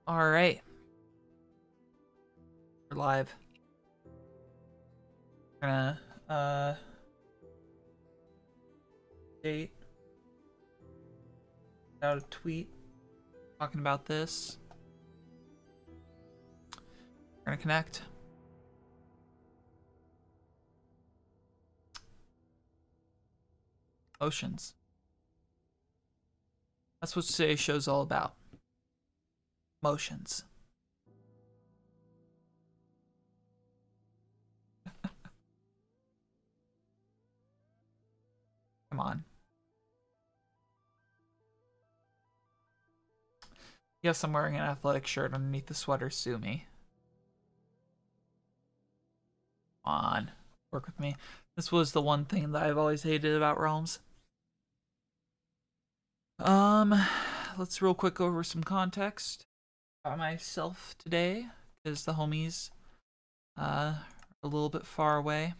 All right. We're live. We're gonna date out a tweet talking about this. We're gonna connect. Motions. That's what today's show's all about. Motions. Come on. Yes, I'm wearing an athletic shirt underneath the sweater. Sue me. Come on. Work with me. This was the one thing that I've always hated about Realms. Let's real quick go over some context about myself today, because the homies are a little bit far away.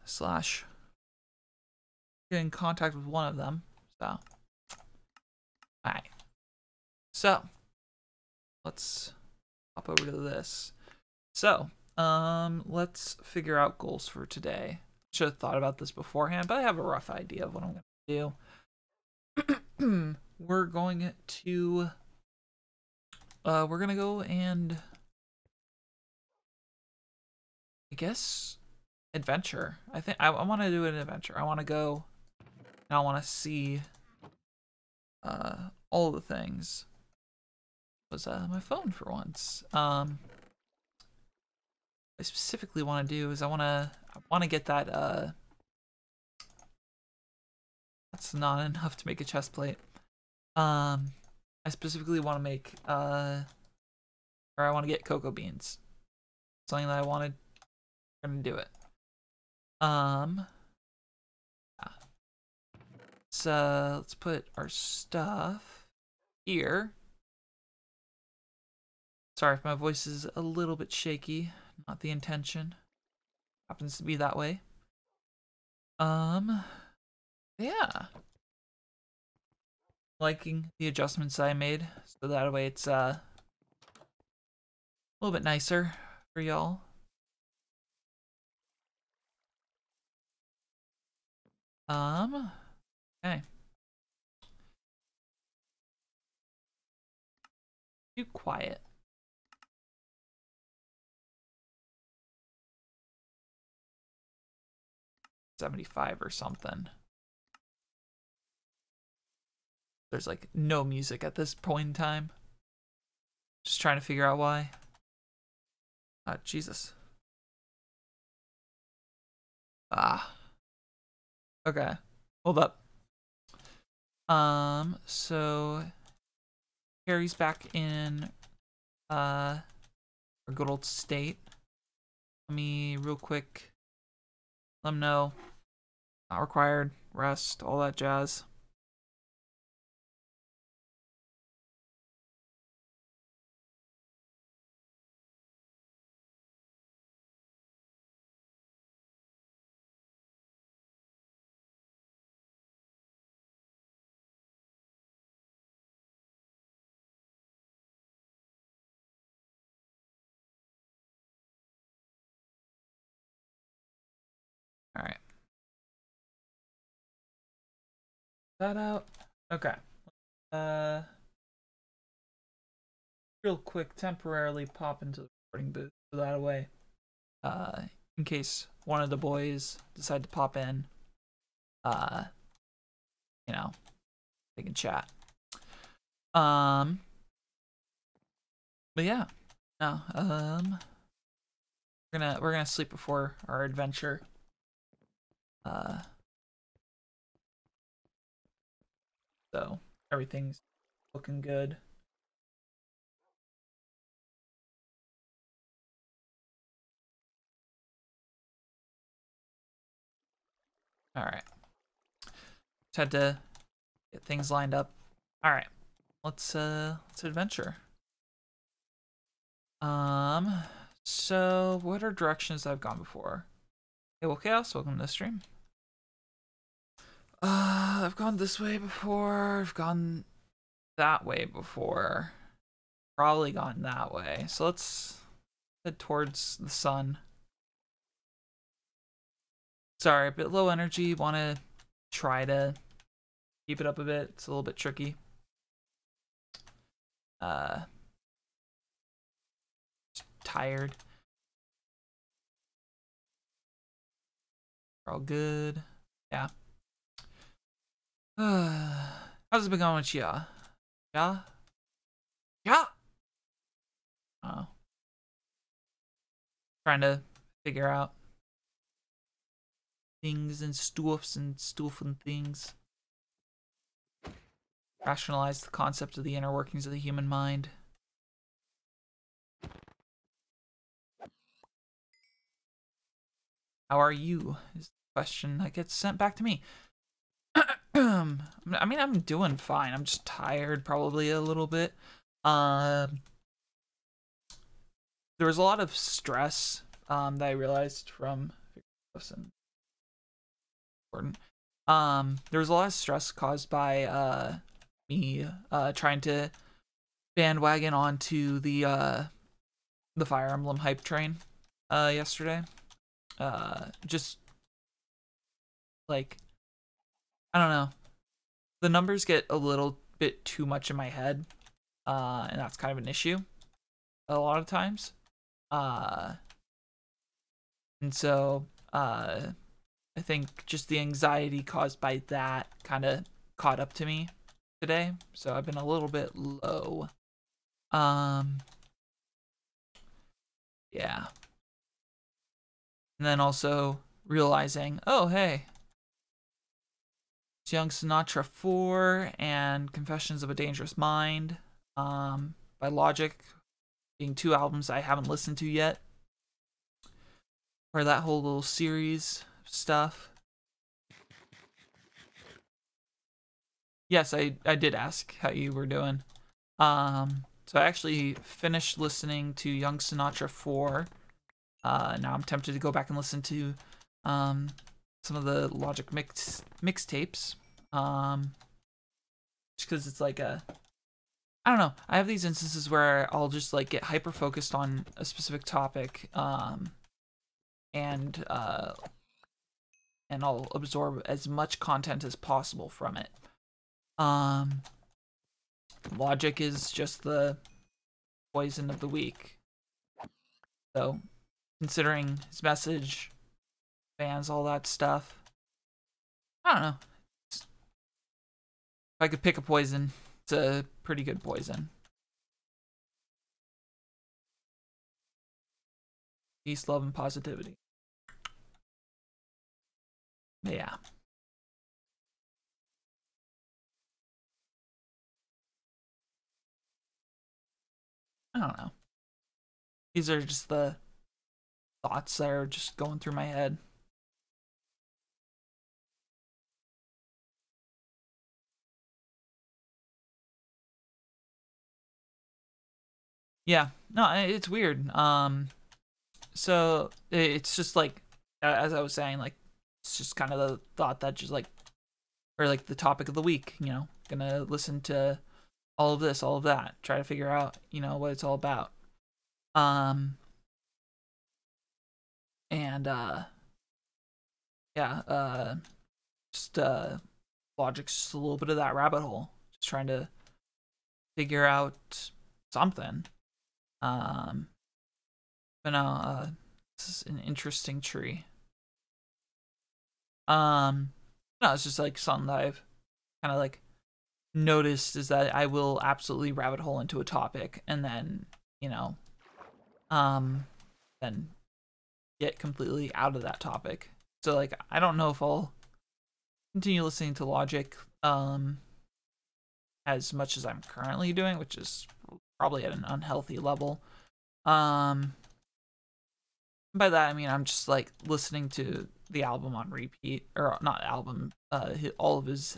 Slash get in contact with one of them. So alright. So let's hop over to this. So, let's figure out goals for today. Should have thought about this beforehand, but I have a rough idea of what I'm gonna do. We're going to we're gonna go and I guess adventure. I think I want to do an adventure. I want to go and I want to see all the things. Was my phone for once. What I specifically want to do is I want to get that that's not enough to make a chest plate. I specifically want to make or I want to get cocoa beans. Something that I wanted. I'm gonna do it. Yeah. Let's put our stuff here. Sorry if my voice is a little bit shaky. Not the intention. Happens to be that way. Yeah. Liking the adjustments I made, so that way it's a little bit nicer for y'all. Okay. Too quiet. $75 or something. There's like no music at this point in time. Just trying to figure out why. Jesus. Okay. Hold up. So Harry's back in our good old state. Let me real quick let him know. Not required. Rest, all that jazz. All right. That out. Okay. Real quick, temporarily pop into the recording booth so that way. In case one of the boys decide to pop in. You know, they can chat. But yeah. No, we're gonna sleep before our adventure. So everything's looking good. All right. Just had to get things lined up. All right. Let's adventure. So what are directions I've gone before? Hey, well, Chaos, welcome to the stream. I've gone this way before. I've gone that way before. Probably gone that way. So let's head towards the sun. Sorry, a bit low energy. Want to try to keep it up a bit. It's a little bit tricky. Tired. We're all good. Yeah. How's it been going with you? Yeah? Yeah? Oh. Trying to figure out things and stuffs and stuff and things. Rationalize the concept of the inner workings of the human mind. How are you? Is the question that gets sent back to me. I mean, I'm doing fine. I'm just tired, probably a little bit. There was a lot of stress that I realized from important. There was a lot of stress caused by me trying to bandwagon onto the Fire Emblem hype train yesterday. Just like, I don't know, the numbers get a little bit too much in my head, and that's kind of an issue a lot of times. And so I think just the anxiety caused by that kind of caught up to me today, so I've been a little bit low. Yeah. And then also realizing, oh hey, it's Young Sinatra 4 and Confessions of a Dangerous Mind by Logic, being 2 albums I haven't listened to yet. Or that whole little series of stuff. Yes, I did ask how you were doing. So I actually finished listening to Young Sinatra 4. Now I'm tempted to go back and listen to some of the Logic mixtapes. Just because it's like I don't know. I have these instances where I'll just like get hyper focused on a specific topic, and I'll absorb as much content as possible from it. Logic is just the poison of the week. So, considering his message, fans, all that stuff, I don't know. If I could pick a poison, it's a pretty good poison. Peace, love, and positivity. But yeah. I don't know. These are just the thoughts that are just going through my head. Yeah, no, it's weird. So it's just like, as I was saying, like, it's just kind of the thought that just like, or like the topic of the week, you know, gonna listen to all of this, all of that, try to figure out, you know, what it's all about. And yeah, just Logic's just a little bit of that rabbit hole, just trying to figure out something. But no, this is an interesting tree. No, it's just like something that I've kind of like noticed, is that I will absolutely rabbit hole into a topic and then, you know, then get completely out of that topic. So like, I don't know if I'll continue listening to Logic as much as I'm currently doing, which is probably at an unhealthy level. By that I mean I'm just like listening to the album on repeat, or not album, all of his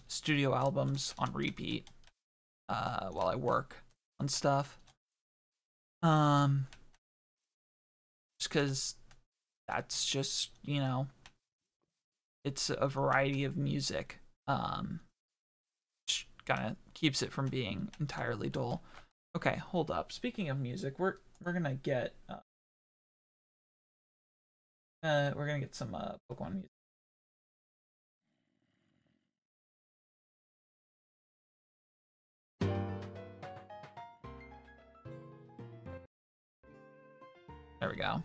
studio albums on repeat while I work on stuff. Just because that's just, you know, it's a variety of music. Which kind of keeps it from being entirely dull. Okay, hold up. Speaking of music, we're gonna get some Pokemon music. There we go.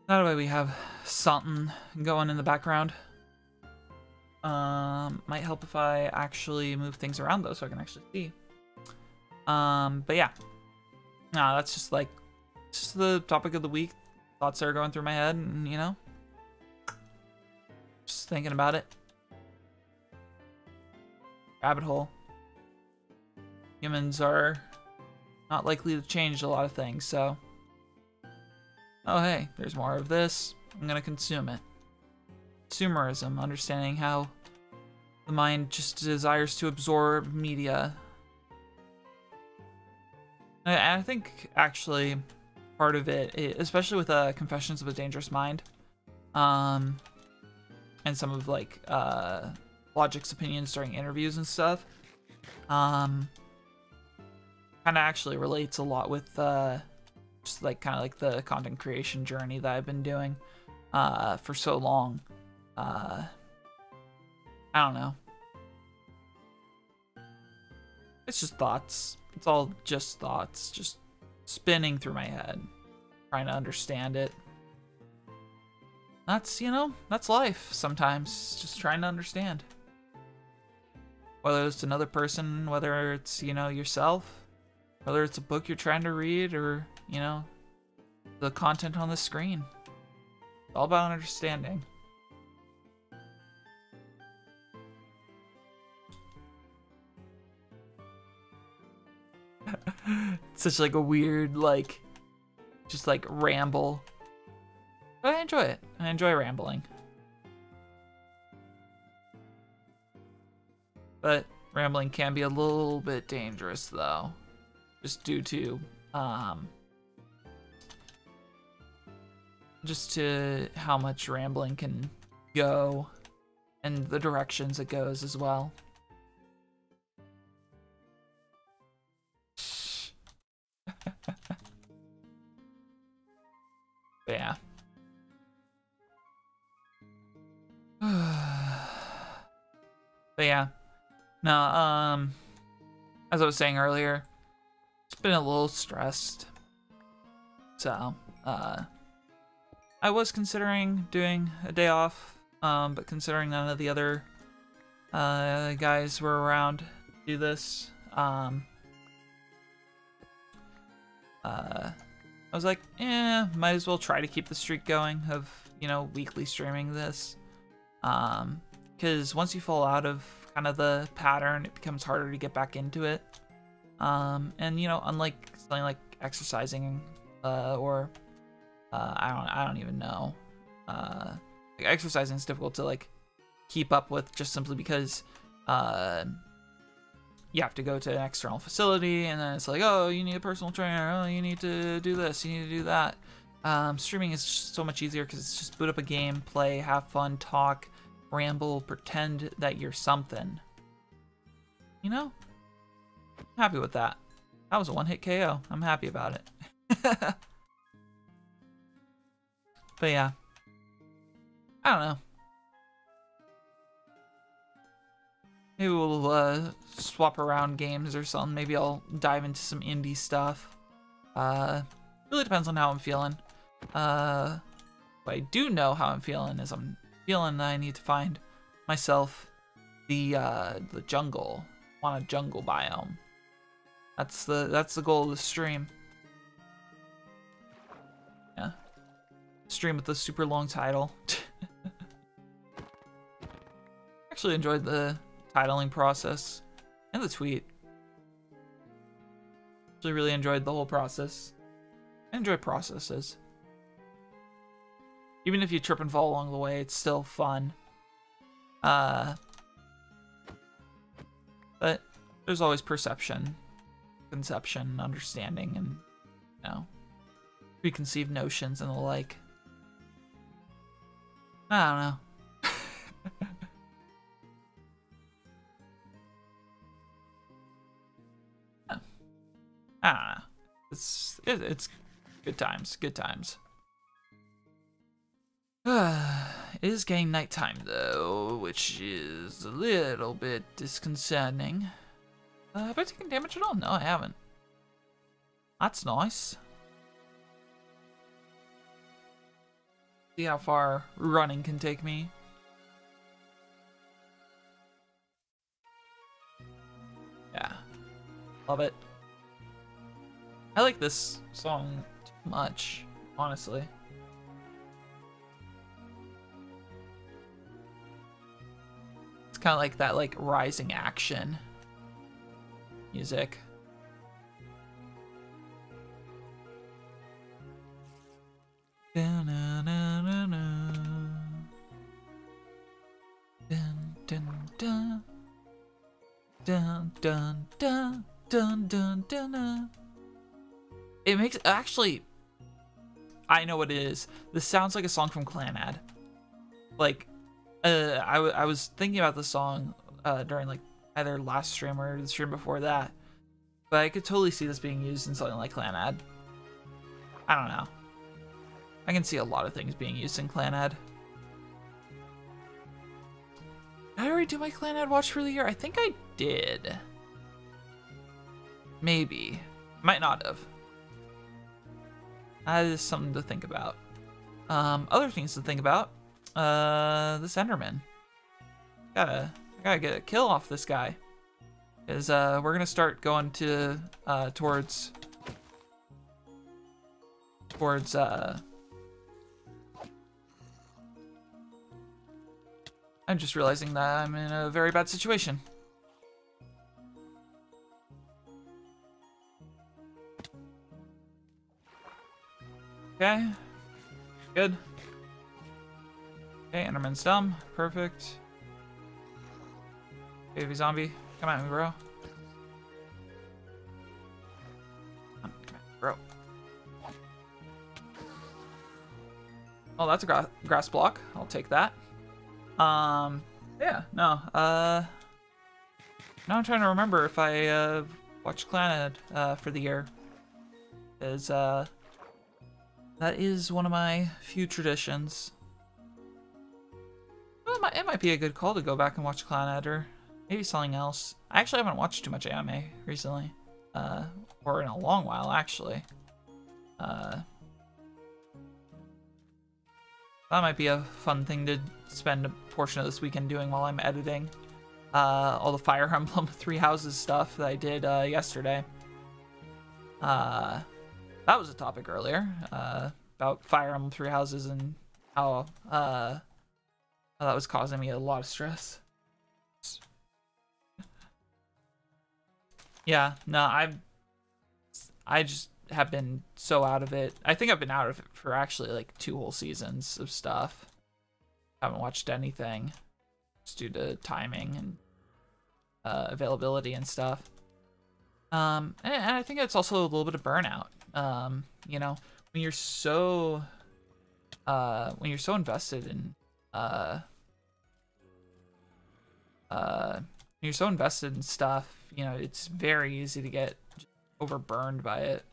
That way we have something going in the background. Might help if I actually move things around though, so I can actually see. But yeah. No, that's just like, just the topic of the week. Thoughts that are going through my head, and you know, just thinking about it. Rabbit hole. Humans are not likely to change a lot of things, so. Oh hey, there's more of this. I'm gonna consume it. Consumerism, understanding how the mind just desires to absorb media. And I think actually part of it, especially with Confessions of a Dangerous Mind, and some of like Logic's opinions during interviews and stuff, kind of actually relates a lot with just like kind of like the content creation journey that I've been doing for so long. I don't know. It's just thoughts. It's all just thoughts, just spinning through my head, trying to understand it. That's, you know, that's life sometimes, just trying to understand. Whether it's another person, whether it's, you know, yourself, whether it's a book you're trying to read, or, you know, the content on the screen. It's all about understanding. Such like a weird, like, just like ramble. But I enjoy it. I enjoy rambling. But rambling can be a little bit dangerous though. Just due to just to how much rambling can go and the directions it goes as well. But yeah. But yeah. No, as I was saying earlier, it's been a little stressed. So, I was considering doing a day off, but considering none of the other guys were around to do this, I was like, might as well try to keep the streak going of, you know, weekly streaming this. Because once you fall out of kind of the pattern, it becomes harder to get back into it. And, you know, unlike something like exercising, or, I don't even know. Like exercising is difficult to, like, keep up with just simply because, you have to go to an external facility, and then it's like, oh, you need a personal trainer, oh, you need to do this, you need to do that. Streaming is just so much easier because it's just boot up a game, play, have fun, talk, ramble, pretend that you're something. You know? I'm happy with that. That was a one-hit KO. I'm happy about it. But yeah. I don't know. Maybe we'll swap around games or something. Maybe I'll dive into some indie stuff. Really depends on how I'm feeling. What I do know how I'm feeling is I'm feeling that I need to find myself the jungle. I want a jungle biome. That's the goal of the stream. Yeah. Stream with the super long title. Actually enjoyed the titling process and the tweet. Actually really enjoyed the whole process. I enjoy processes. Even if you trip and fall along the way, it's still fun. But there's always perception, conception, understanding, and, you know, preconceived notions and the like. I don't know. I don't know. It's good times. Good times. It is getting nighttime though, which is a little bit disconcerting. Have I taken damage at all? No, I haven't. That's nice. See how far running can take me. Yeah. Love it. I like this song too much, honestly. It's kind of like that like rising action music. Dun, dun, dun, dun, dun. Dun, dun, dun, dun, dun, dun, dun. It makes, actually, I know what it is. This sounds like a song from Clanad. Like, I was thinking about the song during like either last stream or the stream before that, but I could totally see this being used in something like Clanad. I don't know. I can see a lot of things being used in Clanad. Did I already do my Clanad watch for the year? I think I did. Maybe. Might not have. That is something to think about. Other things to think about. This Enderman. I gotta get a kill off this guy. Because we're gonna start going to towards I'm just realizing that I'm in a very bad situation. Okay. Good. Okay, Enderman's dumb. Perfect. Baby zombie. Come at me, bro. Come at me, bro. Oh, that's a grass block. I'll take that. Yeah, no, now I'm trying to remember if I, watched Clanad, for the year. Because, that is one of my few traditions. Well, it might be a good call to go back and watch Clanad, or maybe something else. I actually haven't watched too much anime recently, or in a long while, actually. That might be a fun thing to spend a portion of this weekend doing while I'm editing all the Fire Emblem Three Houses stuff that I did yesterday. That was a topic earlier about Fire Emblem Three Houses and how that was causing me a lot of stress. Yeah, no, I just have been so out of it. I think I've been out of it for actually like 2 whole seasons of stuff. Haven't watched anything just due to timing and availability and stuff. And I think it's also a little bit of burnout. You know, when you're so invested in stuff, you know, it's very easy to get overburned by it,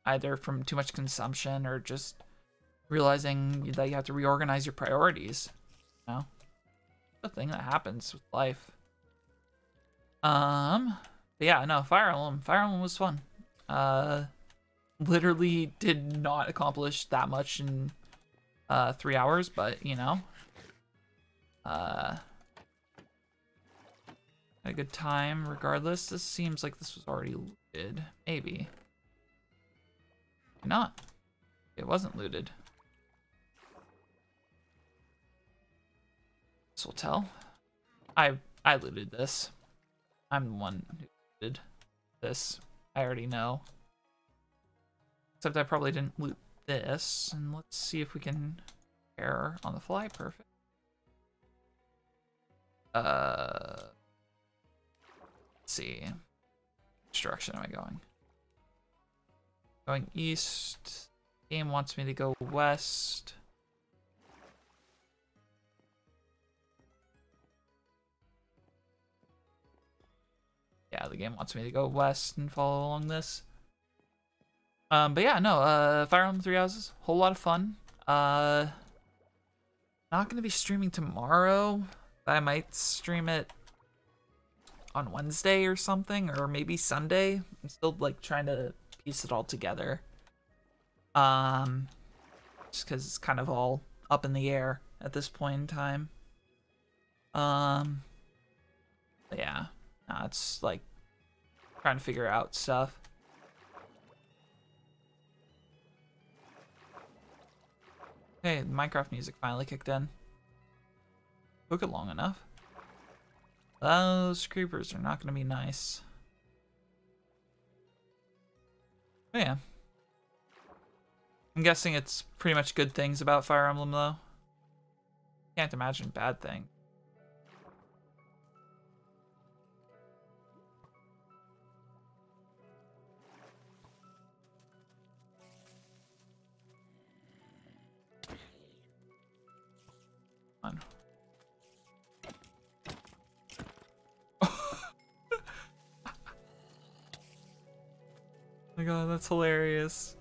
either from too much consumption or just realizing that you have to reorganize your priorities. You know, the thing that happens with life. But yeah, no, Fire Emblem was fun. Literally did not accomplish that much in 3 hours, but you know, had a good time regardless. This seems like this was already looted. Maybe. Not. It wasn't looted. This will tell. I looted this. I'm the one who looted this. I already know. Except I probably didn't loot this. And let's see if we can compare on the fly. Perfect. Let's see. Which direction am I going? Going east. Game wants me to go west. Yeah, the game wants me to go west and follow along this. But yeah, no, Fire Emblem Three Houses, whole lot of fun. Not gonna be streaming tomorrow. I might stream it on Wednesday or something, or maybe Sunday. I'm still like trying to piece it all together. Just because it's kind of all up in the air at this point in time. But yeah, no, it's like trying to figure out stuff. Hey, the Minecraft music finally kicked in. Took it long enough. Those creepers are not going to be nice. But yeah. I'm guessing it's pretty much good things about Fire Emblem, though. Can't imagine bad things. On. Oh my god, that's hilarious.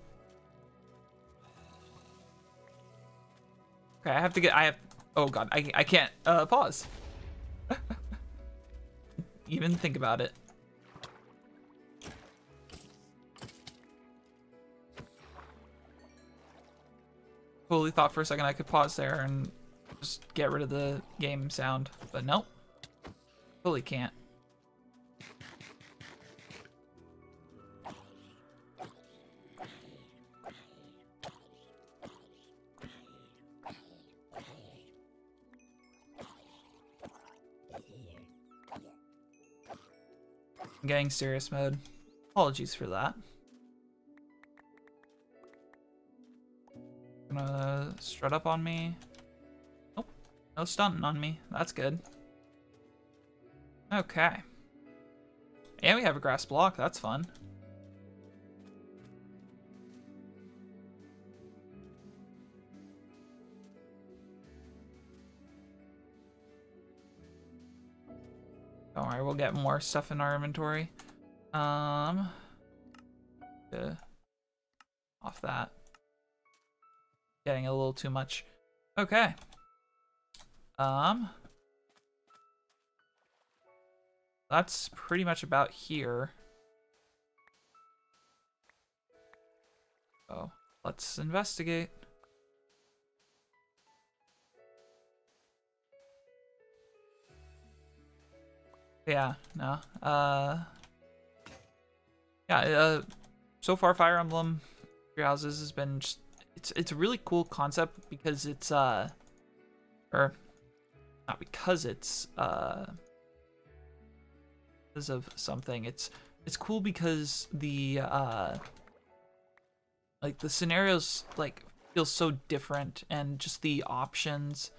Okay, I have, oh god, I can't, pause. Even think about it. Totally thought for a second I could pause there and just get rid of the game sound, but nope. Totally can't. I'm getting serious mode. Apologies for that. Gonna strut up on me. Nope. No stunting on me. That's good. Okay. And we have a grass block. That's fun. Don't worry, we'll get more stuff in our inventory. Yeah. Off that. Getting a little too much. Okay. That's pretty much about here. So let's investigate. Yeah, no. Yeah, so far Fire Emblem Three Houses has been just, it's a really cool concept because it's or not because it's because of something. It's cool because the like the scenarios like feel so different, and just the options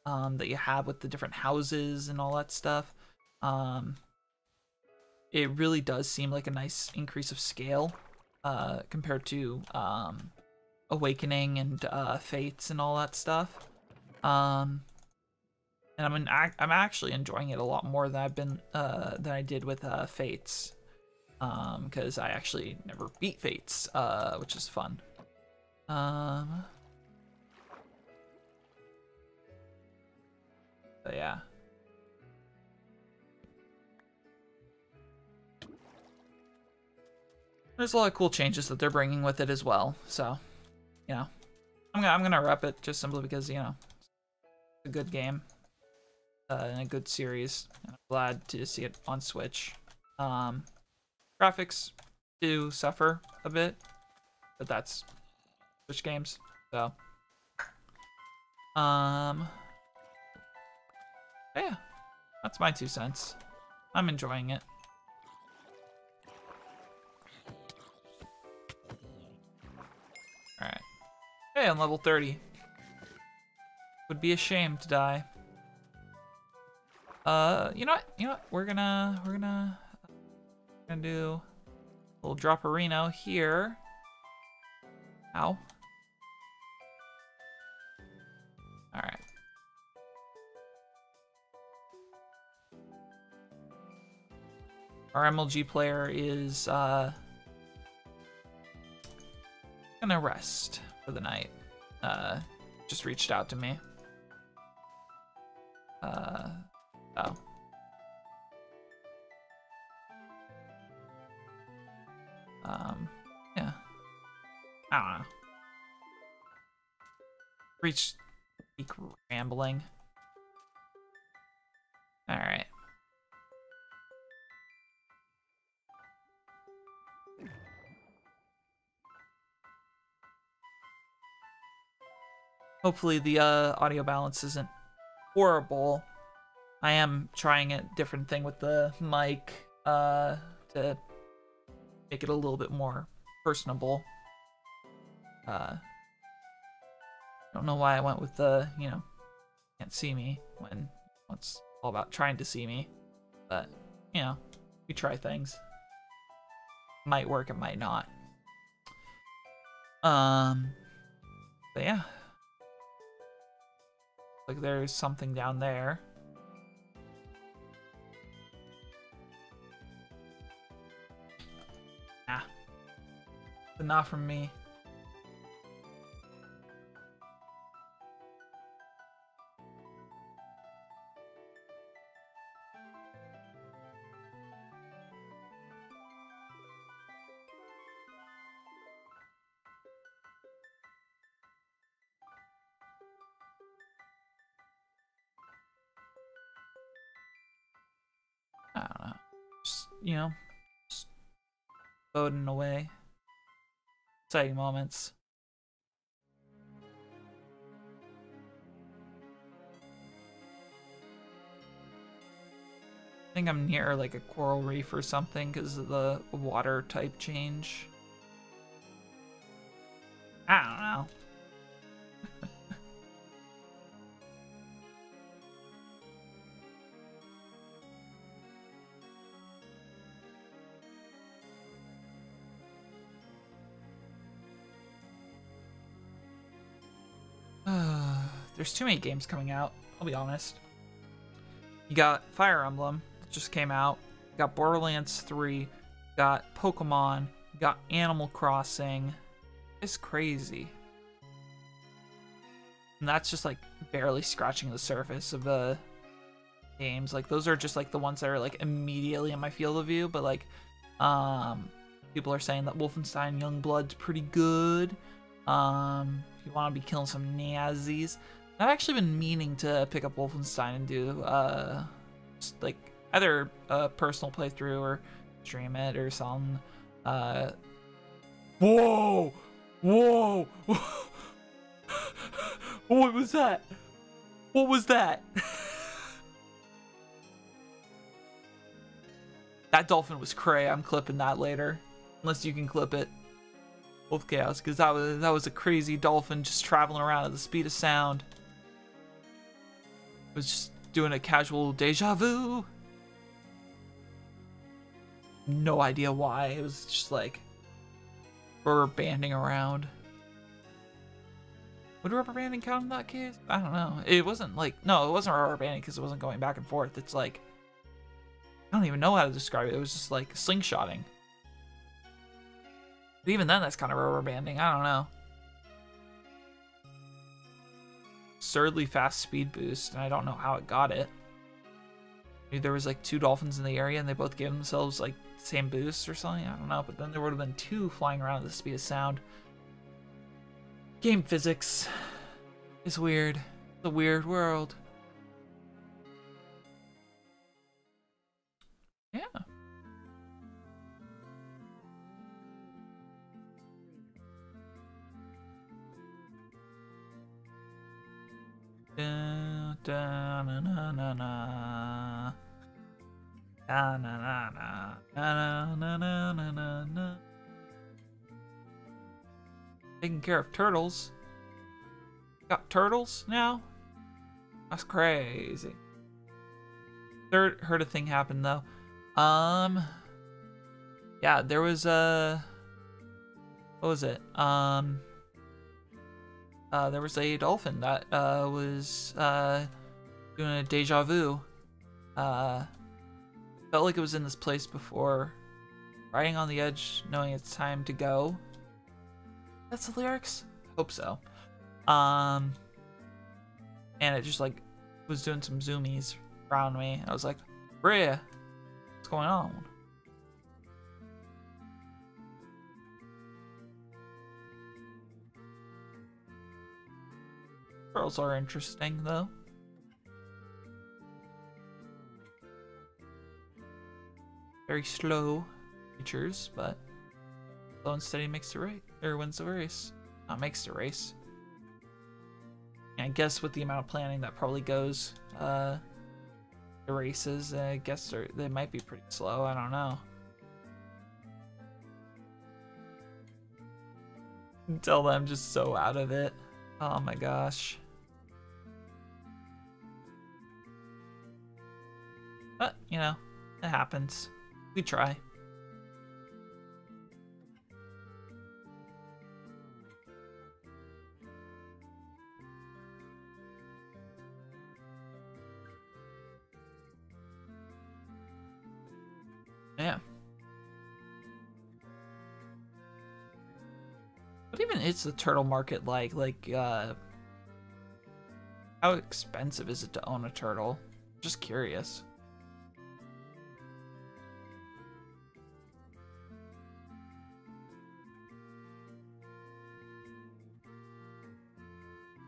that you have with the different houses and all that stuff. It really does seem like a nice increase of scale compared to Awakening and Fates and all that stuff. And I'm actually enjoying it a lot more than I've been than I did with Fates, because I actually never beat Fates, which is fun. But yeah. There's a lot of cool changes that they're bringing with it as well, so, you know, I'm gonna rep it just simply because, you know, it's a good game and a good series, and I'm glad to see it on Switch. Graphics do suffer a bit, but that's Switch games, so. Yeah, that's my 2 cents. I'm enjoying it. Alright. Hey, I'm level 30. Would be a shame to die. You know what? We're gonna do a little drop-a-reno here. Ow. Alright. our MLG player is gonna rest for the night. Just reached out to me. Oh. Yeah. I don't know. Speak rambling. Alright. Hopefully the audio balance isn't horrible. I am trying a different thing with the mic to make it a little bit more personable. Don't know why I went with the, you know, can't see me when it's all about trying to see me. But, you know, we try things. Might work, it might not. But yeah. Like there's something down there. Nah. But not from me. I don't know. Just, you know, just boating away. Exciting moments. I think I'm near like a coral reef or something because of the water type change. I don't know. There's too many games coming out, I'll be honest. You got Fire Emblem, that just came out. You got Borderlands 3. You got Pokemon. You got Animal Crossing. It's crazy. And that's just like barely scratching the surface of the games. Like those are just like the ones that are like immediately in my field of view. But like, people are saying that Wolfenstein Youngblood's pretty good. If you want to be killing some Nazis. I've actually been meaning to pick up Wolfenstein and do just like either a personal playthrough or stream it or something. Whoa! Whoa! What was that? What was that? That dolphin was cray. I'm clipping that later, unless you can clip it. Wolf Chaos, because that was a crazy dolphin just traveling around at the speed of sound. Was just doing a casual deja vu. No idea why. It was just like rubber banding around. Would rubber banding count in that case? I don't know. It wasn't like, no, it wasn't rubber banding because it wasn't going back and forth. It's like, I don't even know how to describe it. It was just like slingshotting. But even then, that's kind of rubber banding. I don't know. Absurdly fast speed boost, and I don't know how it got it. Maybe there was like 2 dolphins in the area and they both gave themselves like the same boost or something. I don't know, but then there would have been 2 flying around at the speed of sound. Game physics is weird. It's a weird world. Yeah. Da, da, na, na, na, na. Na, na, na, na. Na, na, na, na, na, na. Taking care of turtles. Got turtles now? That's crazy. Heard a thing happen though. Yeah, there was a what was it? There was a dolphin that was doing a deja vu. Felt like it was in this place before. Riding on the edge, knowing it's time to go. That's the lyrics? Hope so. And it just like was doing some zoomies around me. I was like, Bria, what's going on? Turtles are interesting though. Very slow creatures, but slow and steady makes the race, or wins the race. Not makes the race. And I guess with the amount of planning that probably goes, the races, I guess they might be pretty slow. I don't know. Tell them I'm just so out of it. Oh my gosh. But, you know, it happens. We try. Yeah. What even is the turtle market like? Like, how expensive is it to own a turtle? Just curious.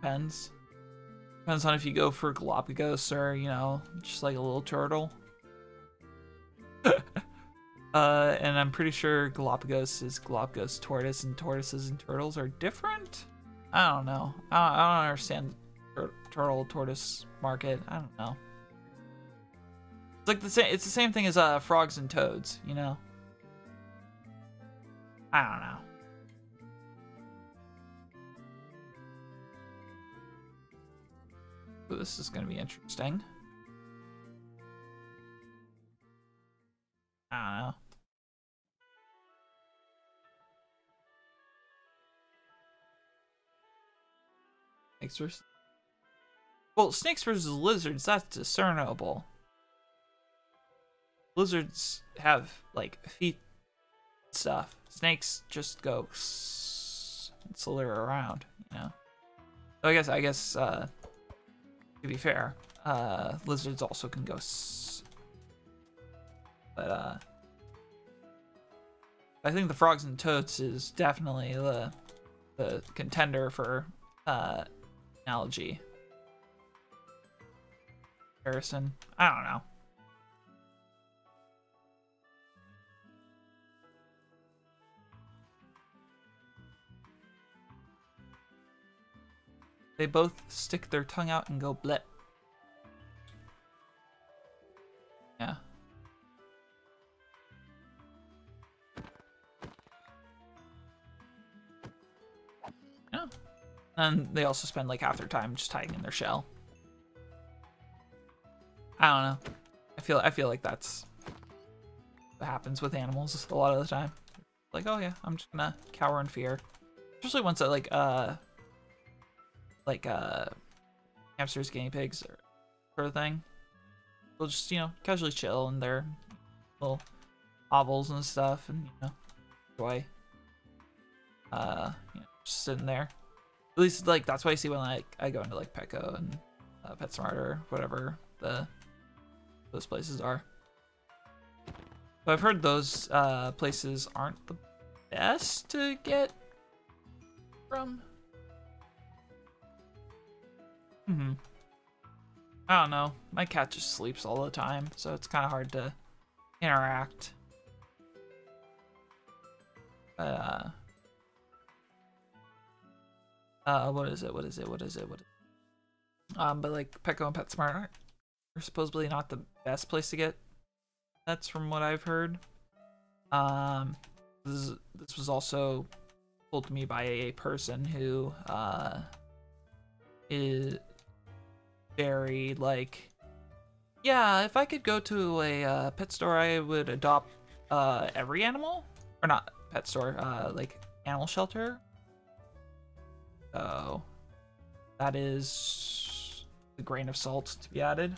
Depends. Depends on if you go for Galapagos or, you know, just like a little turtle. And I'm pretty sure Galapagos is Galapagos tortoise, and tortoises and turtles are different? I don't know. I don't understand the turtle tortoise market. I don't know. It's like it's the same thing as frogs and toads, you know? I don't know. Ooh, this is gonna be interesting. I don't know. Snakes versus... Well, snakes versus lizards, that's discernible. Lizards have, like, feet and stuff. Snakes just go and slither around, you know? So I guess, to be fair, lizards also can go but, I think the frogs and toads is definitely the contender for, analogy. Comparison. I don't know. They both stick their tongue out and go blip. Yeah. Yeah. And they also spend like half their time just hiding in their shell. I don't know. I feel like that's what happens with animals a lot of the time. Like, oh yeah, I'm just gonna cower in fear. Especially ones that like hamsters, guinea pigs, or sort of thing. They'll just, you know, casually chill in their little hovels and stuff, and, you know, enjoy, you know, just sitting there. At least, like, that's what I see when, like, I go into, like, Petco and PetSmart or whatever those places are. But I've heard those places aren't the best to get from. I don't know. My cat just sleeps all the time, so it's kind of hard to interact. What is it? But like Petco and PetSmart are supposedly not the best place to get pets, from what I've heard. This was also told to me by a person who is very like, yeah, if I could go to a pet store, I would adopt every animal, or not pet store, like animal shelter. So that is a grain of salt to be added.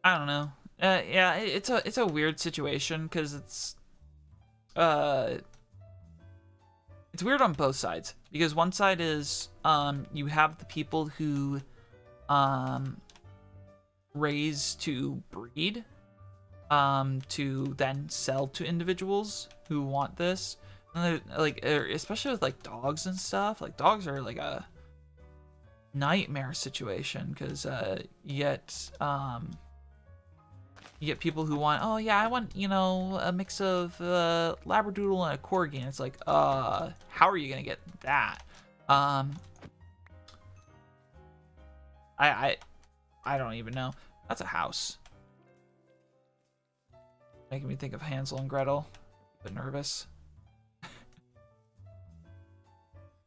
I don't know. Yeah, it's a weird situation because it's weird on both sides, because one side is you have the people who raise to breed to then sell to individuals who want this, and like especially with like dogs and stuff. Like dogs are like a nightmare situation because you get people who want, oh yeah, I want, you know, a mix of Labradoodle and a Corgi, and it's like, how are you gonna get that? I don't even know. That's a house. Making me think of Hansel and Gretel. A bit nervous.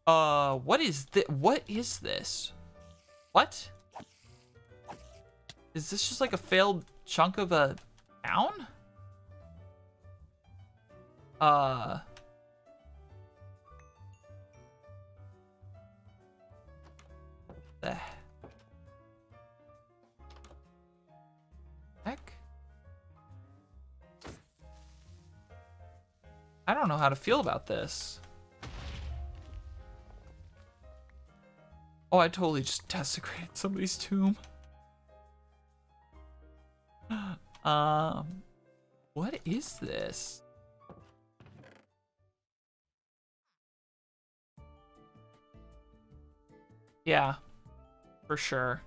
What is this? What is this? What? Is this just like a failed chunk of a town? The heck? I don't know how to feel about this. Oh, I totally just desecrated somebody's tomb. What is this? Yeah, for sure.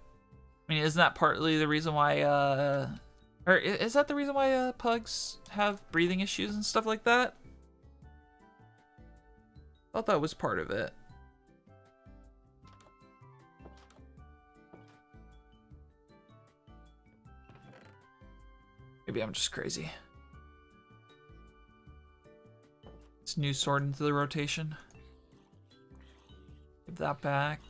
I mean, isn't that partly the reason why, or is that the reason why, pugs have breathing issues and stuff like that? I thought that was part of it. Maybe I'm just crazy. This new sword into the rotation. Give that back.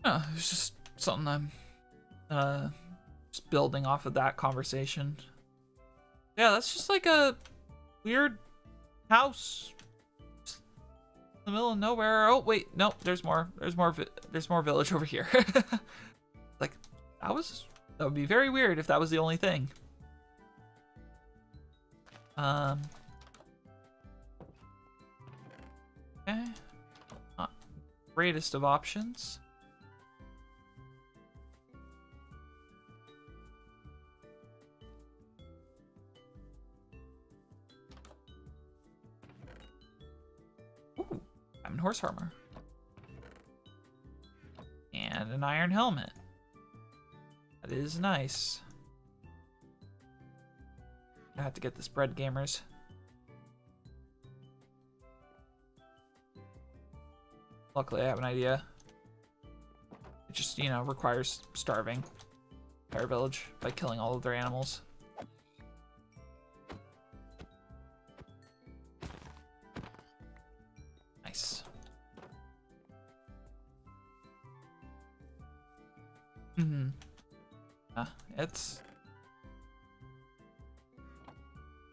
No, it's just something I'm just building off of that conversation. Yeah, that's just like a weird house just in the middle of nowhere. Oh wait, no, there's more. There's more village over here. Like that would be very weird if that was the only thing. Okay. Not greatest of options. Ooh, diamond horse armor. And an iron helmet. That is nice. I have to get this bread, gamers. Luckily, I have an idea. It just, you know, requires starving entire village by killing all of their animals. Nice. It's...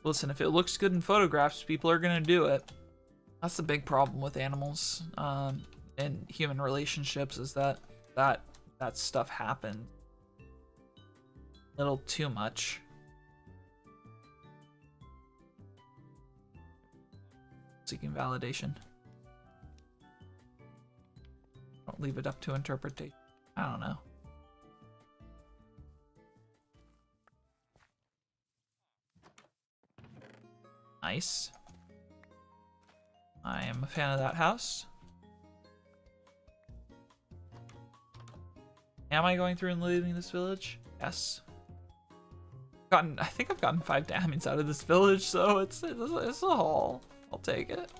Listen, if it looks good in photographs, people are gonna do it. That's the big problem with animals and human relationships, is that stuff happens a little too much. Seeking validation. Don't leave it up to interpretation. I don't know. Nice. I am a fan of that house. Am I going through and looting this village? Yes. I think I've gotten 5 diamonds out of this village, so it's a haul. I'll take it.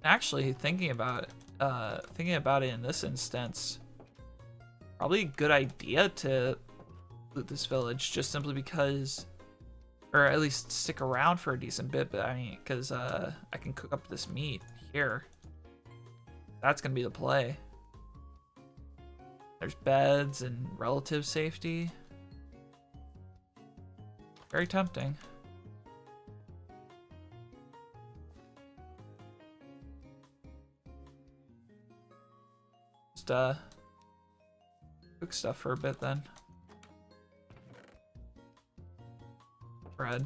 Actually, thinking about it in this instance, probably a good idea to loot this village, just simply because, or at least stick around for a decent bit. But I mean, because I can cook up this meat here. That's gonna be the play. There's beds and relative safety. Very tempting. just cook stuff for a bit then. Bread.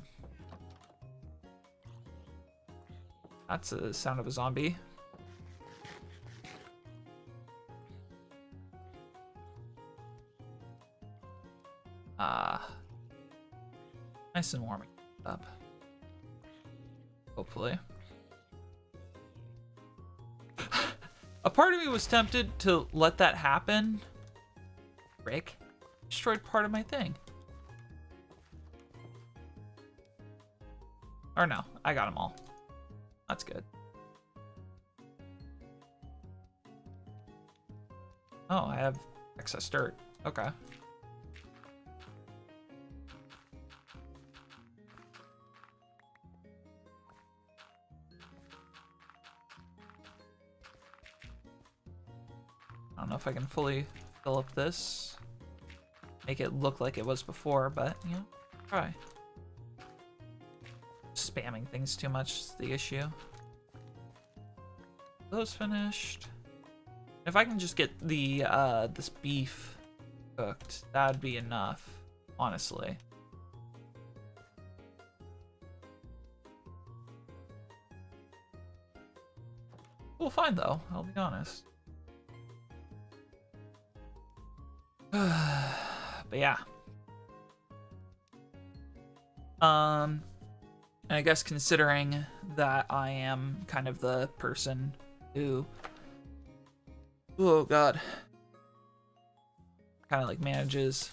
That's the sound of a zombie. Nice and warming up. Hopefully. A part of me was tempted to let that happen. Rick destroyed part of my thing. Or no, I got them all. That's good. Oh, I have excess dirt. Okay. I don't know if I can fully fill up this. Make it look like it was before, but, you know, try. Spamming things too much is the issue. Those finished. If I can just get the, this beef cooked, that'd be enough, honestly. Well, fine, though, I'll be honest. But yeah. And I guess considering that I am kind of the person who, oh god, kind of like manages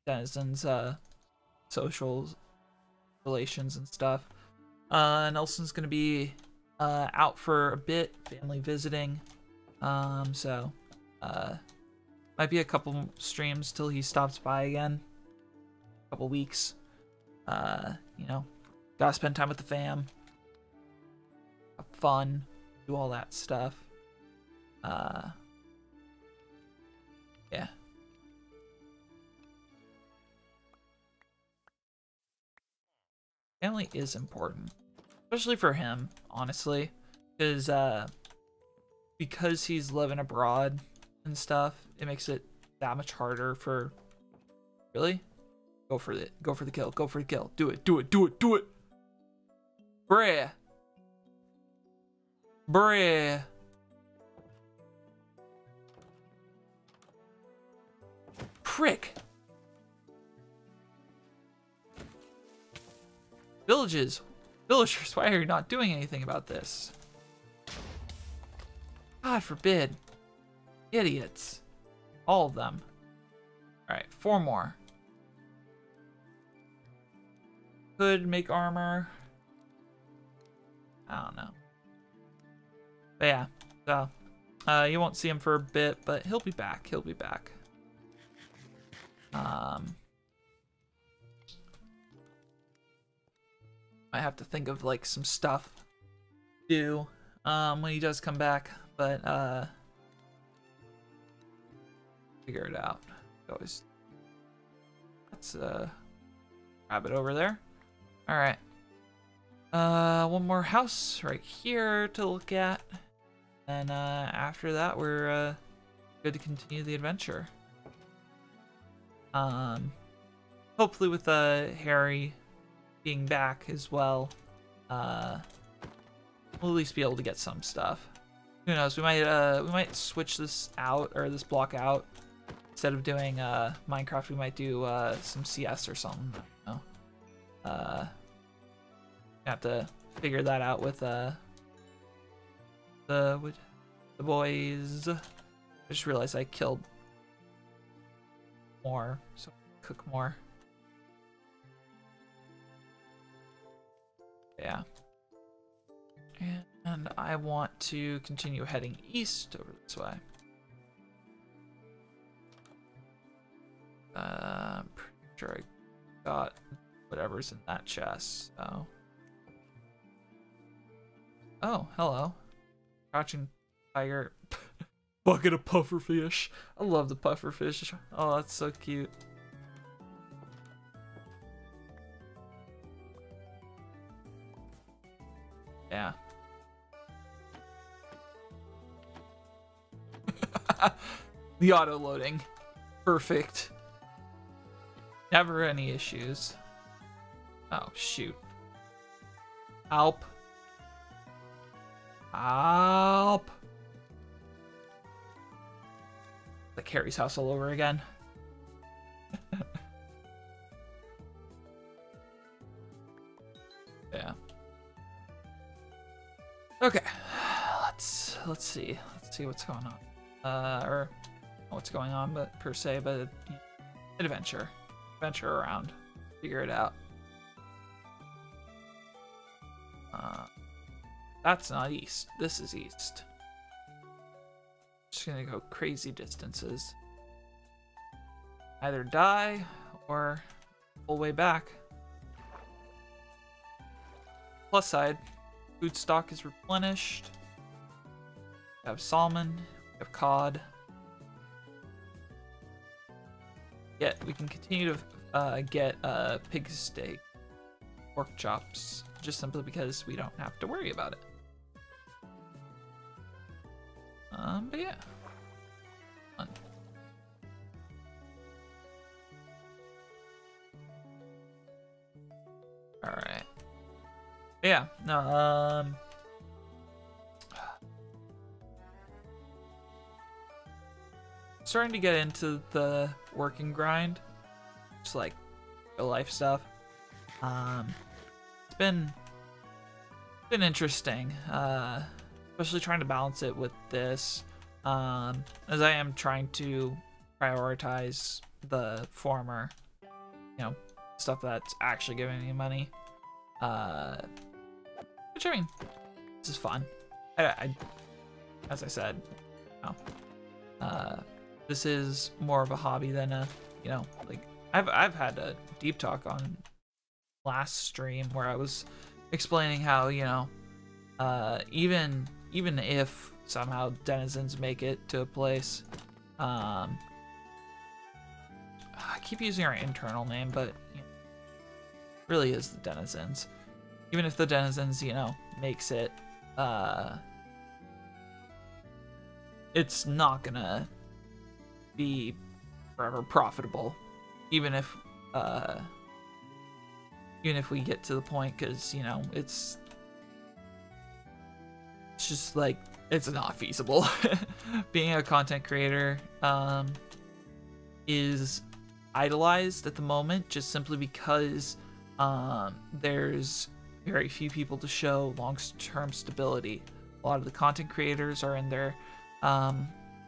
Denizens' social relations and stuff. Nelson's gonna be out for a bit, family visiting. So might be a couple streams till he stops by again. A couple weeks. You know, gotta spend time with the fam. Have fun. Do all that stuff. Yeah. Family is important. Especially for him, honestly. Because he's living abroad and stuff, it makes it that much harder for... Really? Go for it. Go for the kill. Go for the kill. Do it. Do it. Do it. Do it. Bruh. Bruh. Prick. Villagers, why are you not doing anything about this? God forbid. Idiots. All of them. Alright, 4 more. Could make armor. I don't know. But yeah, so you won't see him for a bit, but he'll be back. He'll be back. I have to think of like some stuff to do when he does come back, but figure it out. Always. Let's grab it over there. All right. One more house right here to look at, and after that we're good to continue the adventure. Hopefully with Harry being back as well, we'll at least be able to get some stuff. Who knows? We might switch this out, or this block out. Instead of doing Minecraft, we might do some CS or something. I don't know. Have to figure that out with the boys. I just realized I killed more, so cook more. Yeah. And I want to continue heading east over this way. I'm pretty sure I got whatever's in that chest, so. Oh, hello. Crouching tiger. Bucket of pufferfish. I love the pufferfish. Oh, that's so cute. Yeah. The auto loading. Perfect. Never any issues. Oh, shoot. Help. Help. The Carrie's house all over again. Yeah. Okay. Let's see. Let's see what's going on. Or not what's going on, but per se, but you know, adventure. Adventure around. Figure it out. That's not east. This is east. Just gonna go crazy distances. Either die or full way back. Plus side, food stock is replenished. We have salmon, we have cod. Yet we can continue to get pig steak, pork chops, just simply because we don't have to worry about it. But yeah. Fun. All right. Yeah. No. Starting to get into the working grind, just like real life stuff. It's been interesting, especially trying to balance it with this, as I am trying to prioritize the former, you know, stuff that's actually giving me money. Which I mean, this is fun. I as I said, you know, this is more of a hobby than a, you know, like I've had a deep talk on last stream where I was explaining how, you know, even if somehow denizens make it to a place, I keep using our internal name, but you know, really is the denizens. Even if the denizens, you know, makes it, it's not gonna be forever profitable, even if we get to the point, because you know it's just like it's not feasible. Being a content creator is idolized at the moment, just simply because there's very few people to show long-term stability. A lot of the content creators are in their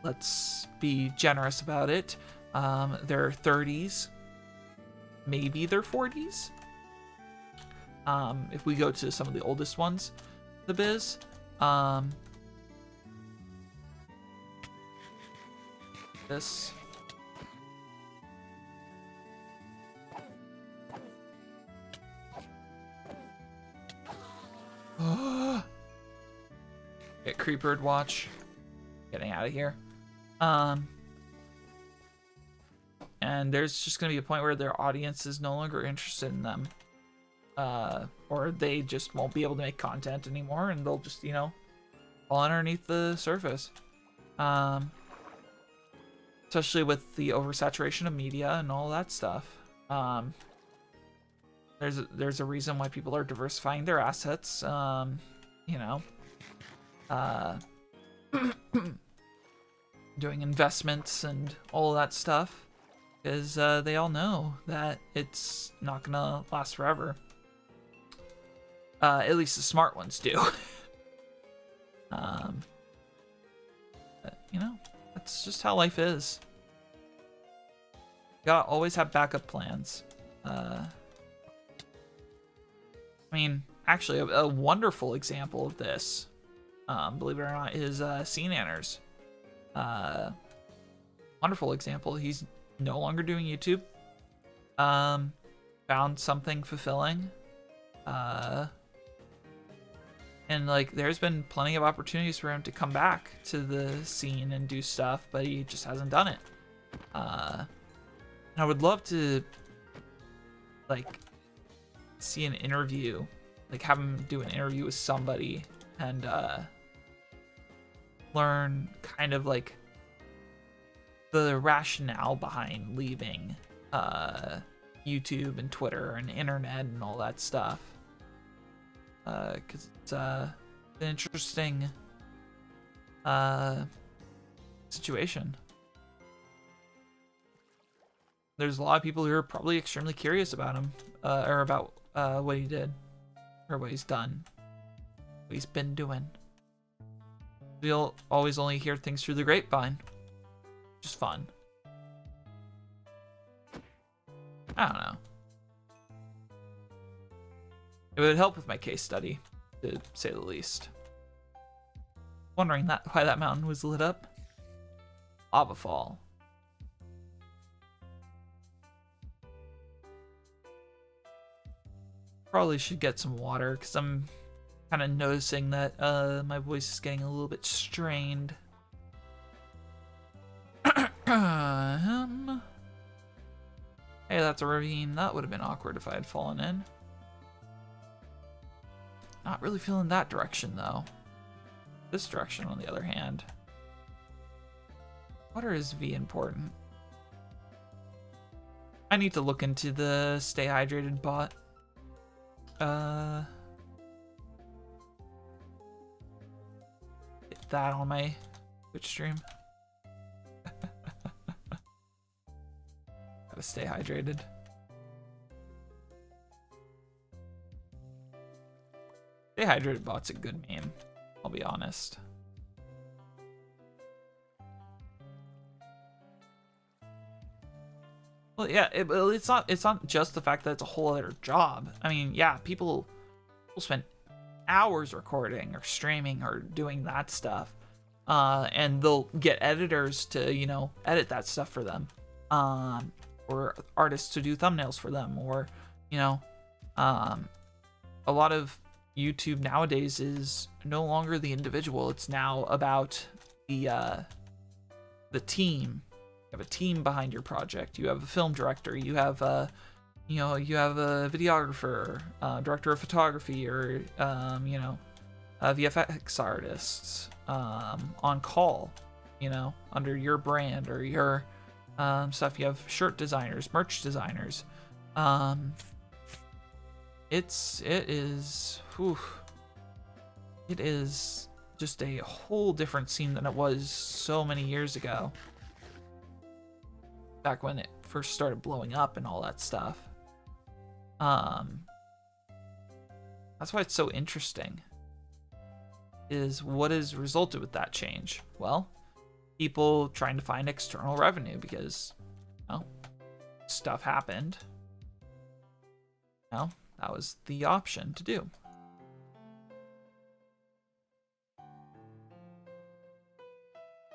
let's be generous about it, their 30s, maybe their 40s. If we go to some of the oldest ones, the biz, this. Get creepered watch. Getting out of here. And there's just gonna be a point where their audience is no longer interested in them. Or they just won't be able to make content anymore, and they'll just, you know, fall underneath the surface. Especially with the oversaturation of media and all that stuff. There's a reason why people are diversifying their assets. You know, doing investments and all that stuff, because they all know that it's not gonna last forever. At least the smart ones do. But, you know, that's just how life is. You gotta always have backup plans. I mean, actually, a wonderful example of this, believe it or not, is shenanigans. Wonderful example. He's no longer doing YouTube. Found something fulfilling. And like, there's been plenty of opportunities for him to come back to the scene and do stuff, but he just hasn't done it. And I would love to, like, see an interview, like have him do an interview with somebody and learn kind of like the rationale behind leaving YouTube and Twitter and internet and all that stuff. Because it's an interesting situation. There's a lot of people who are probably extremely curious about him, or about what he did, or what he's done, what he's been doing. We'll always only hear things through the grapevine. Just fun. I don't know. It would help with my case study, to say the least. Wondering why that mountain was lit up. Lava fall. Probably should get some water because I'm kind of noticing that my voice is getting a little bit strained. Hey, that's a ravine. That would have been awkward if I had fallen in. Not really feeling that direction though. This direction, on the other hand. Water is V important. I need to look into the stay hydrated bot. Get that on my Twitch stream. Gotta stay hydrated. Stay hydrated bot's a good meme, I'll be honest. Well, yeah, it's not just the fact that it's a whole other job. I mean, yeah, people spend hours recording or streaming or doing that stuff, and they'll get editors to, you know, edit that stuff for them, or artists to do thumbnails for them, or, you know, a lot of YouTube nowadays is no longer the individual. It's now about the team. You have a team behind your project. You have a film director. You have you know, you have a videographer, director of photography, or you know, VFX artists on call. You know, under your brand or your stuff. You have shirt designers, merch designers. It is just a whole different scene than it was so many years ago. Back when it first started blowing up and all that stuff. That's why it's so interesting. Is what has resulted with that change? Well, people trying to find external revenue because, you know, stuff happened. You know, that was the option to do.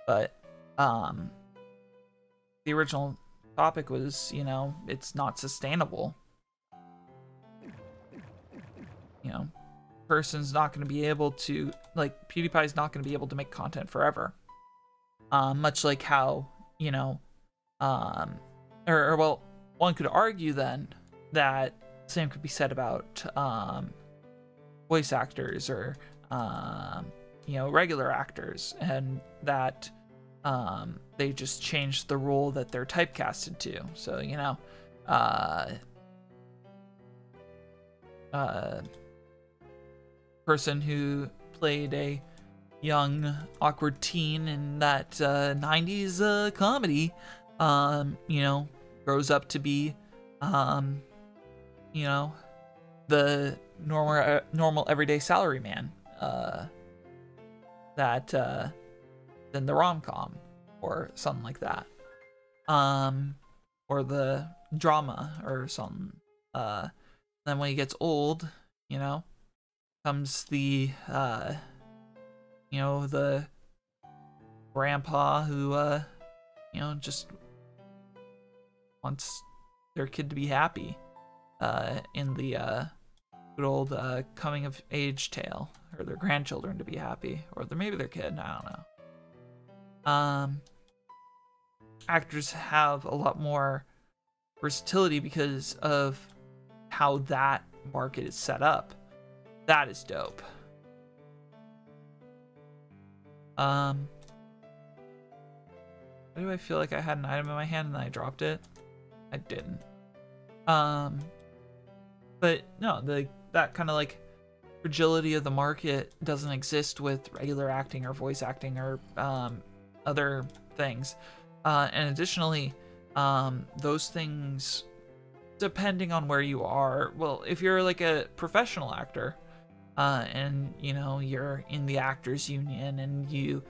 But, the original topic was, you know, it's not sustainable. You know, person's not going to be able to, like, PewDiePie's not going to be able to make content forever. Much like how, you know, or well, one could argue then that same could be said about voice actors or, you know, regular actors, and that they just changed the role that they're typecasted to. So, you know, person who played a young, awkward teen in that 90s comedy, you know, grows up to be, you know, the normal everyday salary man, that than the rom-com or something like that, or the drama or something. Then when he gets old, you know, comes the you know, the grandpa who you know, just wants their kid to be happy, in the good old coming of age tale, or their grandchildren to be happy, or maybe their kid, I don't know. Actors have a lot more versatility because of how that market is set up. That is dope. Why do I feel like I had an item in my hand and then I dropped it? I didn't. But no, that kind of like fragility of the market doesn't exist with regular acting or voice acting or other things. And additionally, those things, depending on where you are, well, if you're like a professional actor, and you know you're in the actors union and you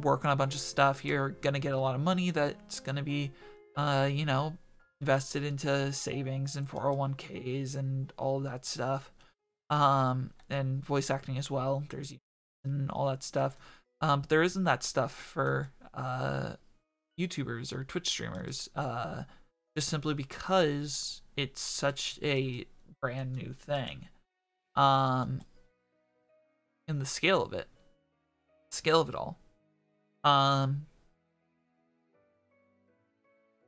work on a bunch of stuff, you're gonna get a lot of money that's gonna be you know, invested into savings and 401ks and all of that stuff, and voice acting as well. There's and all that stuff, but there isn't that stuff for YouTubers or Twitch streamers, just simply because it's such a brand new thing. And the scale of it all.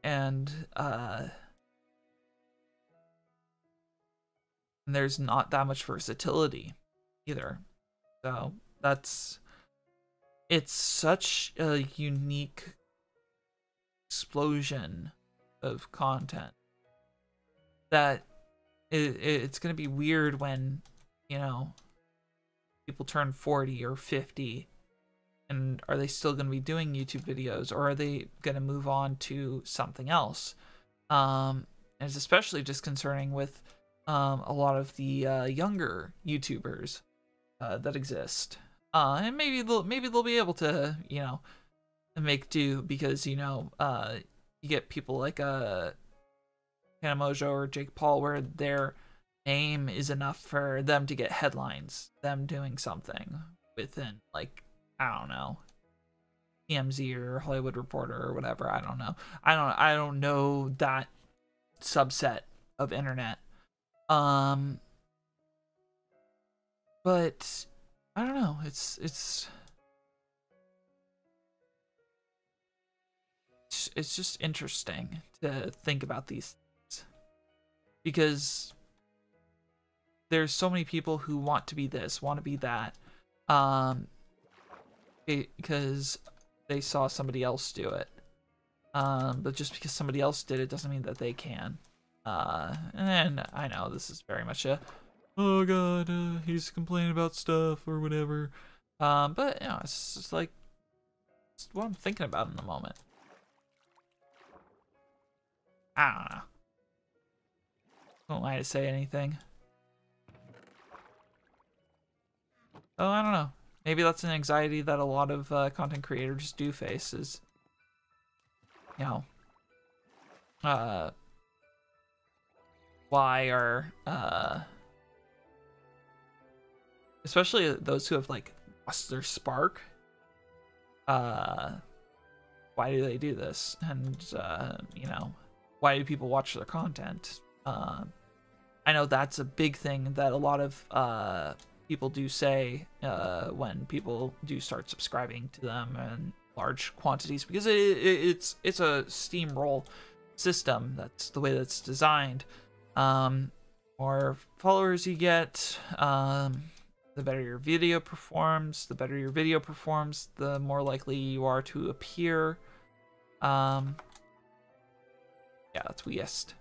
And there's not that much versatility either. So it's such a unique explosion of content that it's gonna be weird when, you know, people turn 40 or 50, and are they still going to be doing YouTube videos, or are they going to move on to something else? And it's especially disconcerting with a lot of the younger YouTubers that exist, and maybe they'll be able to, you know, make do, because, you know, you get people like Mojo or Jake Paul, where their name is enough for them to get headlines, them doing something within, like, I don't know, TMZ or Hollywood Reporter or whatever. I don't know. I don't know that subset of internet. But I don't know. It's just interesting to think about these things, because there's so many people who want to be this, want to be that, because they saw somebody else do it. But just because somebody else did it doesn't mean that they can. And I know this is very much a, oh god, he's complaining about stuff or whatever. But you know, it's just like, it's what I'm thinking about in the moment. I don't know. Who am I to say anything? Oh, I don't know. Maybe that's an anxiety that a lot of content creators do face, is, you know, why are, especially those who have, like, lost their spark, why do they do this? And, you know, why do people watch their content? I know that's a big thing that a lot of people do say when people do start subscribing to them in large quantities, because it's a steamroll system. That's the way that's designed. More followers you get, the better your video performs. The better your video performs, the more likely you are to appear. Yeah, that's west.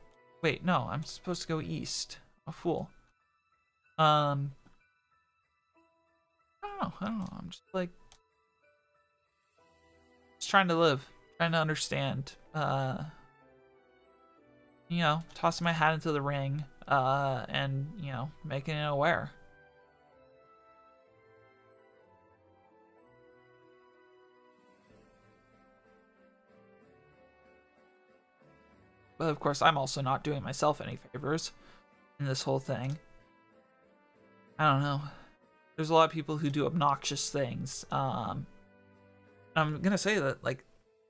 Wait, no, I'm supposed to go east. A fool. I don't know. I'm just like, just trying to live, trying to understand. You know, tossing my hat into the ring, and, you know, making it aware. But of course, I'm also not doing myself any favors in this whole thing. I don't know. There's a lot of people who do obnoxious things. I'm gonna say that, like,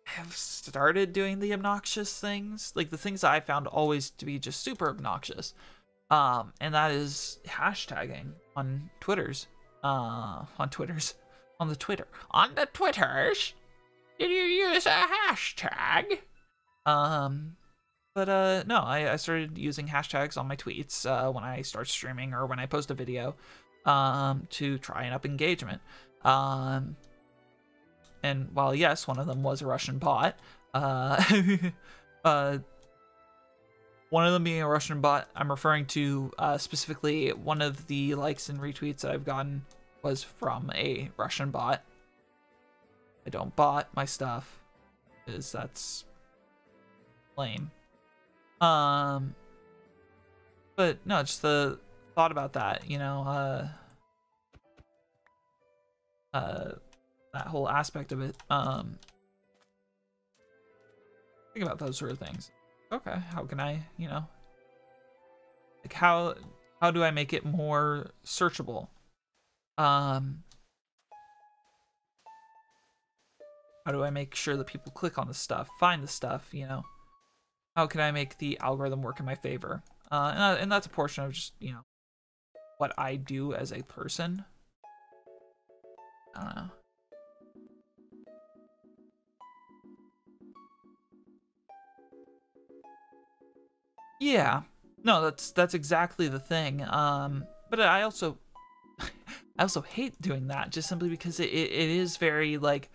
I have started doing the obnoxious things, like the things that I found always to be just super obnoxious. And that is hashtagging on Twitters. On the Twitters. On the Twitters? Did you use a hashtag? But no, I started using hashtags on my tweets when I start streaming or when I post a video, to try and up engagement. and while yes, one of them was a Russian bot, uh, one of them being a Russian bot, I'm referring to specifically one of the likes and retweets that I've gotten was from a Russian bot. I don't bot my stuff, because that's lame. But no, just the thought about that, you know, that whole aspect of it. Think about those sort of things. Okay, how can I, you know, like how do I make it more searchable? How do I make sure that people click on the stuff, find the stuff, you know? How can I make the algorithm work in my favor? And that's a portion of just, you know, what I do as a person. I don't know. Yeah. No, that's exactly the thing. But I also I also hate doing that just simply because it is very like,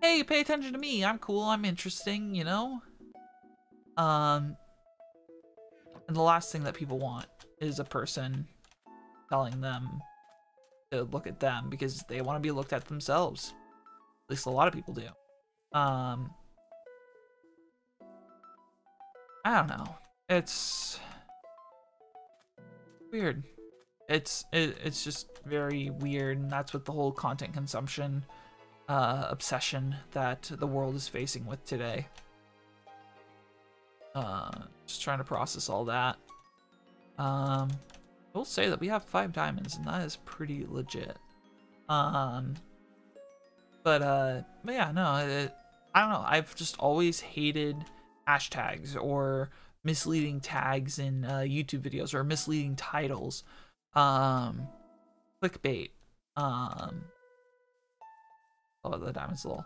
hey, pay attention to me. I'm cool. I'm interesting, you know? And the last thing that people want is a person telling them to look at them because they want to be looked at themselves. At least a lot of people do. I don't know. It's weird. It's just very weird, and that's what the whole content consumption obsession that the world is facing with today. Just trying to process all that. I will say that we have 5 diamonds, and that is pretty legit. But yeah, no, I don't know. I've just always hated hashtags or misleading tags in YouTube videos or misleading titles. Clickbait. Oh, the diamond's little.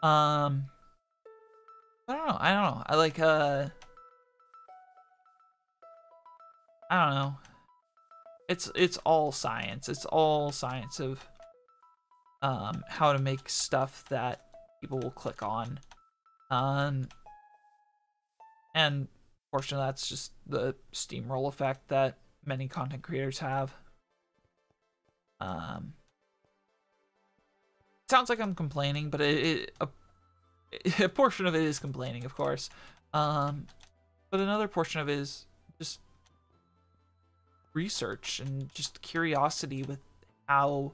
I don't know. I like I don't know. It's all science. It's all science of how to make stuff that people will click on. And portion of that's just the steamroll effect that many content creators have. Sounds like I'm complaining, but a portion of it is complaining, of course. But another portion of it is just research and just curiosity with how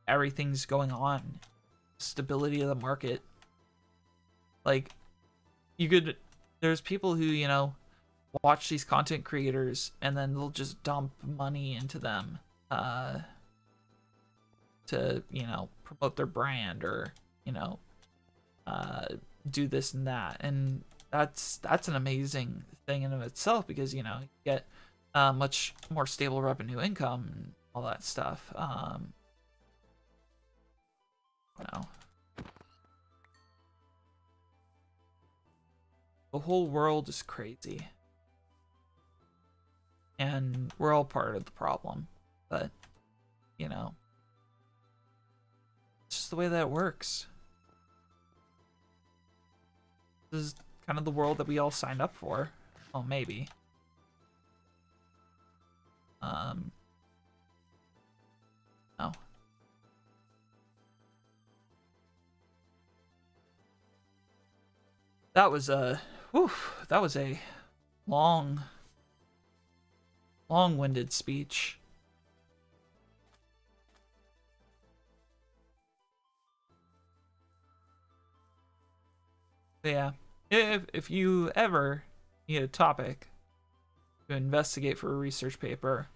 everything's going on, stability of the market. Like, there's people who, you know, watch these content creators and then they'll just dump money into them to, you know, promote their brand or, you know, do this and that. And that's an amazing thing in of itself because, you know, you get much more stable revenue income and all that stuff. You know, the whole world is crazy. And we're all part of the problem. But, you know, it's just the way that it works. This is kind of the world that we all signed up for. Well, maybe. No. That was a long-winded speech. Yeah, if you ever need a topic to investigate for a research paper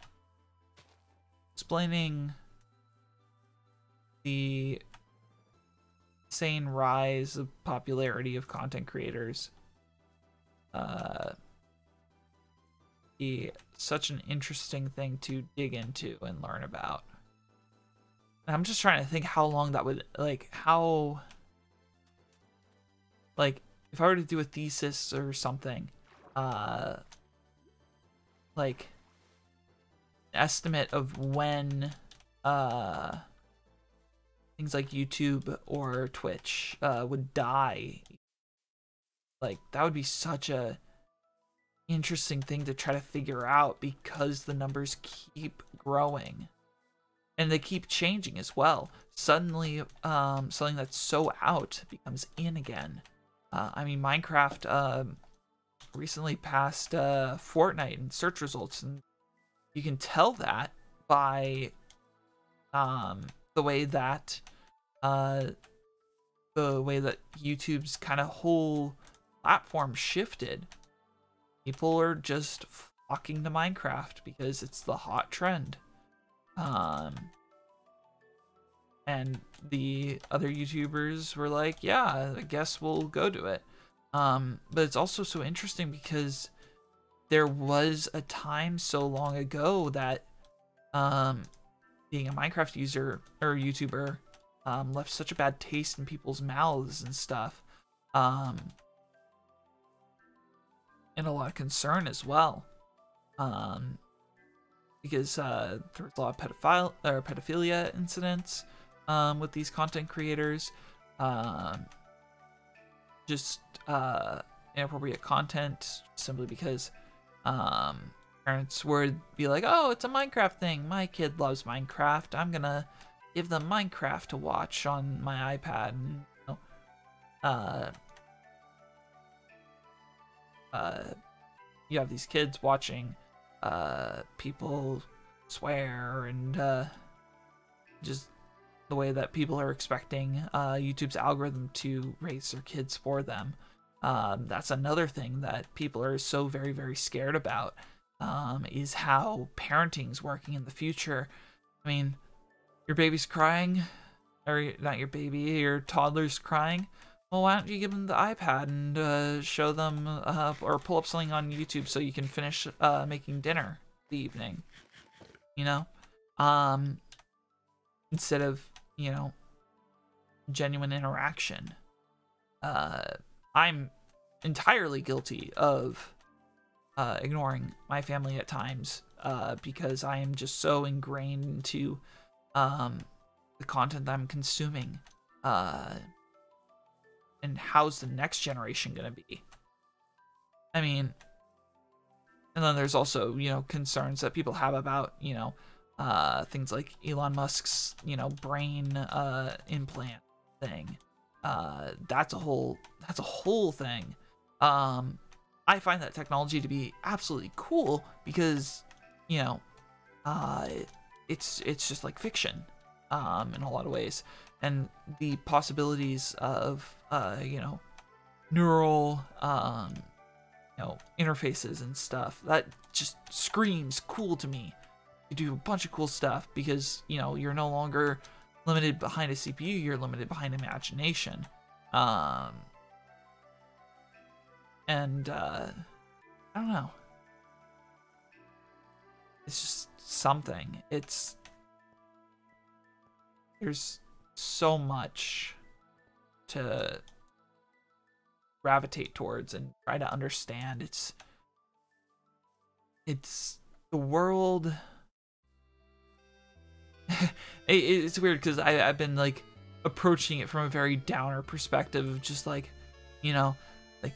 explaining the insane rise of popularity of content creators, be such an interesting thing to dig into and learn about. And I'm just trying to think how long that would, like, how, like, if I were to do a thesis or something, like, estimate of when, things like YouTube or Twitch would die. Like, that would be such a interesting thing to try to figure out, because the numbers keep growing and they keep changing as well. Suddenly something that's so out becomes in again. I mean, Minecraft recently passed Fortnite in search results, and you can tell that by the way that YouTube's kind of whole platform shifted. People are just flocking to Minecraft because it's the hot trend. And the other YouTubers were like, yeah, I guess we'll go to it. But it's also so interesting because there was a time so long ago that being a Minecraft user or YouTuber left such a bad taste in people's mouths and stuff. And a lot of concern as well. Because there was a lot of pedophilia incidents with these content creators. Just inappropriate content simply because parents would be like, oh, it's a Minecraft thing. My kid loves Minecraft. I'm gonna give them Minecraft to watch on my iPad. And, you know, you have these kids watching people swear and just the way that people are expecting YouTube's algorithm to raise their kids for them. That's another thing that people are so very, very scared about, is how parenting's working in the future. I mean, your baby's crying, or not your baby, your toddler's crying. Well, why don't you give them the iPad and show them or pull up something on YouTube so you can finish making dinner the evening, you know? Instead of, you know, genuine interaction. I'm entirely guilty of ignoring my family at times because I am just so ingrained into the content that I'm consuming. And how's the next generation gonna be? I mean, and then there's also, you know, concerns that people have about, you know, things like Elon Musk's, you know, brain implant thing. That's a whole thing. I find that technology to be absolutely cool because, you know, it's just like fiction in a lot of ways. And the possibilities of, you know, neural, you know, interfaces and stuff, that just screams cool to me. You do a bunch of cool stuff because, you know, you're no longer limited behind a CPU, you're limited behind imagination. And, I don't know. It's just something. There's so much to gravitate towards and try to understand. It's the world. It's weird because I've been like approaching it from a very downer perspective of just like, you know, like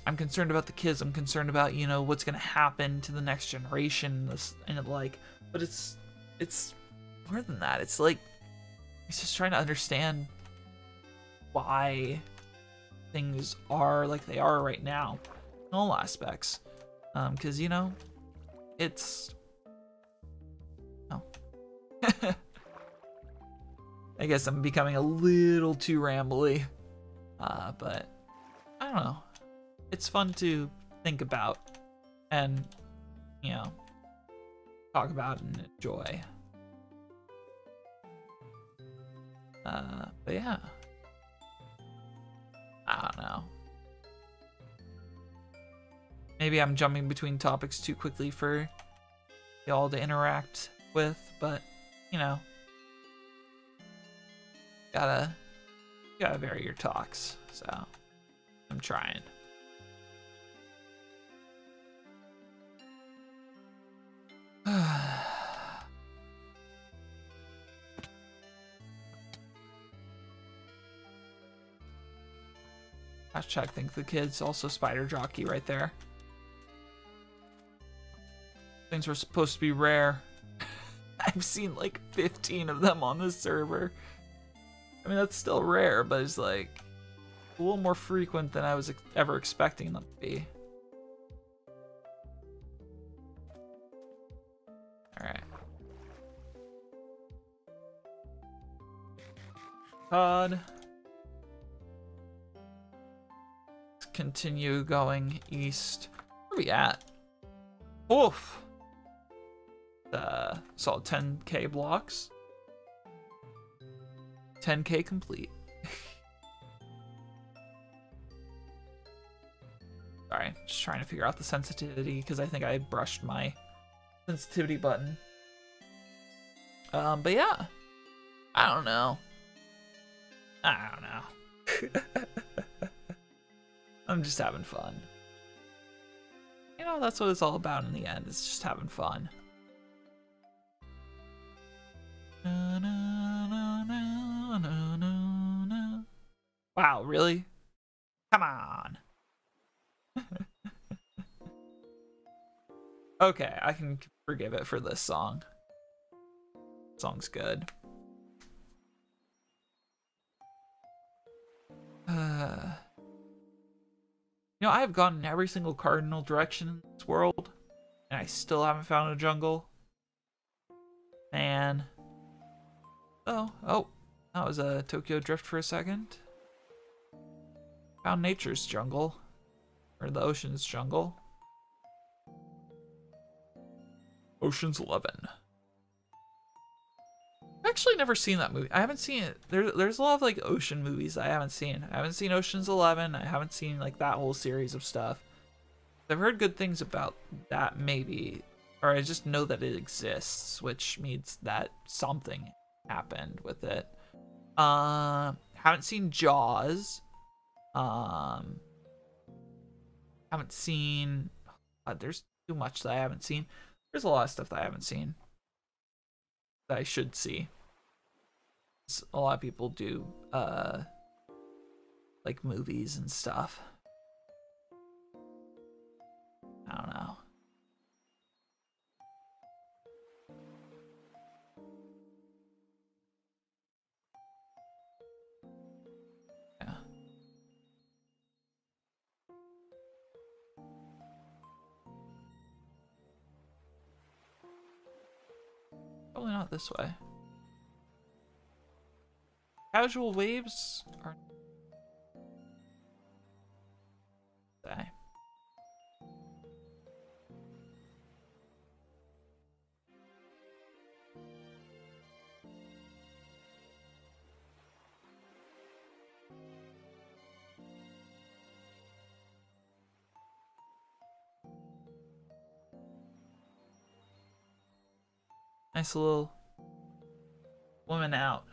I'm concerned about the kids. I'm concerned about, you know, what's gonna happen to the next generation. And like, but it's more than that. It's like, it's just trying to understand why things are like they are right now in all aspects. Because, you know, it's... Oh. I guess I'm becoming a little too rambly. But, I don't know. It's fun to think about and, you know, talk about and enjoy. But yeah. I don't know. Maybe I'm jumping between topics too quickly for y'all to interact with, but, you know. Gotta vary your talks, so I'm trying. Hashtag think the kids. Also spider jockey right there. Things were supposed to be rare. I've seen like 15 of them on this server. I mean, that's still rare, but it's like a little more frequent than I was ever expecting them to be. Alright. Pod. Let's continue going east. Where are we at? Oof. Saw 10k blocks. 10k complete. Sorry, just trying to figure out the sensitivity because I think I brushed my sensitivity button. But yeah, I don't know. I'm just having fun. You know, that's what it's all about in the end. It's just having fun. Wow, really? Come on. Okay, I can forgive it for this song. Song's good. You know, I have gone in every single cardinal direction in this world, and I still haven't found a jungle. Man. Oh, that was a Tokyo Drift for a second. Found nature's jungle, or the ocean's jungle. Ocean's 11. I've actually never seen that movie. I haven't seen it. There's a lot of like ocean movies I haven't seen. I haven't seen Ocean's 11. I haven't seen like that whole series of stuff. I've heard good things about that maybe, or I just know that it exists, which means that something happened with it. Haven't seen Jaws. Haven't seen. There's too much that I haven't seen. There's a lot of stuff that I haven't seen that I should see. A lot of people do like movies and stuff. I don't know. Yeah. Probably not this way. Casual waves are. Okay. Nice little woman out.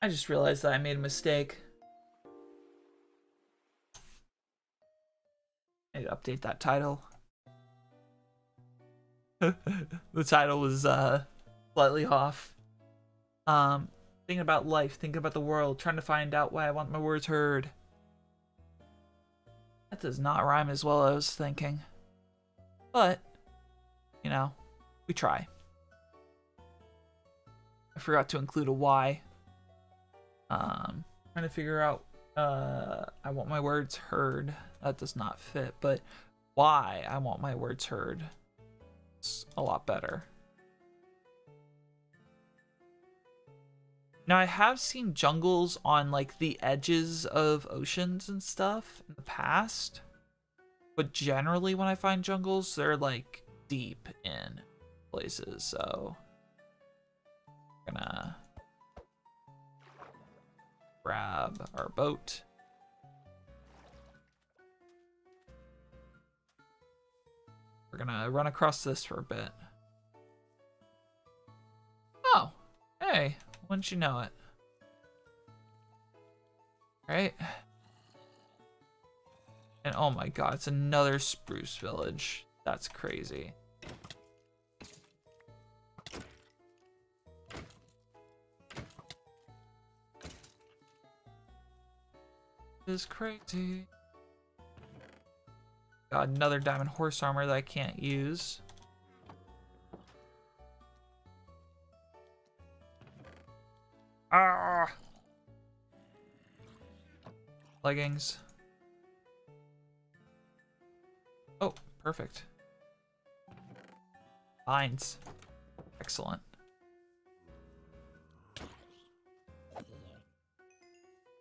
I just realized that I made a mistake. I need to update that title. The title was slightly off. Thinking about life, thinking about the world, trying to find out why I want my words heard. That does not rhyme as well as I was thinking. But, you know, we try. I forgot to include a Y. Trying to figure out, I want my words heard. That does not fit, but why I want my words heard. It's a lot better. Now, I have seen jungles on, like, the edges of oceans and stuff in the past. But generally, when I find jungles, they're, like, deep in places, so I'm gonna grab our boat. We're gonna run across this for a bit. Oh, hey. Wouldn't you know it? Right? And oh my god, it's another spruce village. That's crazy. is crazy. Got another diamond horse armor that I can't use. Ah! Leggings. Oh, perfect. Vines. Excellent.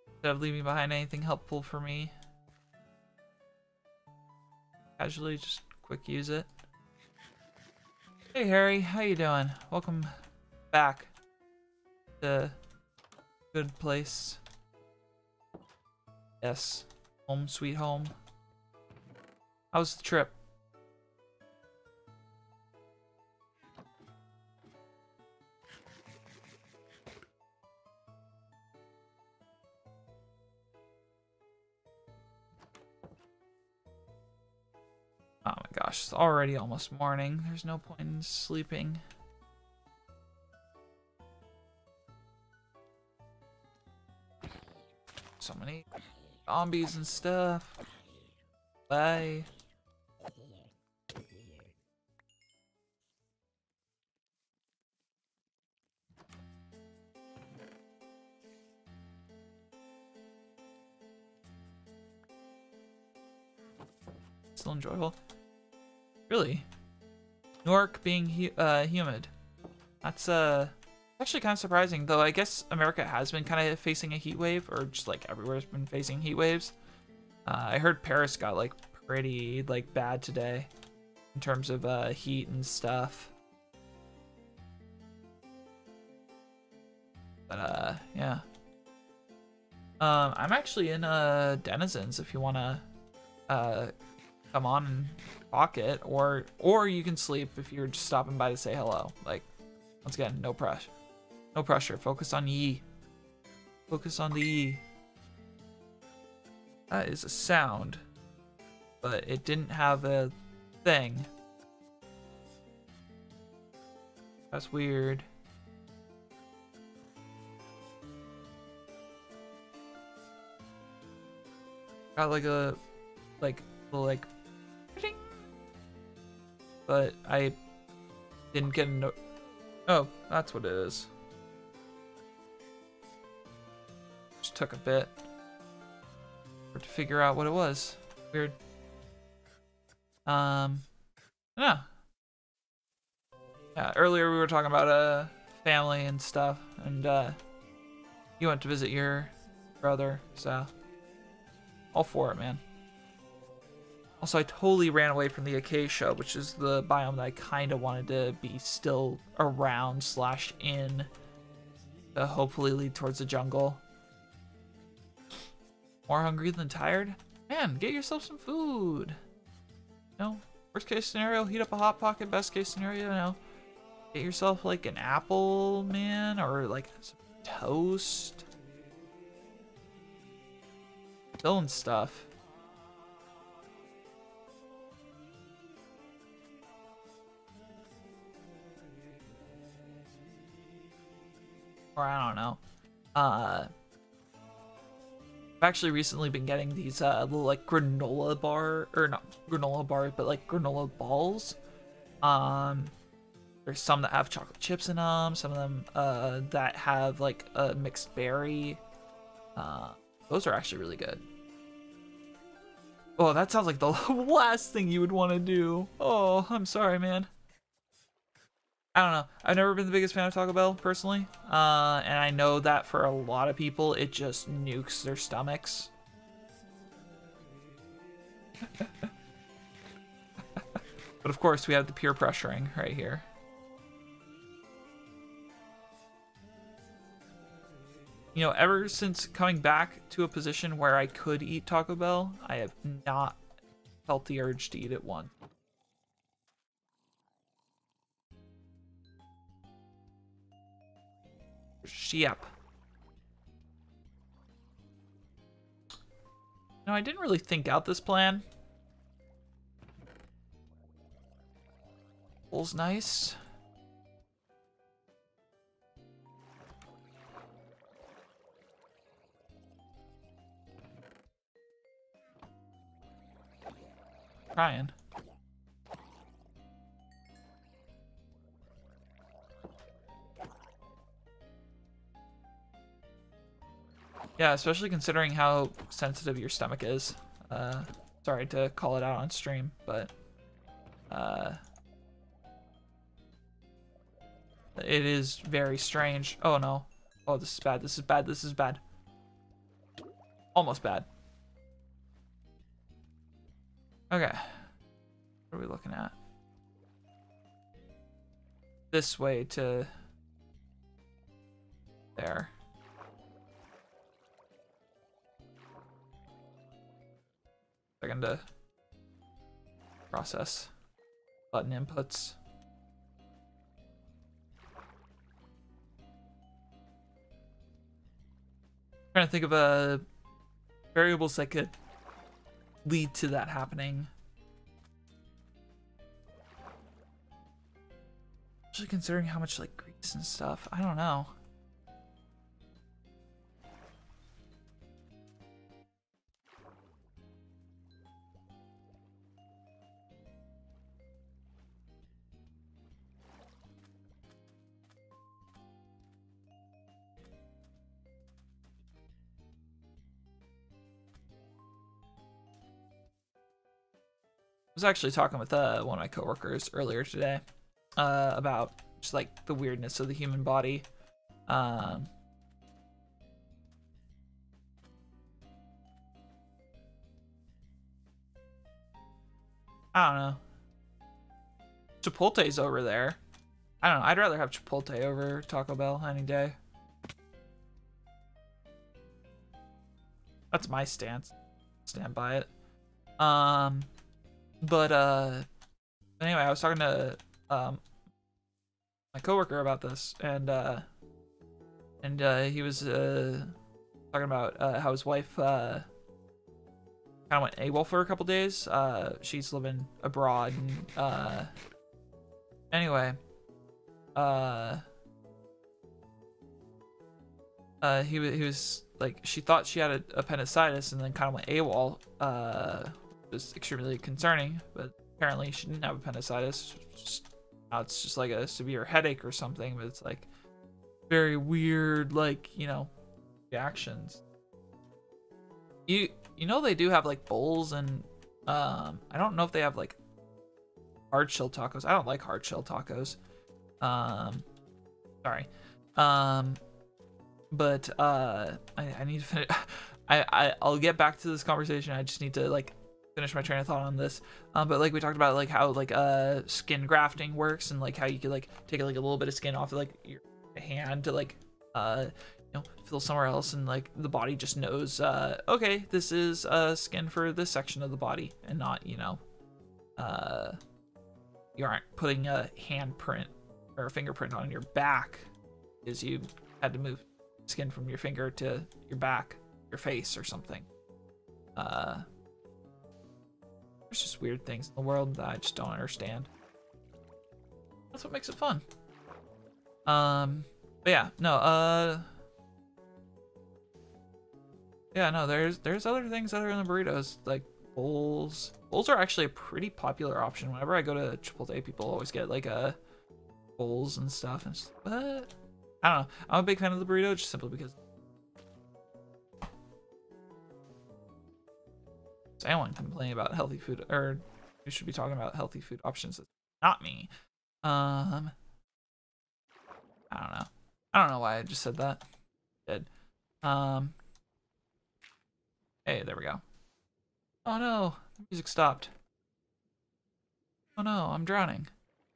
Instead of leaving behind anything helpful for me, casually just quick use it. Hey Harry, how you doing? Welcome back to good place. Yes, home sweet home. How's the trip? Oh my gosh, it's already almost morning. There's no point in sleeping. So many zombies and stuff. Bye. Still enjoyable. Really? New York being humid. That's actually kind of surprising, though. I guess America has been kind of facing a heat wave, or just like everywhere's been facing heat waves. I heard Paris got like pretty like bad today in terms of heat and stuff. But yeah. I'm actually in Denizens if you wanna come on and talk it, or you can sleep if you're just stopping by to say hello. Like, once again, no pressure. No pressure. Focus on ye. Focus on the ye. That is a sound, but it didn't have a thing. That's weird. Got like a like but I didn't get a note. Oh, that's what it is. Just took a bit to figure out what it was. Weird. Yeah. Yeah, earlier we were talking about family and stuff, and you went to visit your brother, so all for it, man. Also, I totally ran away from the acacia, which is the biome that I kind of wanted to be still around / in to hopefully lead towards the jungle. More hungry than tired? Man, get yourself some food. No, worst case scenario, heat up a Hot Pocket. Best case scenario, you know, get yourself like an apple, man, or like some toast. Filling stuff. Or I don't know. I've actually recently been getting these little like granola bar, or not granola bars, but like granola balls. There's some that have chocolate chips in them, some of them that have like a mixed berry. Those are actually really good. Oh, that sounds like the last thing you would want to do. Oh, I'm sorry, man. I don't know. I've never been the biggest fan of Taco Bell, personally. And I know that for a lot of people, it just nukes their stomachs. But of course, we have the peer pressuring right here. You know, ever since coming back to a position where I could eat Taco Bell, I have not felt the urge to eat it once. Yep. No, I didn't really think out this plan. Bull's nice. trying. Yeah, especially considering how sensitive your stomach is. Sorry to call it out on stream, but it is very strange. Oh no. Oh, this is bad. This is bad. This is bad. Almost bad. Okay. What are we looking at? This way to there. Second to process button inputs. Trying to think of variables that could lead to that happening. Especially considering how much like grease and stuff. I don't know. I was actually talking with one of my coworkers earlier today about just like the weirdness of the human body. I don't know. Chipotle's over there. I don't know. I'd rather have Chipotle over Taco Bell any day. That's my stance. Stand by it. But anyway, I was talking to my coworker about this, and he was talking about how his wife kind of went AWOL for a couple days. She's living abroad, and anyway, he was like, she thought she had a appendicitis, and then kind of went AWOL. Was extremely concerning, but apparently she didn't have appendicitis. Now it's just like a severe headache or something, but it's like very weird, like, you know, reactions. You know they do have like bowls, and I don't know if they have like hard shell tacos. I don't like hard shell tacos. Sorry. But I need to finish. I'll get back to this conversation. I just need to like finish my train of thought on this. But like we talked about like how like skin grafting works, and like how you could like take like a little bit of skin off of like your hand to like you know, fill somewhere else, and like the body just knows okay, this is skin for this section of the body, and not, you know, you aren't putting a handprint or a fingerprint on your back because you had to move skin from your finger to your back, your face or something. There's just weird things in the world that I just don't understand. That's what makes it fun. But yeah, no, yeah, no, there's other things other than the burritos, like bowls. Bowls are actually a pretty popular option. Whenever I go to Chipotle, people always get like bowls and stuff, and just, what? I don't know. I'm a big fan of the burrito just simply because anyone complaining about healthy food, or we should be talking about healthy food options. It's not me. I don't know. I don't know why I just said that. I did. Hey, there we go. Oh no, the music stopped. Oh no, I'm drowning.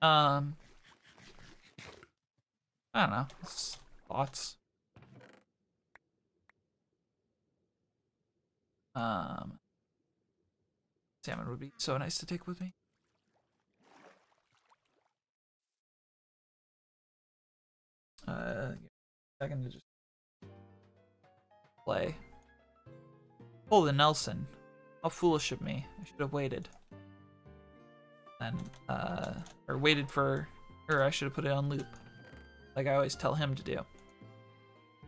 I don't know. It's thoughts. Salmon would be so nice to take with me. Second to just play. Oh, the Nelson. How foolish of me. I should have waited. And or waited for, or I should have put it on loop, like I always tell him to do.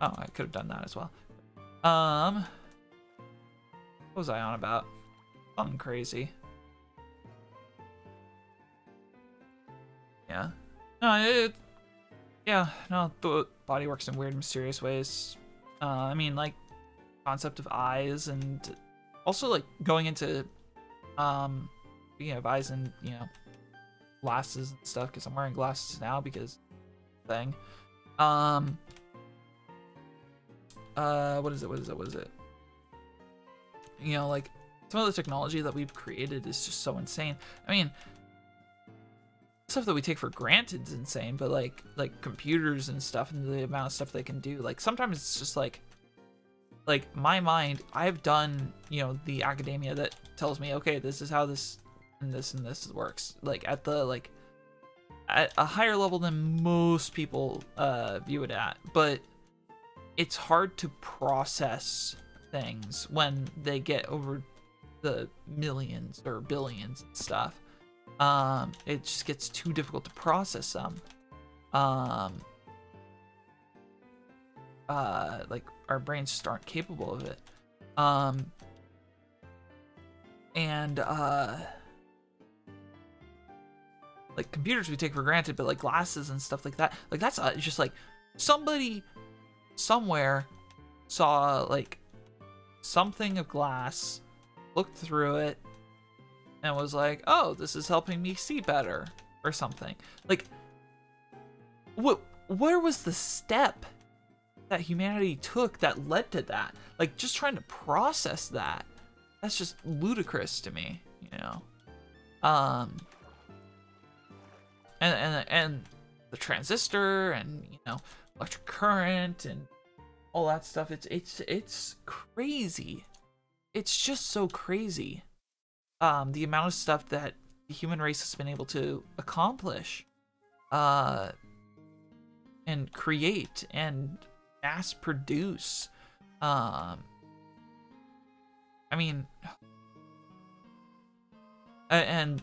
Oh, I could have done that as well. What was I on about? Something crazy. Yeah. No, yeah, no, the body works in weird, mysterious ways. I mean, like, concept of eyes, and also, like, going into, speaking of eyes and, you know, glasses and stuff, because I'm wearing glasses now because thing. What is it? You know, like, some of the technology that we've created is just so insane. I mean, stuff that we take for granted is insane, but like computers and stuff and the amount of stuff they can do, like, sometimes it's just like my mind, I've done, you know, the academia that tells me, okay, this is how this and this works, like at a higher level than most people view it at, but it's hard to process things when they get over the millions or billions and stuff. It just gets too difficult to process them. Like, our brains just aren't capable of it. Like, computers we take for granted, but like glasses and stuff like that, like, that's just like somebody somewhere saw like something of glass, looked through it, and was like, oh, this is helping me see better, or something. Like, where was the step that humanity took that led to that? Like, just trying to process that, that's just ludicrous to me, you know? And the transistor, and, you know, electric current, and all that stuff, it's crazy. It's just so crazy. The amount of stuff that the human race has been able to accomplish, and create and mass produce. I mean, and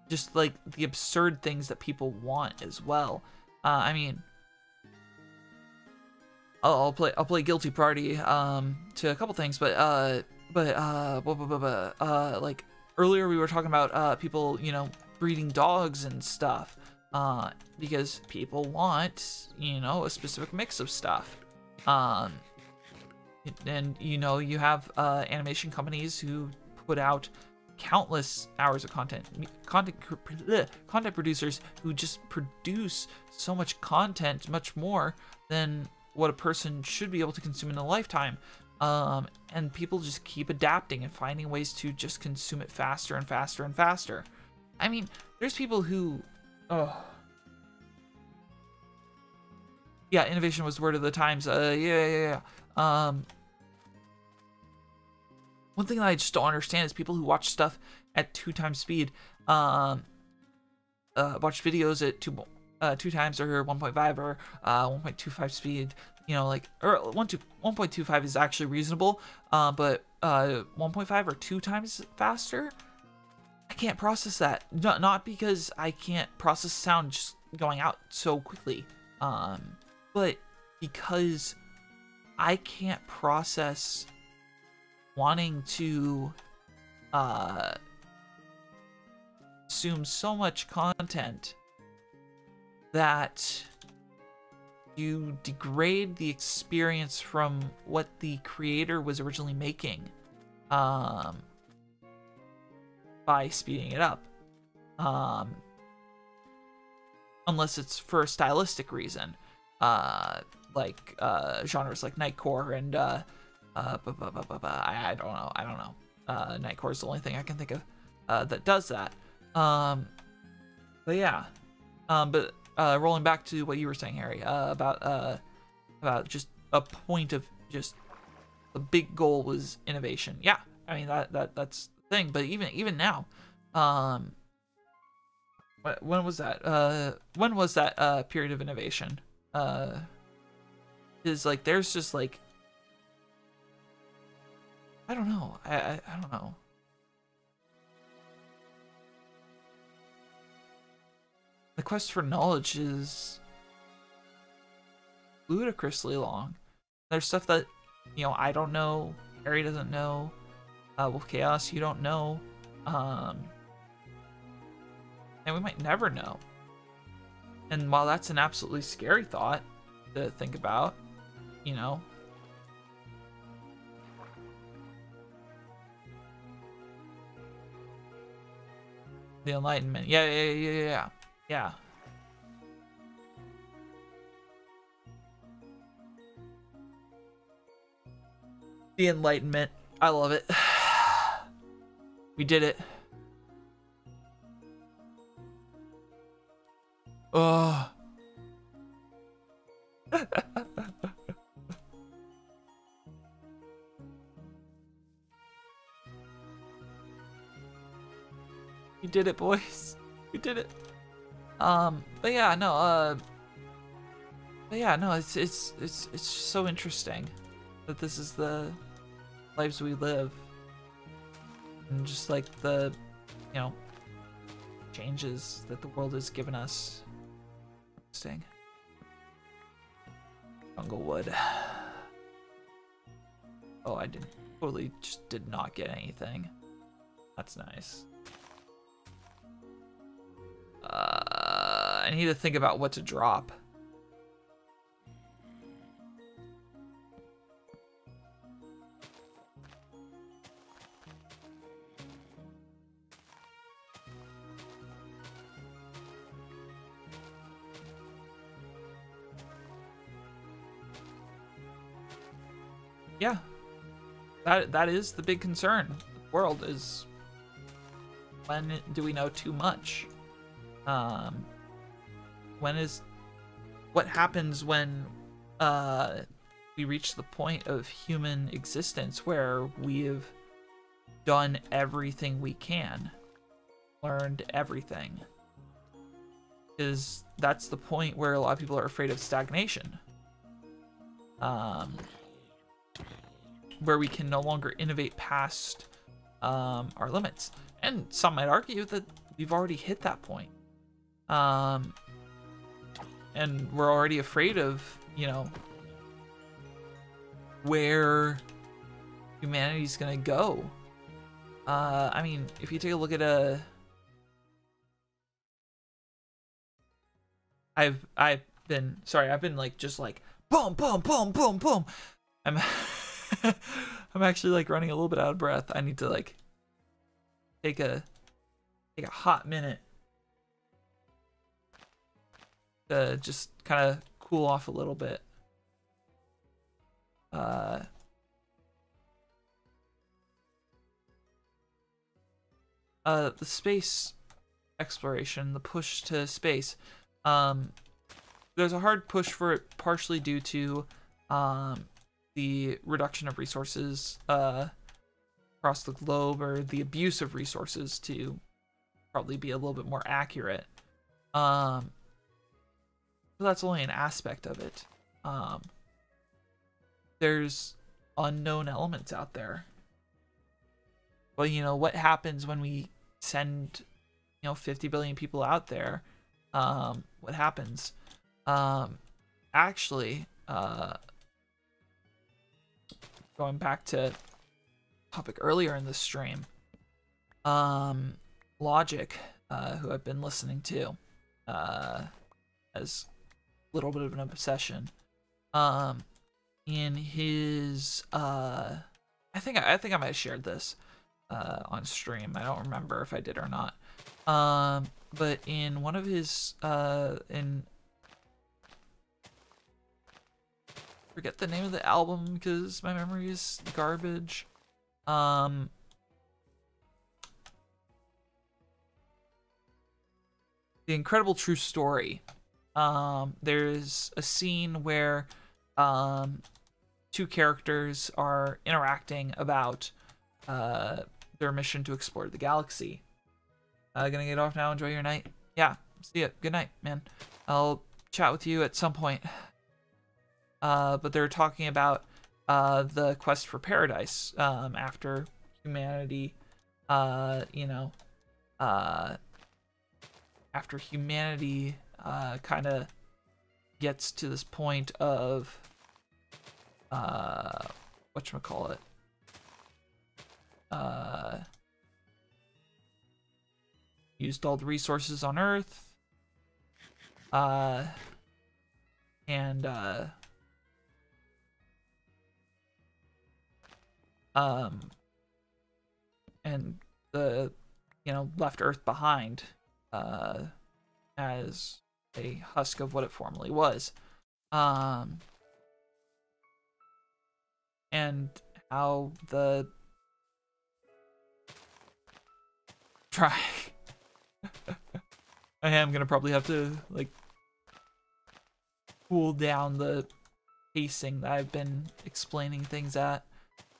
just like the absurd things that people want as well. I mean, I'll play guilty party to a couple things, but like, earlier we were talking about people, you know, breeding dogs and stuff, because people want, you know, a specific mix of stuff. And, you know, you have animation companies who put out countless hours of content producers who just produce so much content, much more than what a person should be able to consume in a lifetime. And people just keep adapting and finding ways to just consume it faster and faster and faster. I mean, there's people who, yeah, innovation was the word of the times. Yeah. One thing that I just don't understand is people who watch stuff at 2 times speed, watch videos at two times or 1.5 or 1.25 speed. You know, like, or 1.25 is actually reasonable, but 1.5 or 2 times faster, I can't process that. Not because I can't process sound just going out so quickly, but because I can't process wanting to consume so much content that you degrade the experience from what the creator was originally making, by speeding it up, unless it's for a stylistic reason, like genres like nightcore and I don't know. Nightcore is the only thing I can think of that does that. But yeah. But rolling back to what you were saying, Harry, about just a point of just the big goal was innovation. Yeah, I mean that's the thing. But even now, when was that? When was that period of innovation? Is like there's just like, I don't know. I don't know. The quest for knowledge is ludicrously long. There's stuff that, you know, I don't know, Harry doesn't know, Wolf Chaos, you don't know, and we might never know. And while that's an absolutely scary thought to think about, you know, the Enlightenment. Yeah. The Enlightenment. I love it. We did it. Oh. We did it, boys. We did it. But yeah, no, it's just so interesting that this is the lives we live. And just like the, you know, changes that the world has given us. Interesting. Junglewood. Oh, I just did not get anything. That's nice. I need to think about what to drop. Yeah, that is the big concern. The world is, when do we know too much? What happens when we reach the point of human existence where we've done everything we can, learned everything? Because that's the point where a lot of people are afraid of stagnation. Where we can no longer innovate past our limits. And some might argue that we've already hit that point. And we're already afraid of, you know, where humanity's gonna go. I mean, if you take a look at I've been like just like boom, boom, boom, boom, boom. I'm I'm actually like running a little bit out of breath. I need to like take a hot minute to just kind of cool off a little bit. The space exploration, the push to space. There's a hard push for it, partially due to the reduction of resources across the globe, or the abuse of resources, to probably be a little bit more accurate. But that's only an aspect of it. There's unknown elements out there. Well, you know, what happens when we send, you know, 50 billion people out there? What happens? Actually, going back to topic earlier in the stream, Logic, who I've been listening to, as a little bit of an obsession, in his, I think I might have shared this on stream. I don't remember if I did or not. But in one of his, forget the name of the album because my memory is garbage. The Incredible True Story. There's a scene where two characters are interacting about their mission to explore the galaxy. Gonna get off now. Enjoy your night. Yeah, see ya. Good night, man. I'll chat with you at some point. But they're talking about the quest for paradise after humanity, you know, after humanity kind of gets to this point of whatchamacallit, used all the resources on Earth, and the left Earth behind as a husk of what it formerly was, and how the try I am gonna probably have to like cool down the pacing that I've been explaining things at.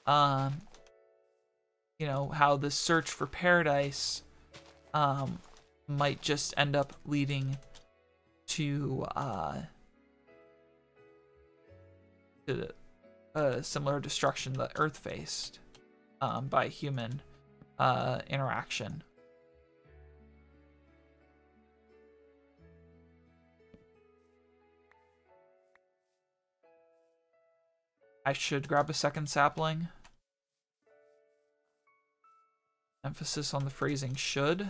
How the search for paradise might just end up leading to similar destruction that Earth faced by human interaction. I should grab a second sapling. Emphasis on the phrasing should.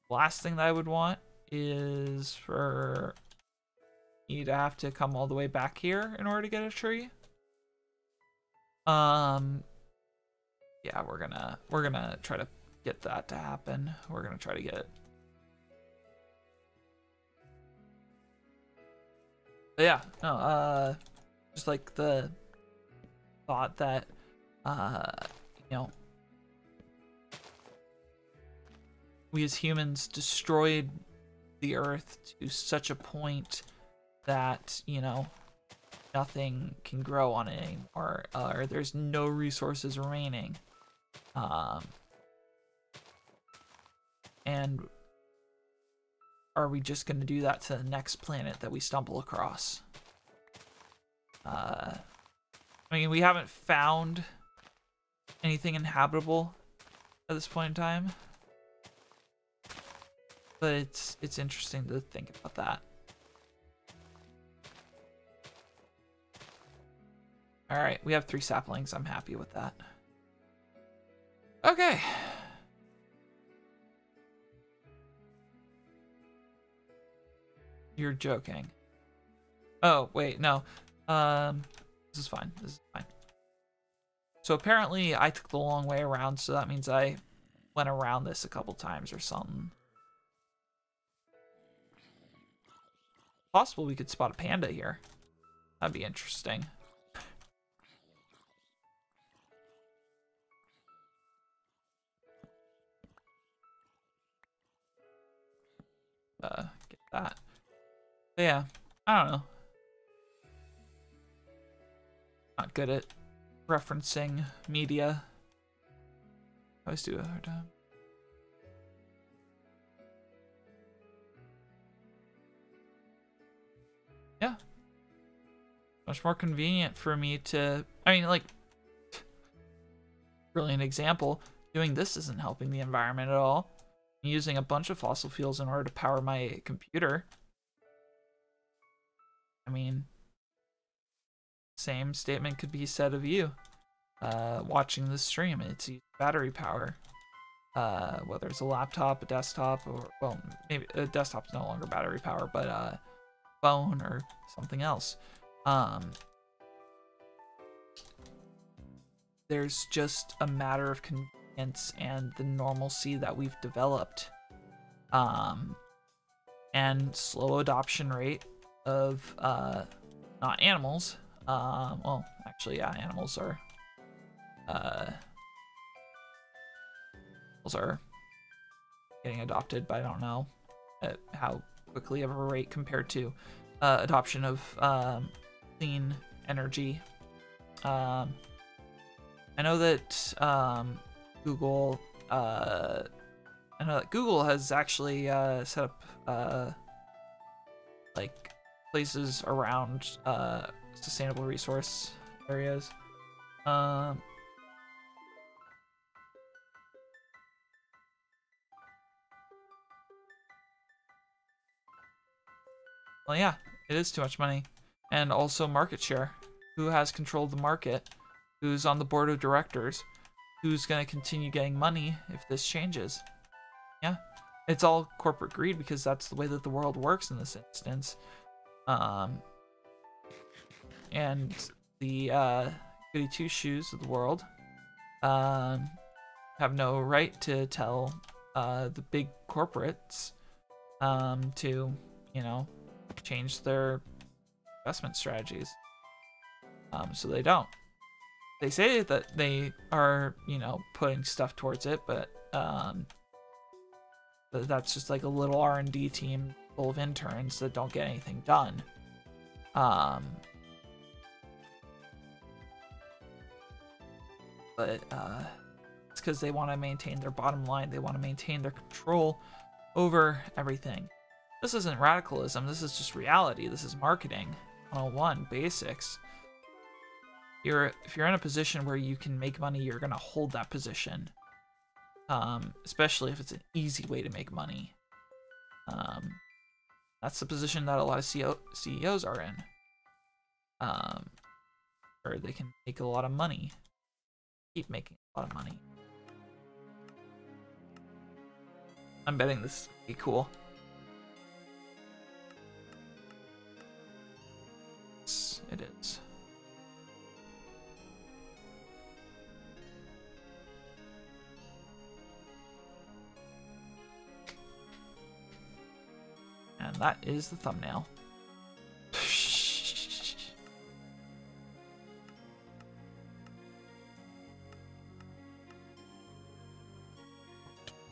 Last thing that I would want is for me to have to come all the way back here in order to get a tree. Yeah, we're gonna try to get that to happen. We're gonna try to get. But yeah, no, just like the thought that, we as humans destroyed the Earth to such a point that, nothing can grow on it anymore, or there's no resources remaining. And are we just going to do that to the next planet that we stumble across? I mean, we haven't found anything inhabitable at this point in time, but it's interesting to think about that. All right, we have 3 saplings. I'm happy with that. Okay. You're joking. Oh, wait, no. This is fine. This is fine. So apparently I took the long way around, so that means I went around this a couple times or something. Possible we could spot a panda here. That'd be interesting. Get that. But yeah, I don't know. Not good at referencing media. I always do a hard time. Yeah. Much more convenient for me to, I mean, like, brilliant example. Doing this isn't helping the environment at all. I'm using a bunch of fossil fuels in order to power my computer. I mean, same statement could be said of you. Watching this stream, it's battery power. Whether it's a laptop, a desktop, or, well, maybe a desktop's no longer battery power, but phone or something else. There's just a matter of convenience and the normalcy that we've developed, and slow adoption rate of not animals. Well, actually, yeah, animals are getting adopted, but I don't know at how quickly of a rate compared to adoption of clean energy. I know that Google has actually set up like places around sustainable resource areas. Well, yeah, it is too much money. And also market share. Who has control of the market? Who's on the board of directors? who's going to continue getting money if this changes? Yeah, it's all corporate greed because that's the way that the world works in this instance. And the goody two-shoes of the world have no right to tell the big corporates to, you know, change their investment strategies. So they don't. They say that they are, you know, putting stuff towards it, but that's just like a little R&D team full of interns that don't get anything done. But it's because they want to maintain their bottom line. They want to maintain their control over everything. This isn't radicalism. This is just reality. This is marketing 101 basics. If you're in a position where you can make money, you're gonna hold that position. Especially if it's an easy way to make money. That's the position that a lot of CEOs are in. Where they can make a lot of money. Keep making a lot of money. I'm betting this is gonna be cool. Yes, it is. And that is the thumbnail.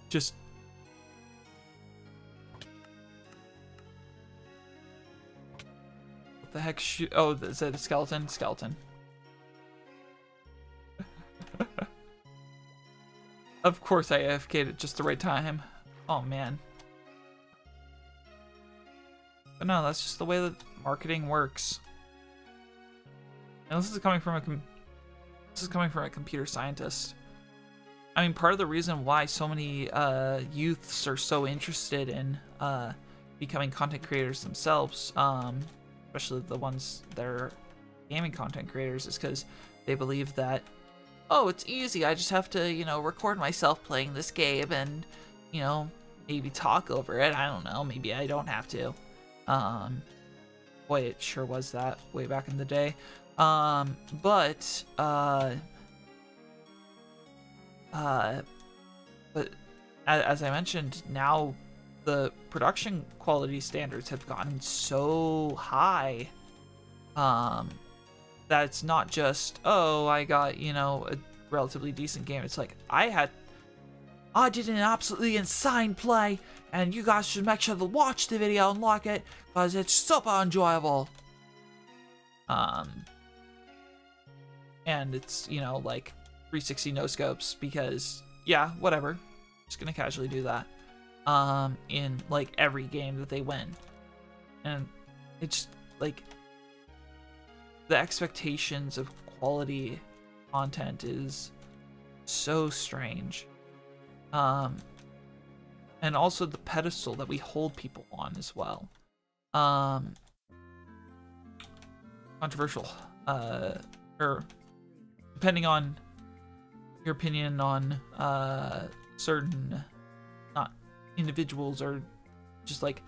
Just what the heck? Oh, is that a skeleton? Skeleton. Of course, I AFK'd at just the right time. Oh man. But no, that's just the way that marketing works. And this is coming from a computer scientist. I mean, part of the reason why so many youths are so interested in becoming content creators themselves, especially the ones that are gaming content creators, is because they believe that, oh, it's easy. I just have to, you know, record myself playing this game and, you know, maybe talk over it. I don't know. Maybe I don't have to. Boy, it sure was that way back in the day. But as I mentioned, now the production quality standards have gotten so high that it's not just, oh, I got, you know, a relatively decent game. It's like, I did an absolutely insane play, and you guys should make sure to watch the video and like it, because it's super enjoyable. And it's, you know, like 360 no scopes, because yeah, whatever, just gonna casually do that in like every game that they win. And it's like the expectations of quality content is so strange. And also the pedestal that we hold people on as well. Controversial, or depending on your opinion on certain, not individuals, or just like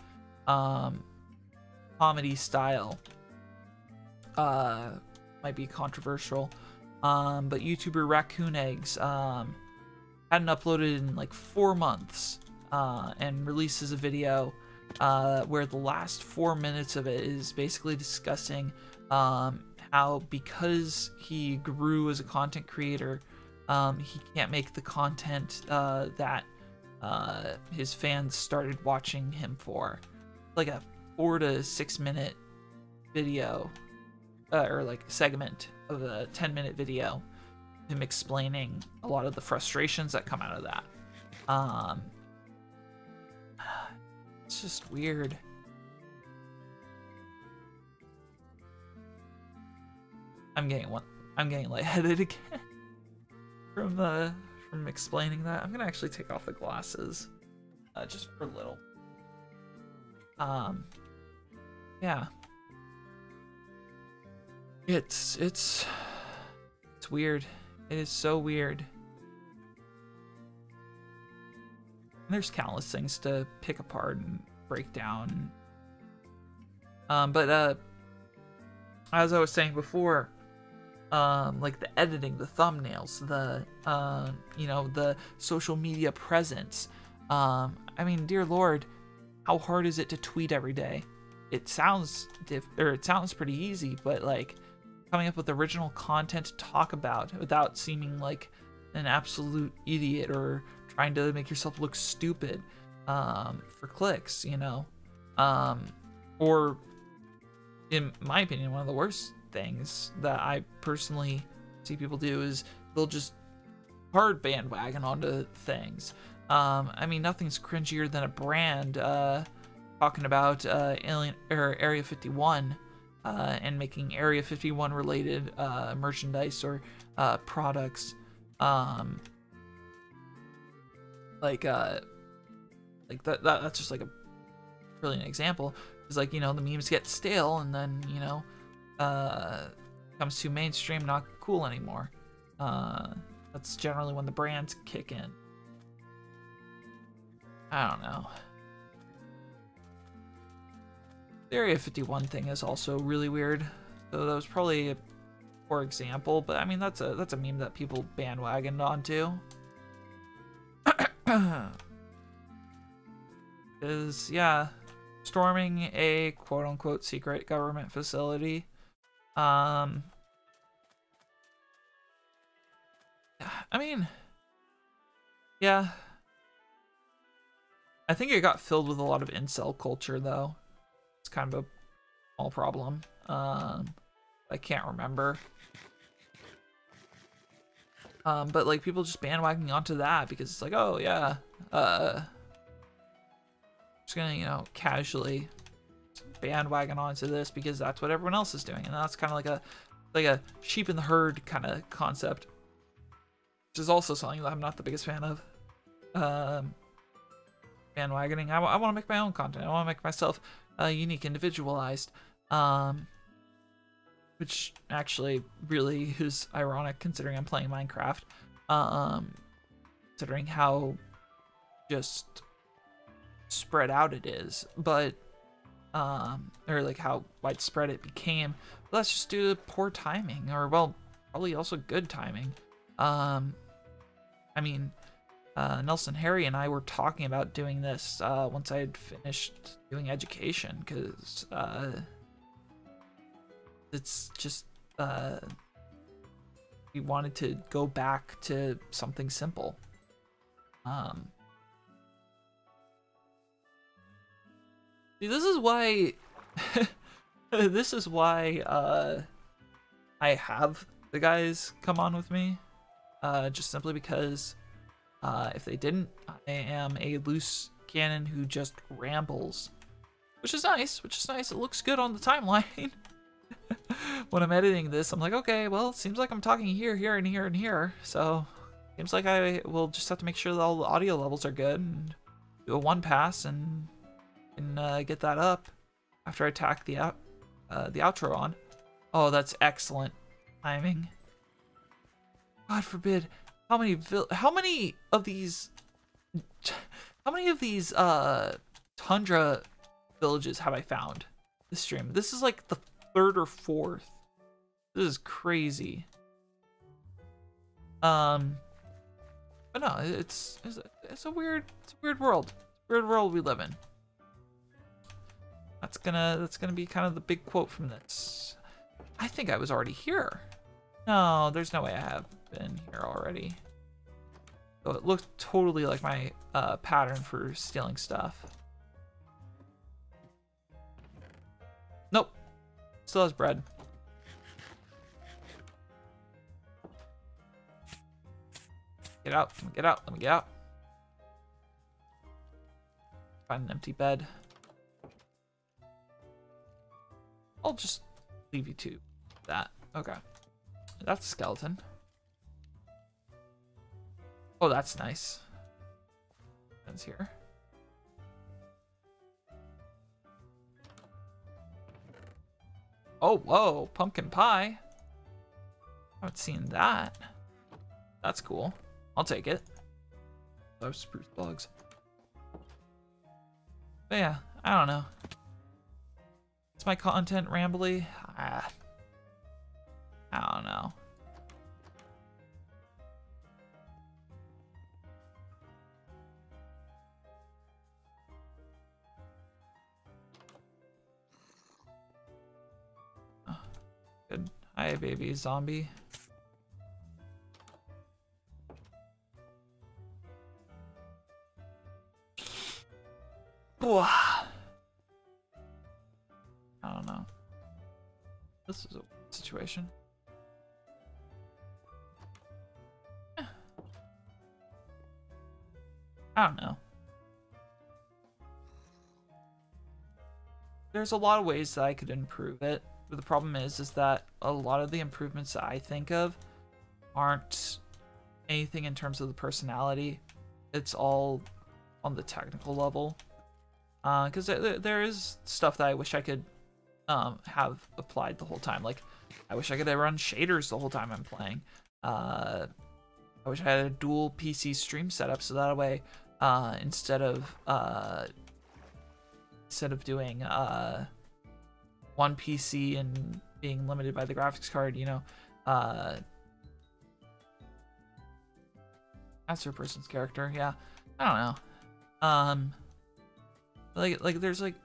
comedy style, might be controversial. But YouTuber Raccoon Eggs hadn't uploaded in like 4 months, and releases a video where the last 4 minutes of it is basically discussing how, because he grew as a content creator, he can't make the content that his fans started watching him for. Like a 4 to 6 minute video, or like segment of a 10-minute video, him explaining a lot of the frustrations that come out of that. It's just weird. I'm getting lightheaded again from explaining that. I'm gonna actually take off the glasses just for a little. Yeah. It's weird. It is so weird. there's countless things to pick apart and break down. But as I was saying before, like the editing, the thumbnails, the you know, the social media presence. I mean, dear Lord, how hard is it to tweet every day? It sounds it sounds pretty easy, but like coming up with original content to talk about without seeming like an absolute idiot or trying to make yourself look stupid for clicks, you know. Or in my opinion, one of the worst things that I personally see people do is they'll just hard bandwagon onto things. I mean, nothing's cringier than a brand talking about Area 51 and making Area 51 related merchandise or products. Like that's just like a brilliant example. It's like, you know, the memes get stale and then, you know, comes to mainstream, not cool anymore. That's generally when the brands kick in. I don't know. The Area 51 thing is also really weird. So that was probably a poor example, but I mean that's a meme that people bandwagoned onto. Is yeah, storming a quote-unquote secret government facility. I mean, yeah. I think it got filled with a lot of incel culture, though. It's kind of a small problem. I can't remember. But like people just bandwagoning onto that because it's like, oh yeah, just gonna, you know, casually bandwagon onto this because that's what everyone else is doing, and that's kind of like a sheep in the herd kind of concept, which is also something that I'm not the biggest fan of. Bandwagoning. I want to make my own content. I want to make myself unique, individualized, which actually really is ironic considering I'm playing Minecraft, considering how just spread out it is, but or like how widespread it became. But that's just due to poor timing, or well, probably also good timing. I mean, Nelson, Harry, and I were talking about doing this once I had finished doing education, because it's just we wanted to go back to something simple. See, this is why this is why I have the guys come on with me, just simply because if they didn't, I am a loose cannon who just rambles, which is nice. It looks good on the timeline. When I'm editing this, I'm like, okay, well, it seems like I'm talking here, here, and here, and here. So, seems like I will just have to make sure that all the audio levels are good and do a one pass and get that up after I tack the outro on. Oh, that's excellent timing. God forbid. How many of these tundra villages have I found this stream? This is like the 3rd or 4th. This is crazy. But no, it's a weird world. It's a weird world we live in. That's gonna be kind of the big quote from this. I think I was already here. No, there's no way I have been here already. So it looked totally like my pattern for stealing stuff. Nope. Still has bread. Get out. Let me get out. Let me get out. Find an empty bed. I'll just leave you to that. Okay. That's a skeleton. Oh, that's nice. That's here. Oh, whoa, pumpkin pie. I haven't seen that. That's cool. I'll take it. Those spruce bugs. But yeah, I don't know. Is my content rambly? I don't know. Good. Hi, baby zombie. I don't know. This is a weird situation. I don't know. There's a lot of ways that I could improve it, but the problem is that a lot of the improvements that I think of aren't anything in terms of the personality. It's all on the technical level. Because there is stuff that I wish I could have applied the whole time. Like, I wish I could run shaders the whole time I'm playing. I wish I had a dual PC stream setup so that way, instead of doing one PC and being limited by the graphics card, you know, that's your person's character. Yeah, I don't know. Like there's like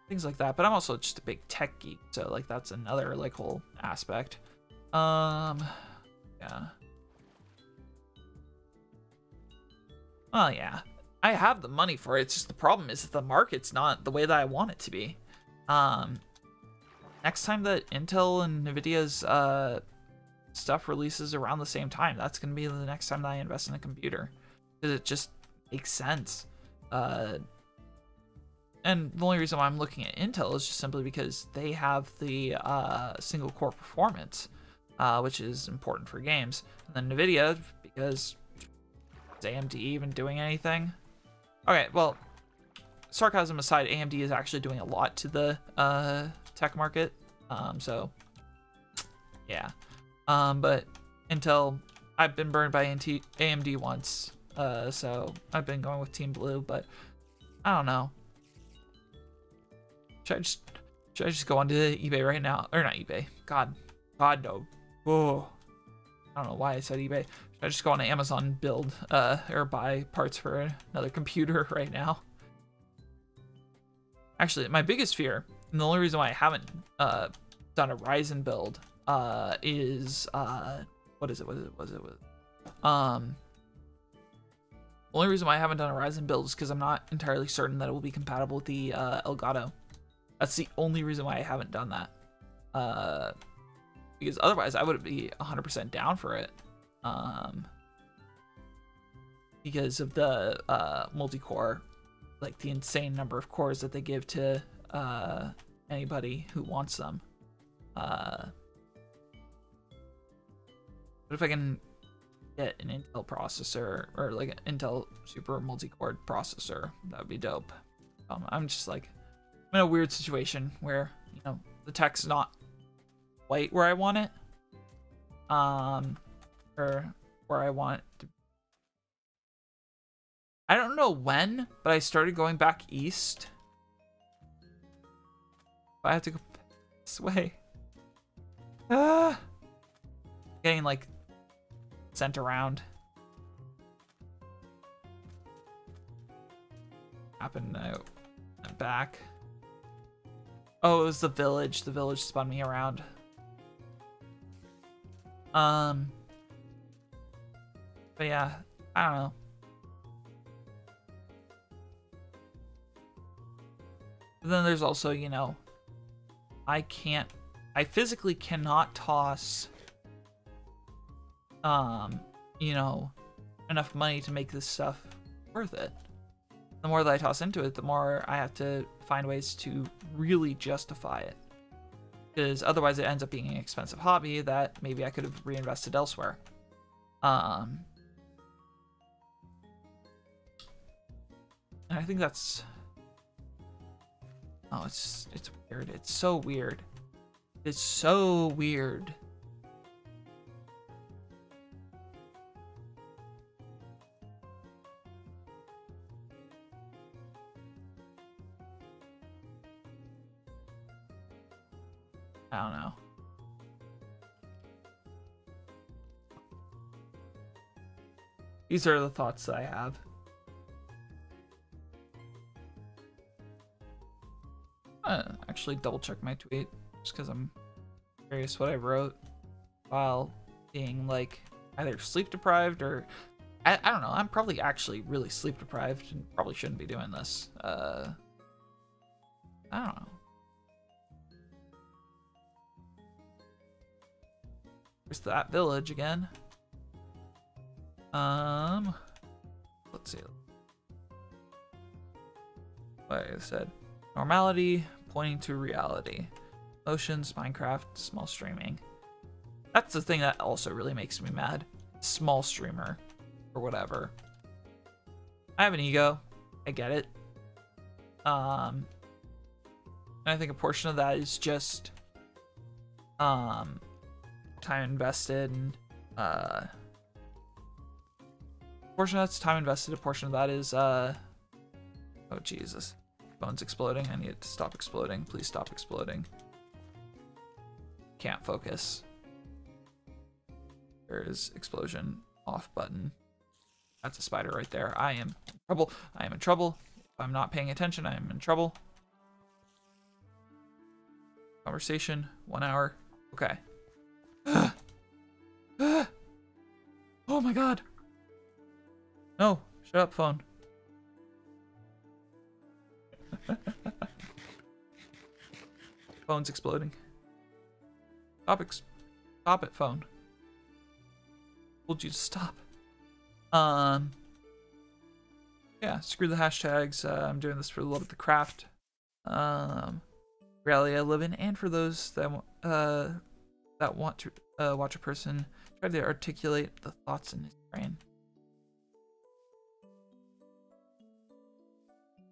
things like that, but I'm also just a big tech geek, so like that's another like whole aspect. Yeah. Well, yeah, I have the money for it. It's just the problem is that the market's not the way that I want it to be. Next time that Intel and Nvidia's stuff releases around the same time, that's gonna be the next time that I invest in a computer, because it just makes sense. And the only reason why I'm looking at Intel is just simply because they have the single core performance, which is important for games. And then Nvidia, because is AMD even doing anything? Okay, well, sarcasm aside, AMD is actually doing a lot to the tech market. So, yeah. But Intel, I've been burned by AMD once, so I've been going with Team Blue, but I don't know. Should I just go onto eBay right now? Or not eBay. God no. Whoa. I don't know why I said eBay. Should I just go on Amazon and build or buy parts for another computer right now? Actually, my biggest fear, and the only reason why I haven't done a Ryzen build is what is it? The only reason why I haven't done a Ryzen build is because I'm not entirely certain that it will be compatible with the Elgato. That's the only reason why I haven't done that. Because otherwise I would be 100% down for it. Because of the multi-core, like the insane number of cores that they give to anybody who wants them. But if I can get an Intel processor, or like an Intel super multi-core processor, that would be dope. I'm just like, I'm in a weird situation where, you know, the tech's not quite where I want it, or where I want it to. I don't know when, but I started going back east. I have to go this way. Getting like sent around. Happened. I'm back. Oh, it was the village. The village spun me around. But yeah, I don't know. But then there's also, you know, I physically cannot toss, you know, enough money to make this stuff worth it. The more that I toss into it, the more I have to find ways to really justify it. Because otherwise it ends up being an expensive hobby that maybe I could have reinvested elsewhere. And I think that's... Oh, it's weird. It's so weird. It's so weird. I don't know. These are the thoughts that I have. Actually double check my tweet just because I'm curious what I wrote while being like either sleep deprived or I don't know. I'm probably actually really sleep deprived and probably shouldn't be doing this. I don't know. There's that village again. Let's see. Like I said, normality pointing to reality. Oceans, Minecraft, small streaming. That's the thing that also really makes me mad. Small streamer or whatever. I have an ego. I get it. And I think a portion of that is just time invested and a portion of that's time invested, a portion of that is oh Jesus. Phone's exploding. I need it to stop exploding. Please stop exploding. Can't focus. There's explosion off button. That's a spider right there. I am in trouble. I am in trouble. If I'm not paying attention, I am in trouble. Conversation, 1 hour. Okay. Oh my god. No, shut up, phone. Phone's exploding. Stop it, phone. Told you to stop. Yeah, screw the hashtags. I'm doing this for the love of the craft. Reality I live in, and for those that want to watch a person try to articulate the thoughts in his brain.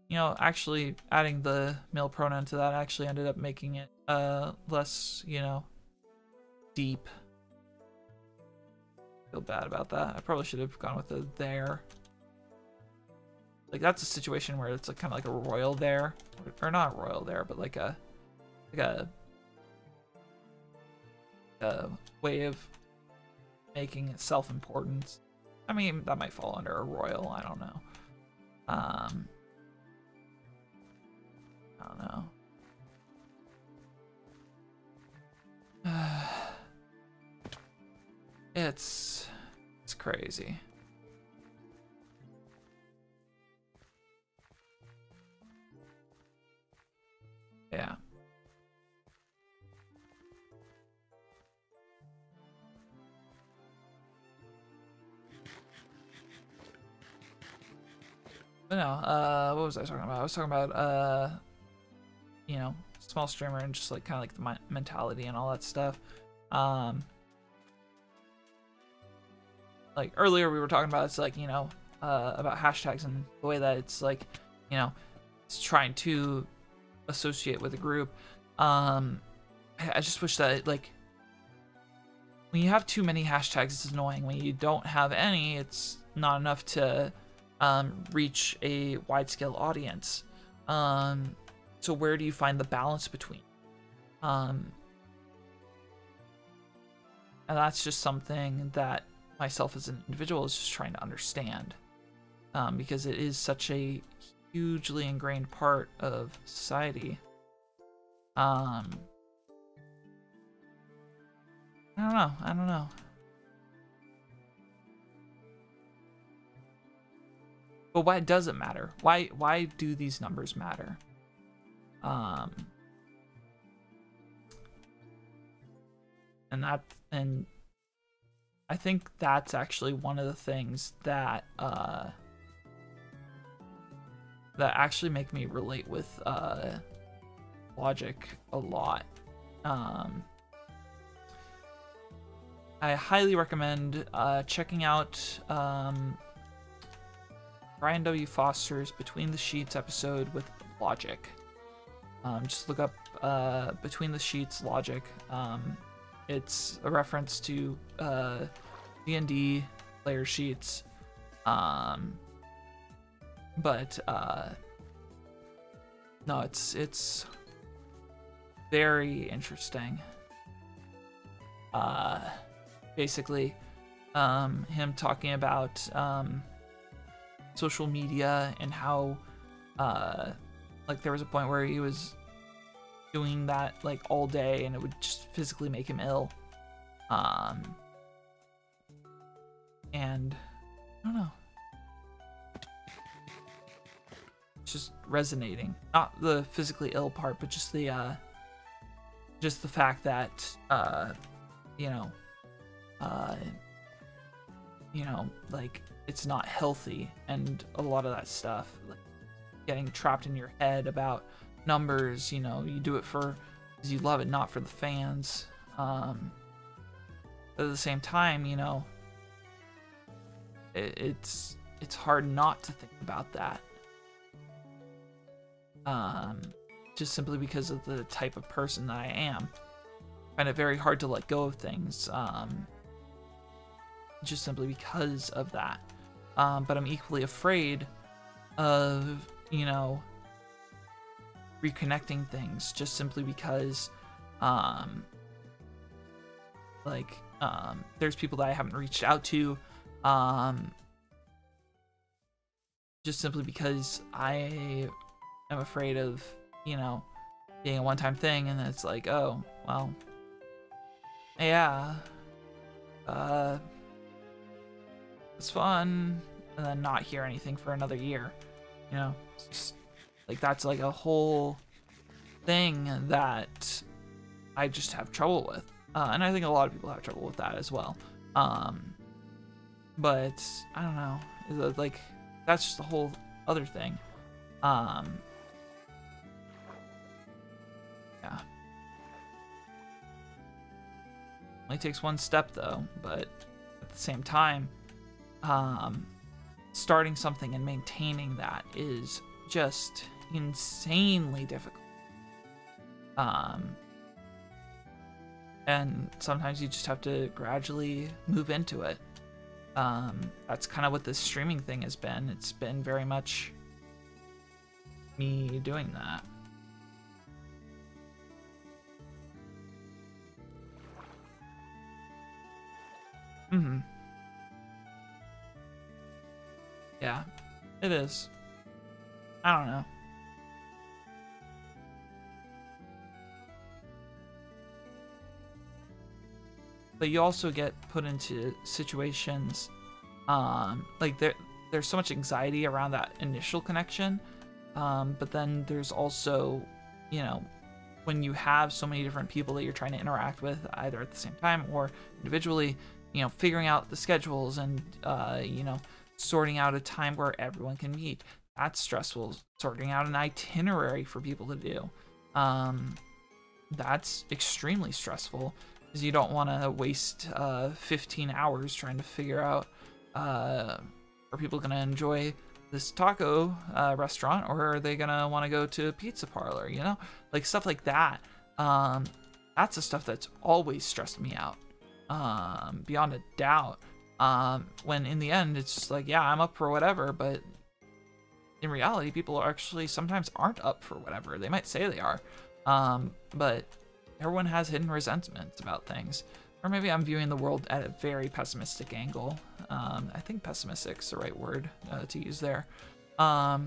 You know, actually adding the male pronoun to that actually ended up making it less, you know, deep. Feel bad about that. I probably should have gone with a there. Like that's a situation where it's like kind of like a royal there, or not royal there, but like a way of making self-importance. I mean, that might fall under a royal. I don't know. I don't know. It's crazy. Yeah. But no, what was I talking about? I was talking about, you know, small streamer and just like kind of like the mentality and all that stuff. Like earlier we were talking about, it's like, you know, about hashtags and the way that it's like, you know, it's trying to associate with a group. I just wish that like when you have too many hashtags, it's annoying. When you don't have any, it's not enough to reach a wide-scale audience. So where do you find the balance between? And that's just something that myself as an individual is just trying to understand, because it is such a hugely ingrained part of society. I don't know. But why does it matter? Why do these numbers matter? And I think that's actually one of the things that that actually make me relate with logic a lot. I highly recommend checking out Brian W. Foster's Between the Sheets episode with Logic. Just look up Between the Sheets Logic. It's a reference to D&D player sheets. But no, it's very interesting. Basically, him talking about social media and how like there was a point where he was doing that like all day and it would just physically make him ill. And I don't know. It's just resonating. Not the physically ill part, but just the fact that you know, like it's not healthy, and a lot of that stuff, like getting trapped in your head about numbers. You know, you do it because you love it, not for the fans. But at the same time, you know, it's hard not to think about that. Just simply because of the type of person that I am. I find it very hard to let go of things, just simply because of that. But I'm equally afraid of, you know, reconnecting things, just simply because, there's people that I haven't reached out to, just simply because I am afraid of, you know, being a one-time thing, and it's like, oh, well, yeah, it's fun, and then not hear anything for another year, you know. It's just, like, that's like a whole thing that I just have trouble with, and I think a lot of people have trouble with that as well. But I don't know, like, that's just a whole other thing. Yeah. Only takes one step though, but at the same time, starting something and maintaining that is just insanely difficult. And sometimes you just have to gradually move into it. That's kind of what this streaming thing has been. It's been very much me doing that. Yeah, it is. I don't know. But you also get put into situations, like there's so much anxiety around that initial connection, but then there's also, you know, when you have so many different people that you're trying to interact with, either at the same time or individually, you know, figuring out the schedules and, you know, sorting out a time where everyone can meet. That's stressful. Sorting out an itinerary for people to do. That's extremely stressful, because you don't want to waste 15 hours trying to figure out, are people going to enjoy this taco restaurant, or are they going to want to go to a pizza parlor, you know? Like, stuff like that. That's the stuff that's always stressed me out, beyond a doubt. When in the end, it's just like, yeah, I'm up for whatever, but in reality, people actually sometimes aren't up for whatever. They might say they are, but everyone has hidden resentments about things. Or maybe I'm viewing the world at a very pessimistic angle. I think pessimistic is the right word to use there. Or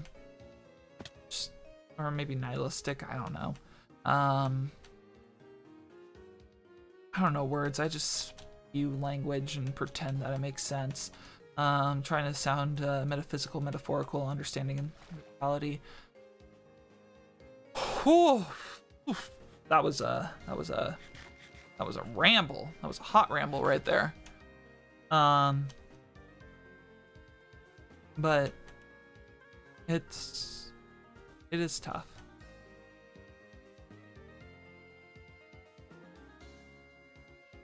maybe nihilistic, I don't know. I don't know words, I just spew language and pretend that it makes sense. Trying to sound metaphysical, metaphorical, understanding and reality. Whew. That was a ramble. That was a hot ramble right there. But it is tough.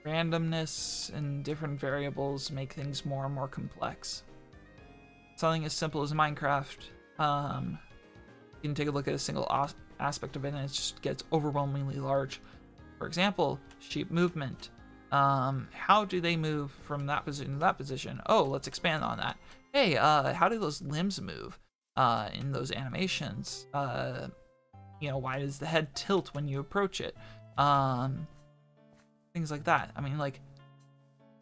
Randomness and different variables make things more and more complex. Something as simple as Minecraft, you can take a look at a single aspect of it and it just gets overwhelmingly large. For example, sheep movement. How do they move from that position to that position? Oh, let's expand on that. Hey, how do those limbs move in those animations? you know, why does the head tilt when you approach it? Things like that. I mean, like,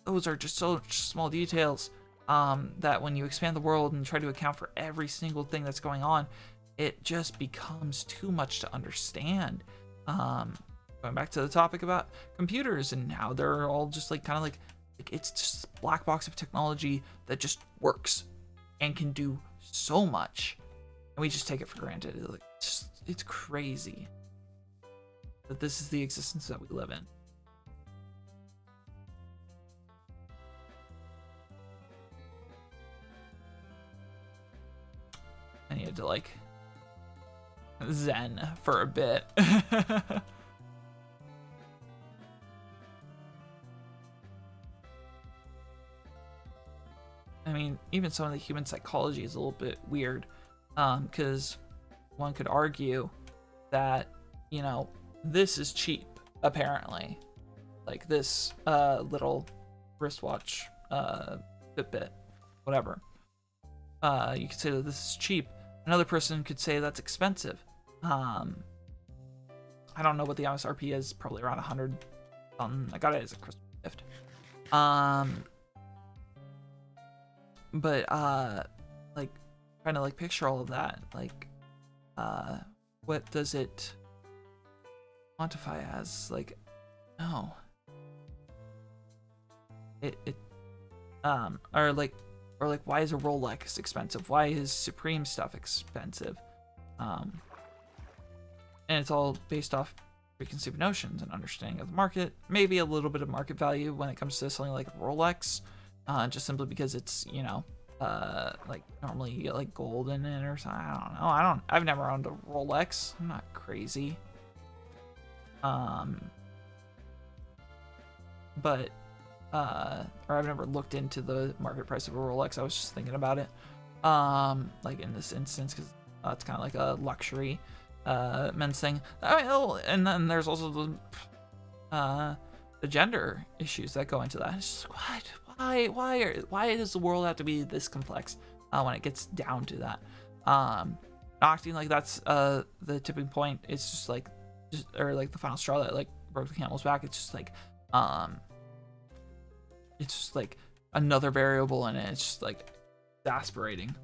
those are just so small details that when you expand the world and try to account for every single thing that's going on, it just becomes too much to understand. Going back to the topic about computers and how they're all just like kind of like it's just a black box of technology that just works and can do so much, and we just take it for granted. Like, it's crazy that this is the existence that we live in. I needed to like zen for a bit. I mean, even some of the human psychology is a little bit weird, because one could argue that, you know, this is cheap, apparently. Like this little wristwatch, Fitbit, whatever. You could say that this is cheap. Another person could say that's expensive. I don't know what the MSRP is, probably around 100. I got it as a Christmas gift. But like trying to like picture all of that, like what does it quantify as? Like, no. Or like why is a Rolex expensive? Why is Supreme stuff expensive? And it's all based off preconceived notions and understanding of the market, maybe a little bit of market value when it comes to something like a Rolex, just simply because it's, you know, like normally you get like gold in it or something. I don't know. I've never owned a Rolex. I'm not crazy. But or I've never looked into the market price of a Rolex. I was just thinking about it, like in this instance, because it's kind of like a luxury men's thing. I mean, oh, and then there's also the gender issues that go into that. It's just what? Why does the world have to be this complex when it gets down to that? Not acting like that's the tipping point. It's just like, or like the final straw that like broke the camel's back. It's just like it's just like another variable in it. It's just like exasperating.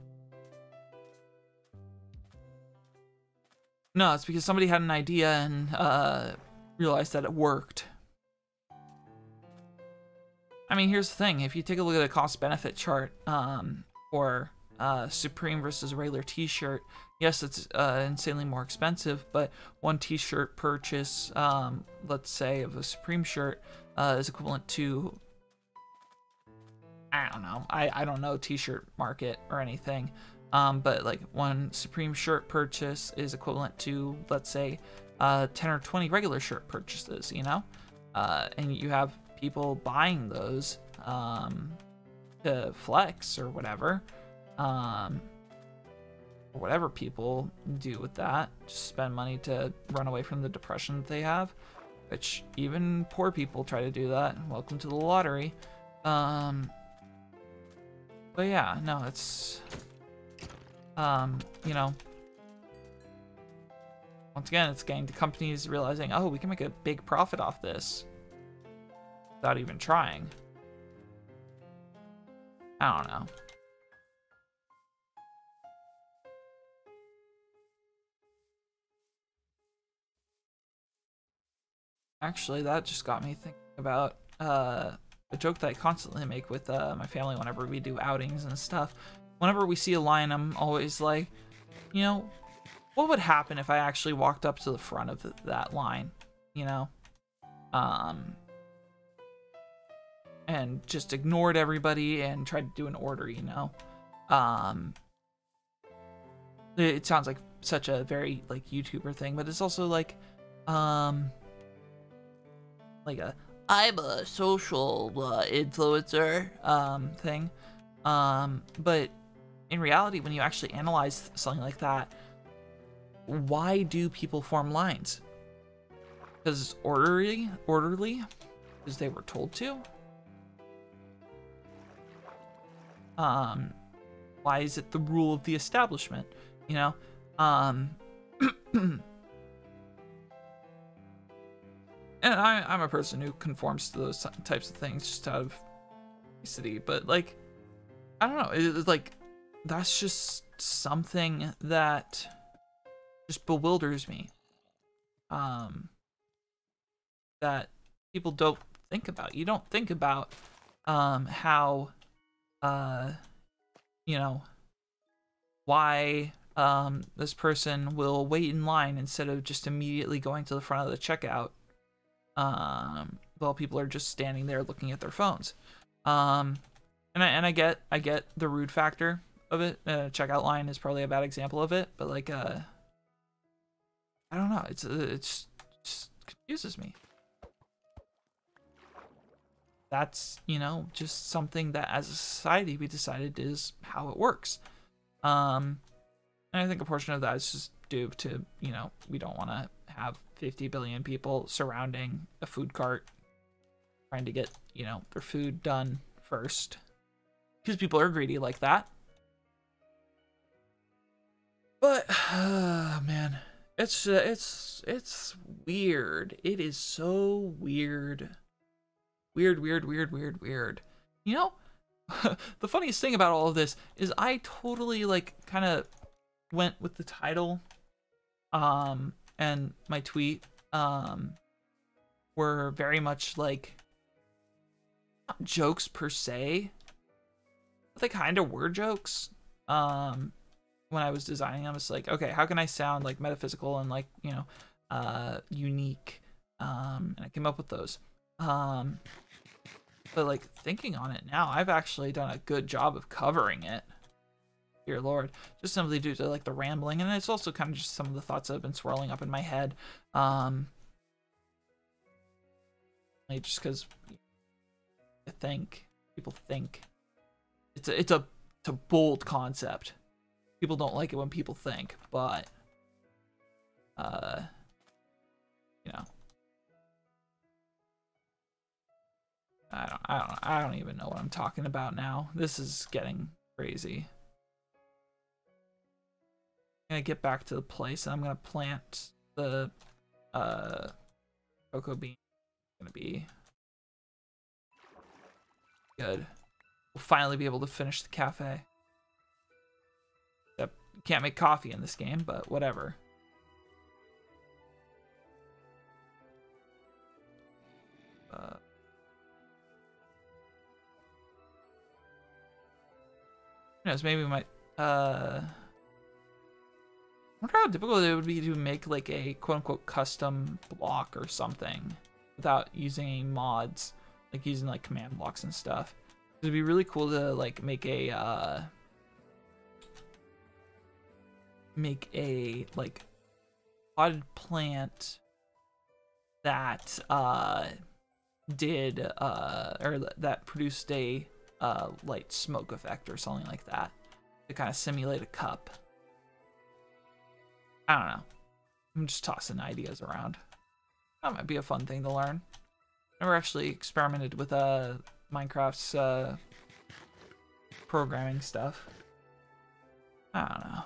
No, it's because somebody had an idea and realized that it worked. I mean, here's the thing. If you take a look at a cost-benefit chart for Supreme versus a regular t-shirt, yes, it's insanely more expensive, but one t-shirt purchase, let's say, of a Supreme shirt is equivalent to, I don't know. I don't know t-shirt market or anything. But like one Supreme shirt purchase is equivalent to, let's say, 10 or 20 regular shirt purchases, you know? And you have people buying those to flex or whatever. Or whatever people do with that. Just spend money to run away from the depression that they have. Which even poor people try to do that. Welcome to the lottery. But yeah, no, it's, you know, once again, it's getting to companies realizing, oh, we can make a big profit off this without even trying. I don't know. Actually, that just got me thinking about a joke that I constantly make with my family whenever we do outings and stuff. Whenever we see a line, I'm always like, you know, what would happen if I actually walked up to the front of that line, you know? And just ignored everybody and tried to do an order, you know? It sounds like such a very, like, YouTuber thing, but it's also like a, I'm a social influencer thing. But in reality, when you actually analyze something like that, why do people form lines? Because it's orderly? Because they were told to? Why is it the rule of the establishment? You know? And I'm a person who conforms to those types of things just out of city, but like, I don't know, it's like, that's just something that just bewilders me, that people don't think about. You don't think about how you know, why this person will wait in line instead of just immediately going to the front of the checkout while people are just standing there looking at their phones. And I get the rude factor of it. Checkout line is probably a bad example of it, but like I don't know, it's just confuses me. That's, you know, just something that as a society we decided is how it works. And I think a portion of that is just due to, you know, we don't want to have 50 billion people surrounding a food cart trying to get, you know, their food done first, because people are greedy like that. But man, it's weird. It is so weird. Weird. You know, the funniest thing about all of this is I totally like kind of went with the title and my tweet were very much like not jokes per se, but they kind of were jokes. When I was designing them, it's like, okay, how can I sound like metaphysical and like, you know, unique, and I came up with those. But like thinking on it now, I've actually done a good job of covering it. Dear Lord, just simply due to like the rambling, and it's also kind of just some of the thoughts that have been swirling up in my head. Like just because people think it's a bold concept. People don't like it when people think, but you know. I don't even know what I'm talking about now. This is getting crazy. I'm gonna get back to the place and I'm gonna plant the cocoa bean. It's gonna be good. We'll finally be able to finish the cafe. Except you can't make coffee in this game, but whatever. Who knows, maybe we might, I wonder how difficult it would be to make like a quote-unquote custom block or something without using any mods, like using like command blocks and stuff. It'd be really cool to like make a like potted plant that did or that produced a light smoke effect or something like that to kind of simulate a cup. I don't know. I'm just tossing ideas around. That might be a fun thing to learn. Never actually experimented with Minecraft's programming stuff. I don't know.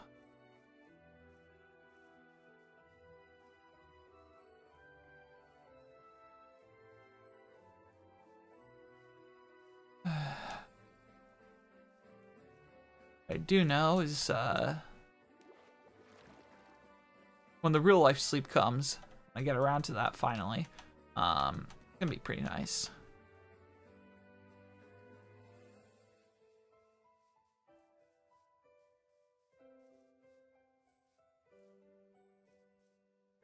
What I do know is when the real life sleep comes, I get around to that finally, it's gonna be pretty nice.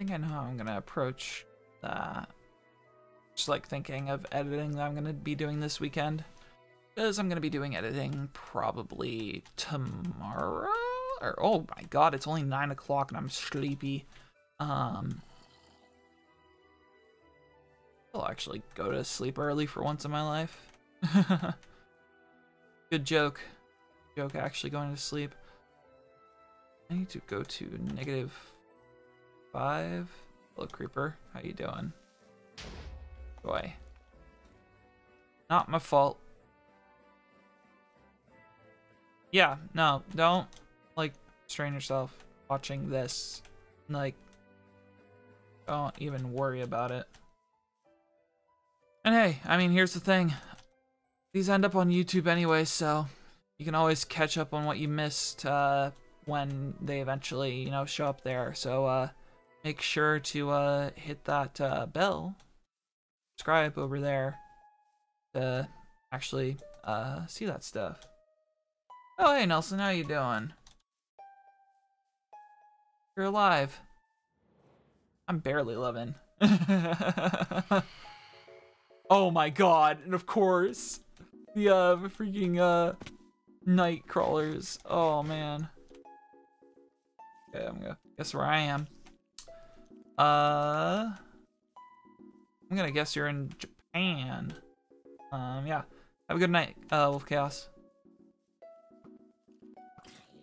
I think I know how I'm gonna approach that. Just like thinking of editing that I'm gonna be doing this weekend. Because I'm gonna be doing editing probably tomorrow, or oh my god, it's only 9 o'clock and I'm sleepy. I'll actually go to sleep early for once in my life. Good joke. Joke actually going to sleep. I need to go to -5. Hello, creeper. How you doing? Boy. Not my fault. Yeah, no, don't, like, strain yourself watching this. Like, don't even worry about it. And hey, I mean, here's the thing. These end up on YouTube anyway, so you can always catch up on what you missed when they eventually, you know, show up there. So make sure to hit that bell, subscribe over there to actually see that stuff. Oh, hey, Nelson, how you doing? You're alive. I'm barely living. Oh my god, and of course, the freaking night crawlers. Oh man. Okay, I'm gonna guess where I am. I'm gonna guess you're in Japan. Yeah. Have a good night, Wolf Chaos.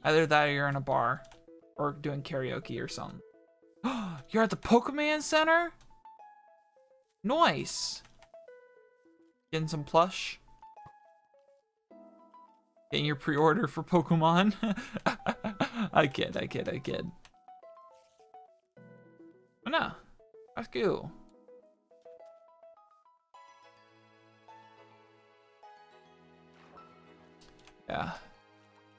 Either that or you're in a bar. Or doing karaoke or something. You're at the Pokemon Center? Nice. Getting some plush. Getting your pre-order for Pokemon. I kid. But no, that's cool. Yeah.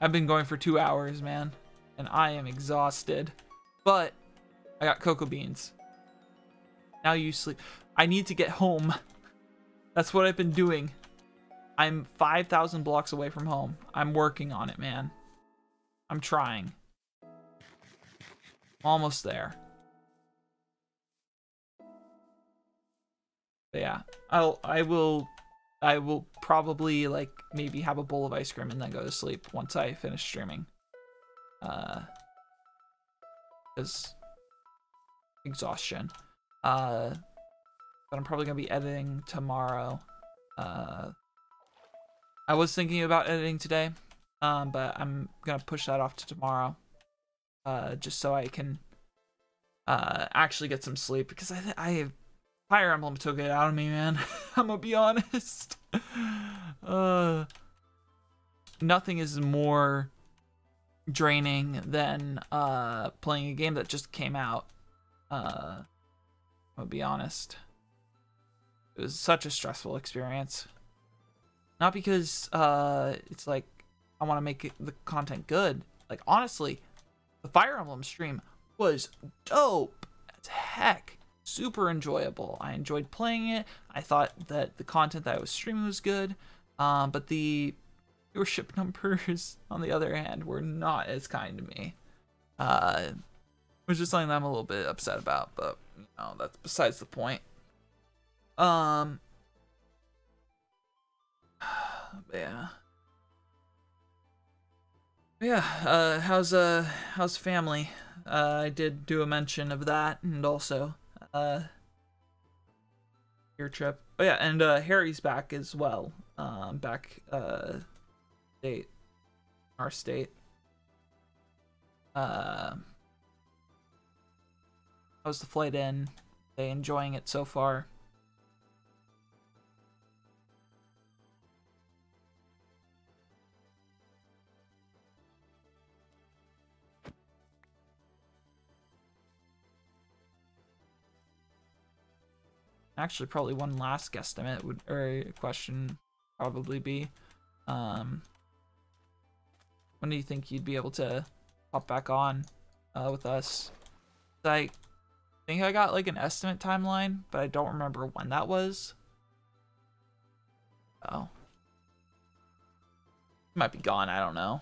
I've been going for 2 hours, man. And I am exhausted. But I got cocoa beans. Now you sleep. I need to get home. That's what I've been doing. I'm 5,000 blocks away from home. I'm working on it, man. I'm trying. Almost there. But yeah, I will probably like maybe have a bowl of ice cream and then go to sleep once I finish streaming. Because exhaustion. But I'm probably gonna be editing tomorrow. I was thinking about editing today, but I'm gonna push that off to tomorrow. Just so I can actually get some sleep, because I have Fire Emblem took it out of me, man. I'm gonna be honest. Nothing is more draining than playing a game that just came out. I'm gonna be honest. It was such a stressful experience. Not because it's like I want to make the content good. Like, honestly, the Fire Emblem stream was dope as heck. Super enjoyable. I enjoyed playing it. I thought that the content that I was streaming was good. But the viewership numbers, on the other hand, were not as kind to me. Which is something that I'm a little bit upset about, but you know, that's besides the point. Yeah. Yeah, how's family? I did do a mention of that, and also your trip. Oh yeah, and Harry's back as well. Back state, our state. How's the flight in? Are they enjoying it so far? Actually, probably one last guesstimate would, or question, probably be, when do you think you'd be able to hop back on with us? I think I got like an estimate timeline, but I don't remember when that was. Oh, you might be gone. I don't know.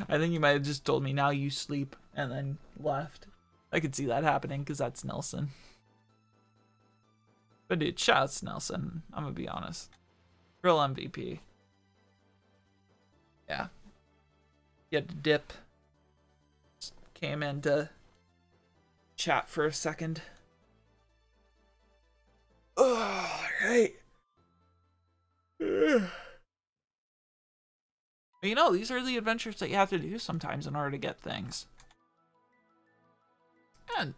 I think you might have just told me now you sleep and then left. I could see that happening because that's Nelson. But dude, shouts Nelson. I'm gonna be honest. Real MVP. Yeah. He had to dip. Just came in to chat for a second. Oh, right. You know, these are the adventures that you have to do sometimes in order to get things. And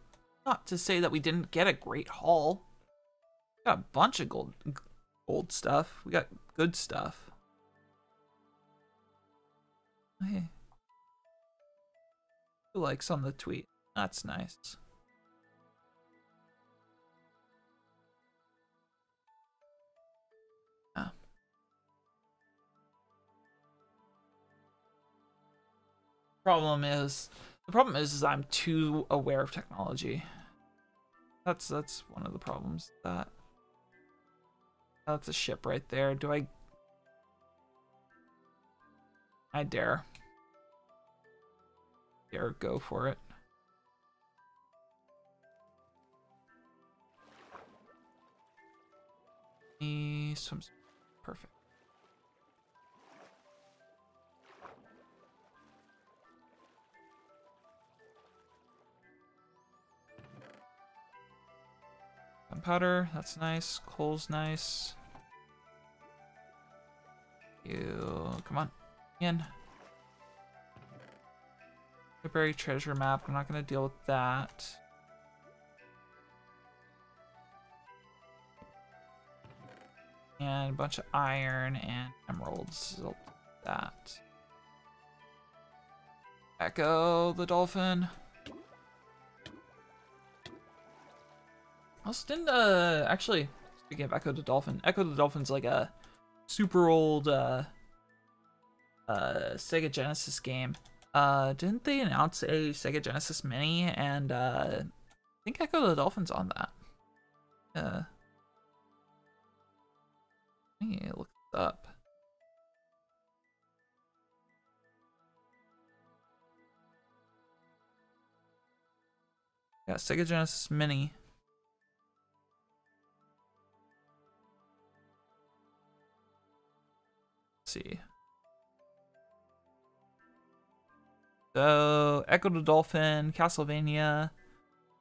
not to say that we didn't get a great haul. We got a bunch of gold stuff. We got good stuff. Hey. 2 likes on the tweet. That's nice. The problem is I'm too aware of technology. That's one of the problems. That's a ship right there. Do I dare go for it. He swims perfect. Gunpowder, that's nice. Coal's nice. Come on, in. Berry treasure map. I'm not gonna deal with that. And a bunch of iron and emeralds. So that. Echo the dolphin. Also didn't actually, speaking of Echo the Dolphin's like a super old Sega Genesis game. Didn't they announce a Sega Genesis Mini? And I think Echo the Dolphin's on that. Let me look it up. Yeah, Sega Genesis Mini. Let's see. So, Echo the Dolphin, Castlevania,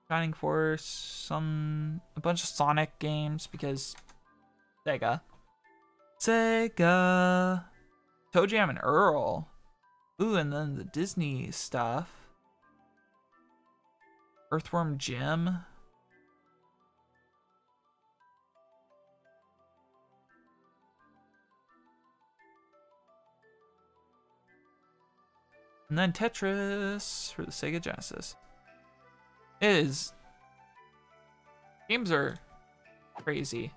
Shining Force, a bunch of Sonic games because Sega. Toe Jam and Earl. Ooh, and then the Disney stuff. Earthworm Jim. And then Tetris for the Sega Genesis. Games are crazy.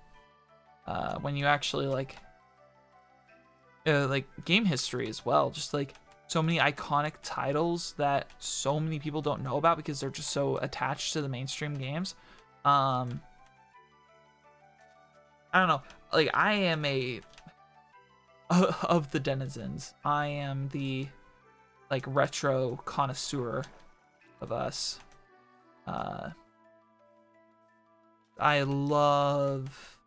When you actually like game history as well. Just like so many iconic titles that so many people don't know about because they're just so attached to the mainstream games. I don't know. Like I am of the denizens. I am the like retro connoisseur of us. I love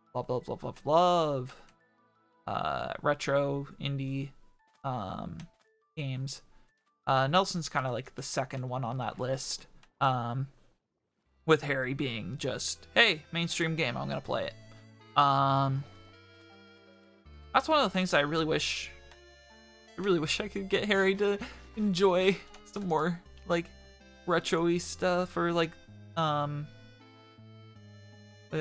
retro indie games. Nelson's kind of like the second one on that list. With Harry being just, hey, mainstream game, I'm gonna play it. That's one of the things I really wish I could get Harry to enjoy some more like retro-y stuff, or like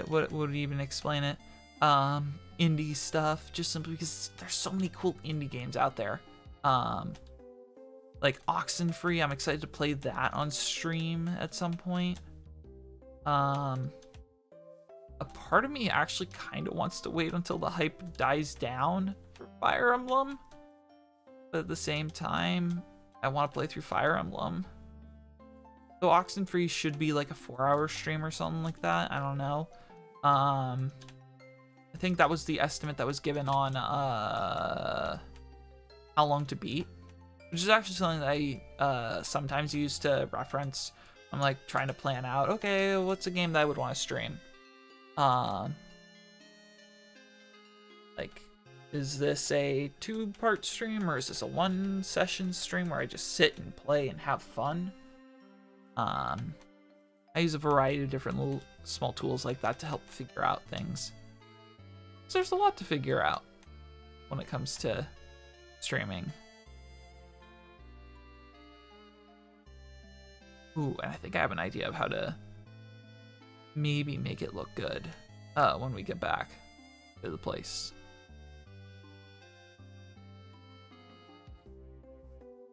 what would even explain it? Indie stuff, just simply because there's so many cool indie games out there. Like Oxenfree, I'm excited to play that on stream at some point. A part of me actually kind of wants to wait until the hype dies down for Fire Emblem, but at the same time, I want to play through Fire Emblem. So Oxenfree should be like a 4-hour stream or something like that. I don't know. I think that was the estimate that was given on How Long to Beat, which is actually something that I sometimes use to reference. I'm like trying to plan out, okay, what's a game that I would want to stream? Like, is this a 2-part stream, or is this a 1-session stream where I just sit and play and have fun? I use a variety of different little small tools like that to help figure out things. So there's a lot to figure out when it comes to streaming. Ooh, and I think I have an idea of how to maybe make it look good when we get back to the place.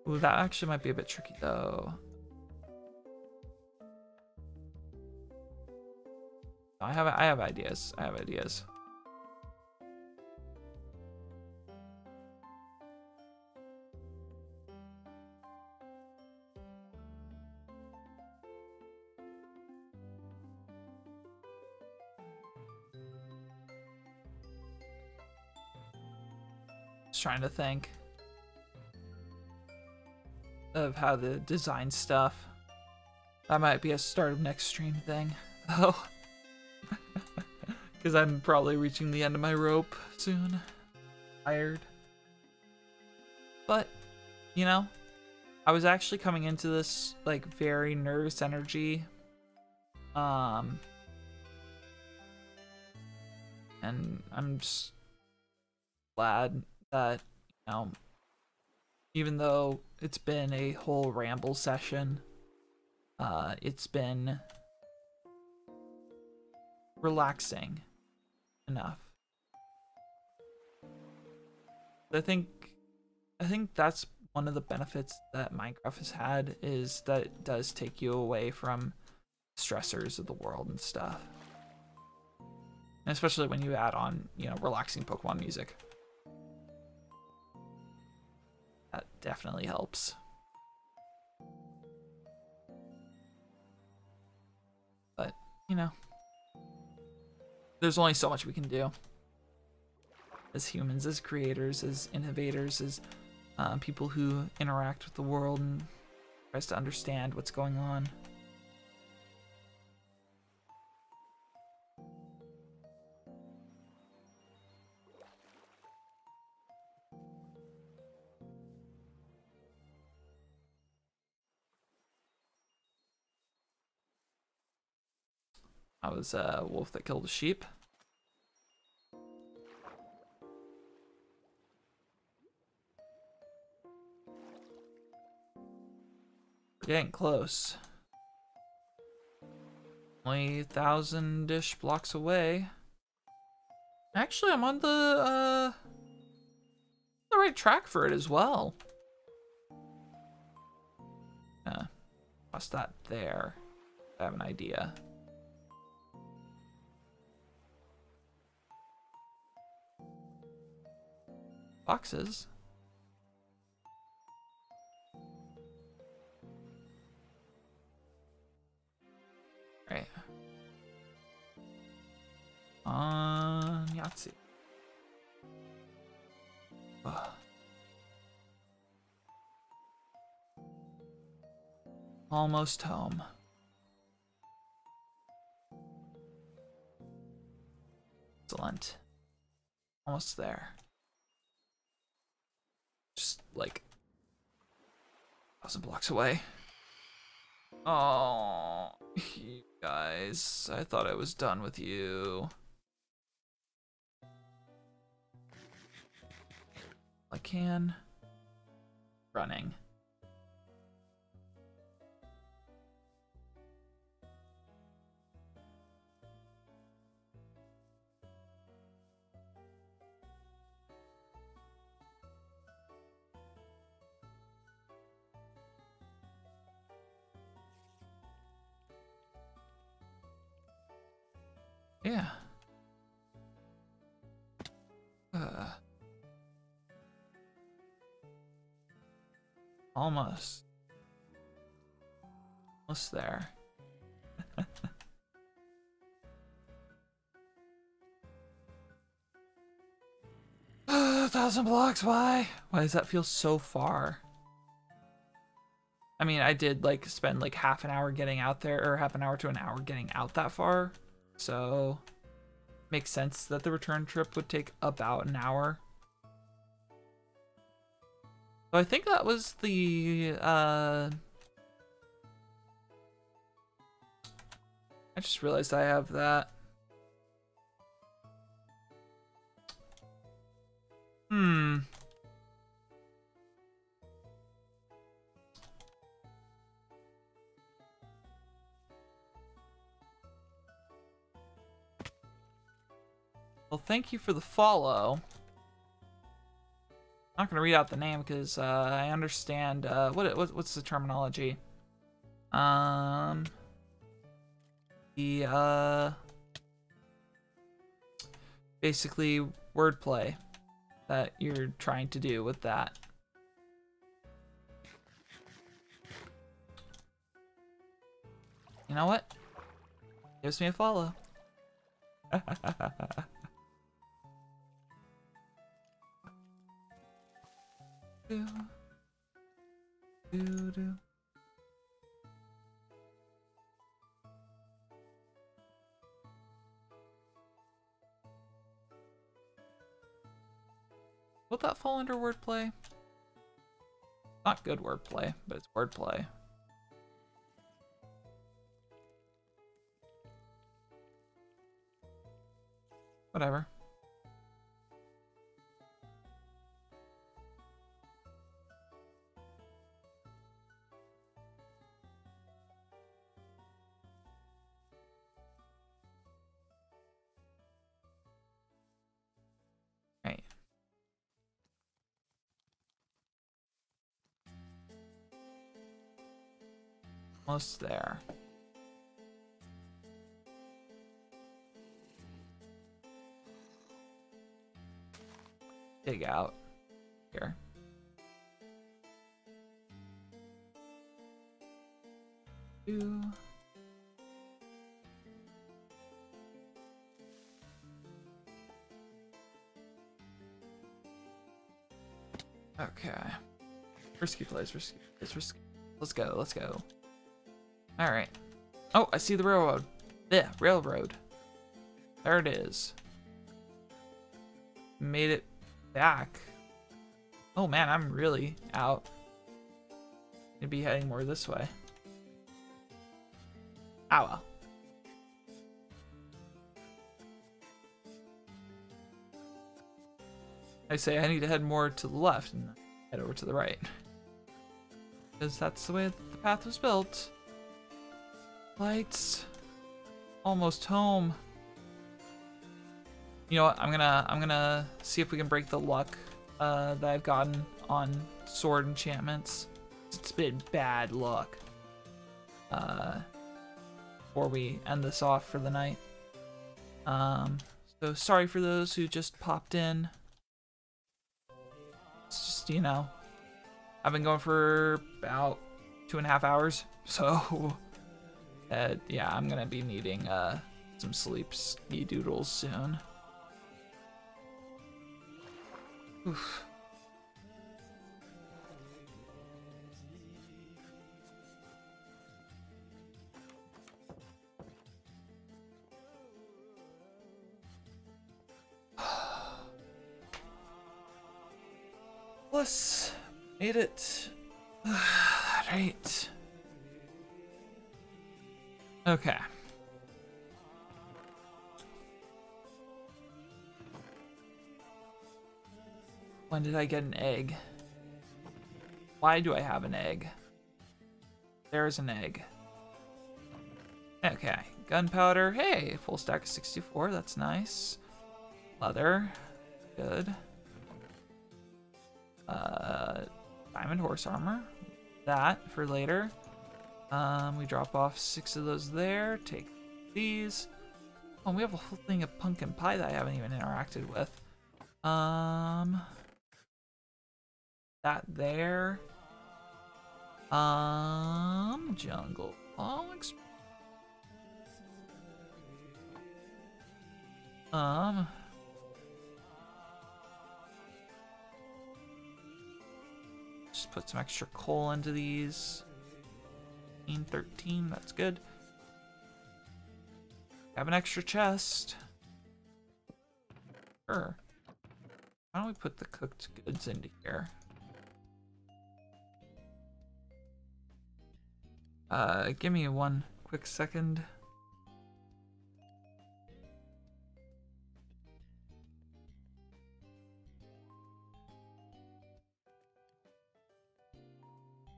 Ooh, that actually might be a bit tricky though. I have ideas. I have ideas. just trying to think of how to design stuff. That might be a start of next stream thing, though. Because I'm probably reaching the end of my rope soon. Tired. But, you know, I was actually coming into this, like, very nervous energy. And I'm just glad that, you know, even though it's been a whole ramble session, it's been relaxing enough. I think that's one of the benefits that Minecraft has had, is that it does take you away from stressors of the world and stuff. And especially when you add on, you know, relaxing Pokemon music. That definitely helps. But, you know, there's only so much we can do. As humans, as creators, as innovators, as people who interact with the world and tries to understand what's going on. I was a wolf that killed a sheep. We're getting close. Only 1,000-ish blocks away. Actually, I'm on the right track for it as well. What's that there? I have an idea. Boxes. Right. Yahtzee. Ugh. Almost home. Excellent. Almost there. Just like 1,000 blocks away. Oh, you guys, I thought I was done with you. I can. Running. Yeah. Almost. Almost there. 1,000 blocks, why? Why does that feel so far? I mean, I did like spend like half an hour getting out there, or half an hour to an hour getting out that far. So makes sense that the return trip would take about an hour. So I think that was the I just realized I have that. Well, thank you for the follow. I'm not gonna read out the name because I understand what's the terminology. Basically wordplay that you're trying to do with that. You know what? Gives me a follow. Do, do, do. Would that fall under wordplay? Not good wordplay, but it's wordplay. Whatever. Right. Almost there. Dig out here. Two. Okay. Risky place, risky place, risky. Let's go, let's go. Alright. Oh, I see the railroad. Yeah, railroad. There it is. Made it back. Oh man, I'm really out. Gonna be heading more this way. Ah well. I say I need to head more to the left and head over to the right. Because that's the way the path was built. Lights. Almost home. You know what? I'm gonna see if we can break the luck that I've gotten on sword enchantments. It's been bad luck. Before we end this off for the night. So sorry for those who just popped in. It's just, you know, I've been going for about 2.5 hours, so yeah, I'm gonna be needing some sleep ski-doodles soon. Oof. Plus, made it. Right. Okay. When did I get an egg? Why do I have an egg? There's an egg. Okay. Gunpowder. Hey, full stack of 64. That's nice. Leather. Good. Diamond horse armor. That for later. We drop off 6 of those there. Take these. Oh, we have a whole thing of pumpkin pie that I haven't even interacted with. That there. Jungle Alex. Just put some extra coal into these. 13, that's good. Have an extra chest. Sure. Why don't we put the cooked goods into here? Give me one quick second.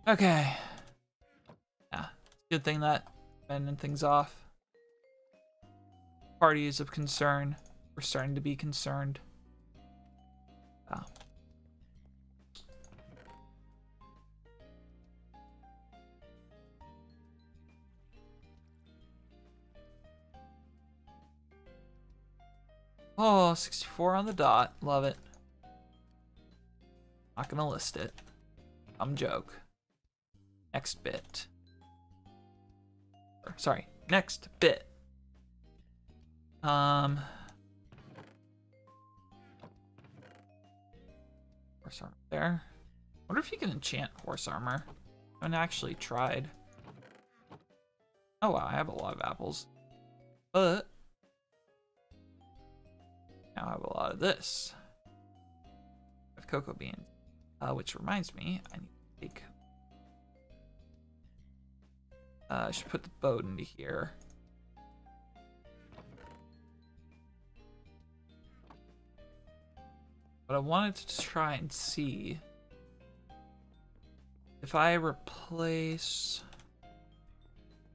Okay. Yeah, good thing that ending things off. Parties of concern. We're starting to be concerned. Oh. Oh, 64 on the dot. Love it. Not gonna list it. Dumb joke. Next bit. Sorry, next bit. Sorry, there. wonder if you can enchant horse armor. I haven't actually tried. Oh wow, I have a lot of apples. But now I have a lot of this. I have cocoa beans. Which reminds me, I need to take... I should put the boat into here. But I wanted to try and see if I replace...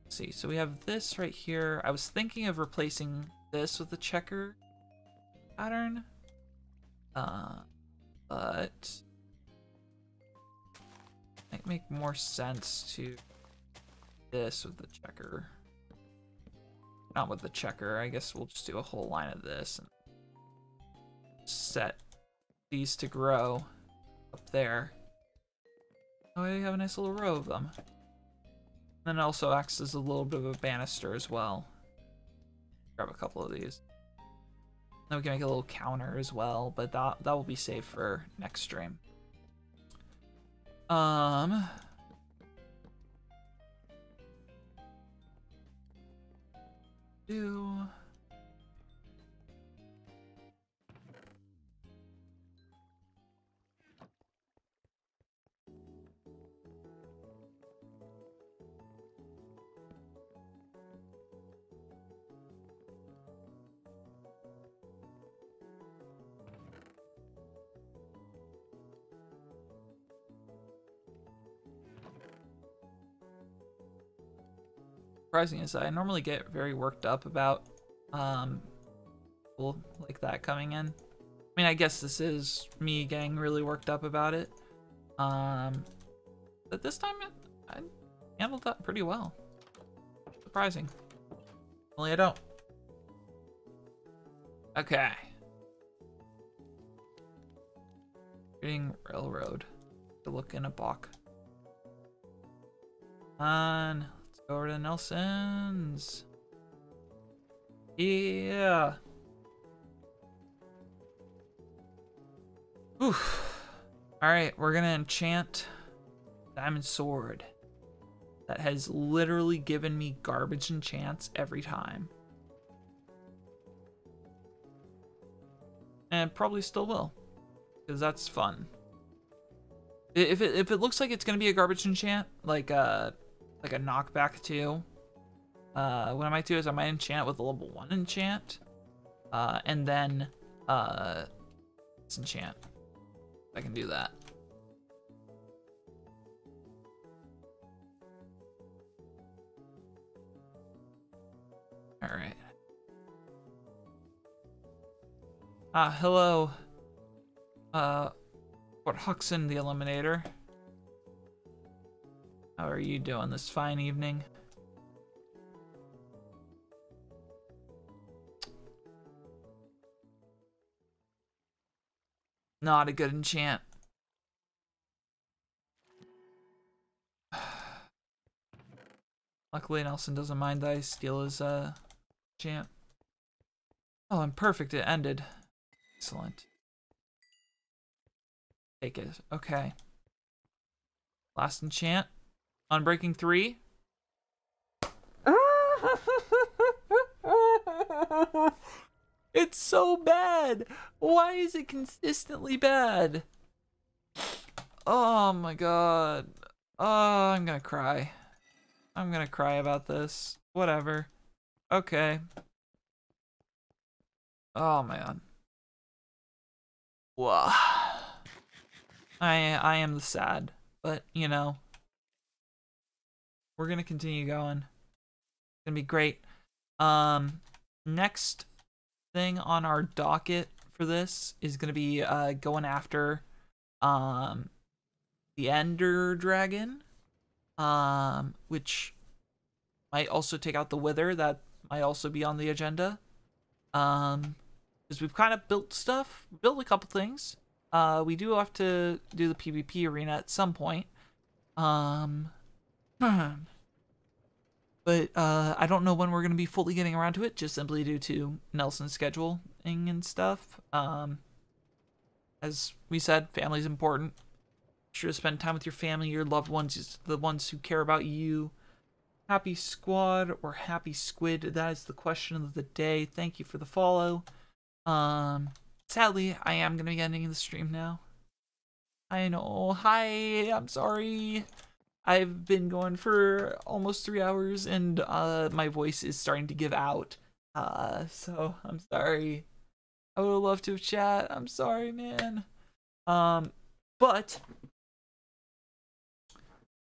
Let's see, so we have this right here. I was thinking of replacing this with the checker pattern. But might make more sense to this with the checker. Not with the checker, I guess we'll just do a whole line of this and set these to grow up there. Oh, I have a nice little row of them. And then it also acts as a little bit of a banister as well. Grab a couple of these. Then we can make a little counter as well, but that will be saved for next stream. Surprising is that I normally get very worked up about people like that coming in. I mean, I guess this is me getting really worked up about it. But this time I handled that pretty well. Surprising. Only I don't. Okay. Getting railroad to look in a box. On. Over to Nelson's. Yeah. Oof. Alright, we're gonna enchant Diamond Sword. That has literally given me garbage enchants every time. And probably still will. Because that's fun. If it looks like it's gonna be a garbage enchant, like a knockback too. What I might do is I might enchant with a level 1 enchant. And then enchant. I can do that. Alright. Hello. Fort Huxon the Eliminator. How are you doing this fine evening? Not a good enchant. Luckily Nelson doesn't mind that I steal his enchant. Oh, and perfect, it ended. Excellent. Take it. Okay. Last enchant. Unbreaking 3. It's so bad. Why is it consistently bad? Oh my god. Oh, I'm gonna cry. I'm gonna cry about this. Whatever. Okay. Oh man. Wow. I am the sad, but you know. We're gonna continue going. It's gonna be great. Next thing on our docket for this is gonna be going after the Ender Dragon, which might also take out the Wither. That might also be on the agenda. Because we've kind of built stuff, built a couple things. We do have to do the PvP arena at some point. But I don't know when we're going to be fully getting around to it, just simply due to Nelson's scheduling and stuff. As we said, family's important. sure to spend time with your family, your loved ones, the ones who care about you. Happy squad or happy squid? That is the question of the day. Thank you for the follow. Sadly, I am gonna be ending the stream now. I know. Hi, I'm sorry. I've been going for almost 3 hours and my voice is starting to give out. So I'm sorry. I would love to have chat. I'm sorry, man. But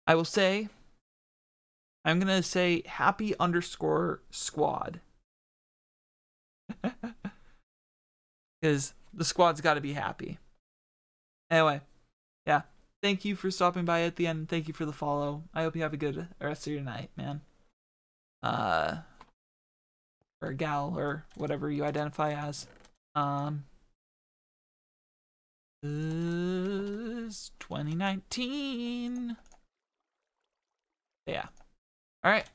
I will say, I'm gonna say happy _ squad. Because the squad's gotta be happy. Anyway, yeah. Thank you for stopping by at the end. Thank you for the follow. I hope you have a good rest of your night, man. Or gal, or whatever you identify as. This 2019. Yeah. Alright.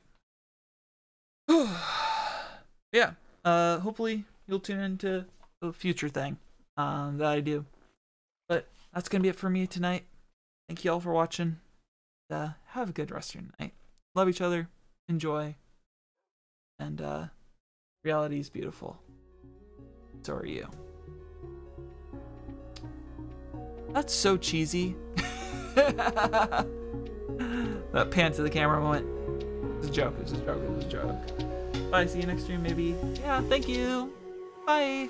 Yeah. Hopefully you'll tune into the future thing that I do. But that's gonna be it for me tonight. Thank you all for watching. Have a good rest of your night. Love each other. Enjoy. And reality is beautiful. So are you. That's so cheesy. That pan to the camera moment. It's a joke. It's a joke. It's a joke. Bye. See you next stream, maybe. Yeah. Thank you. Bye.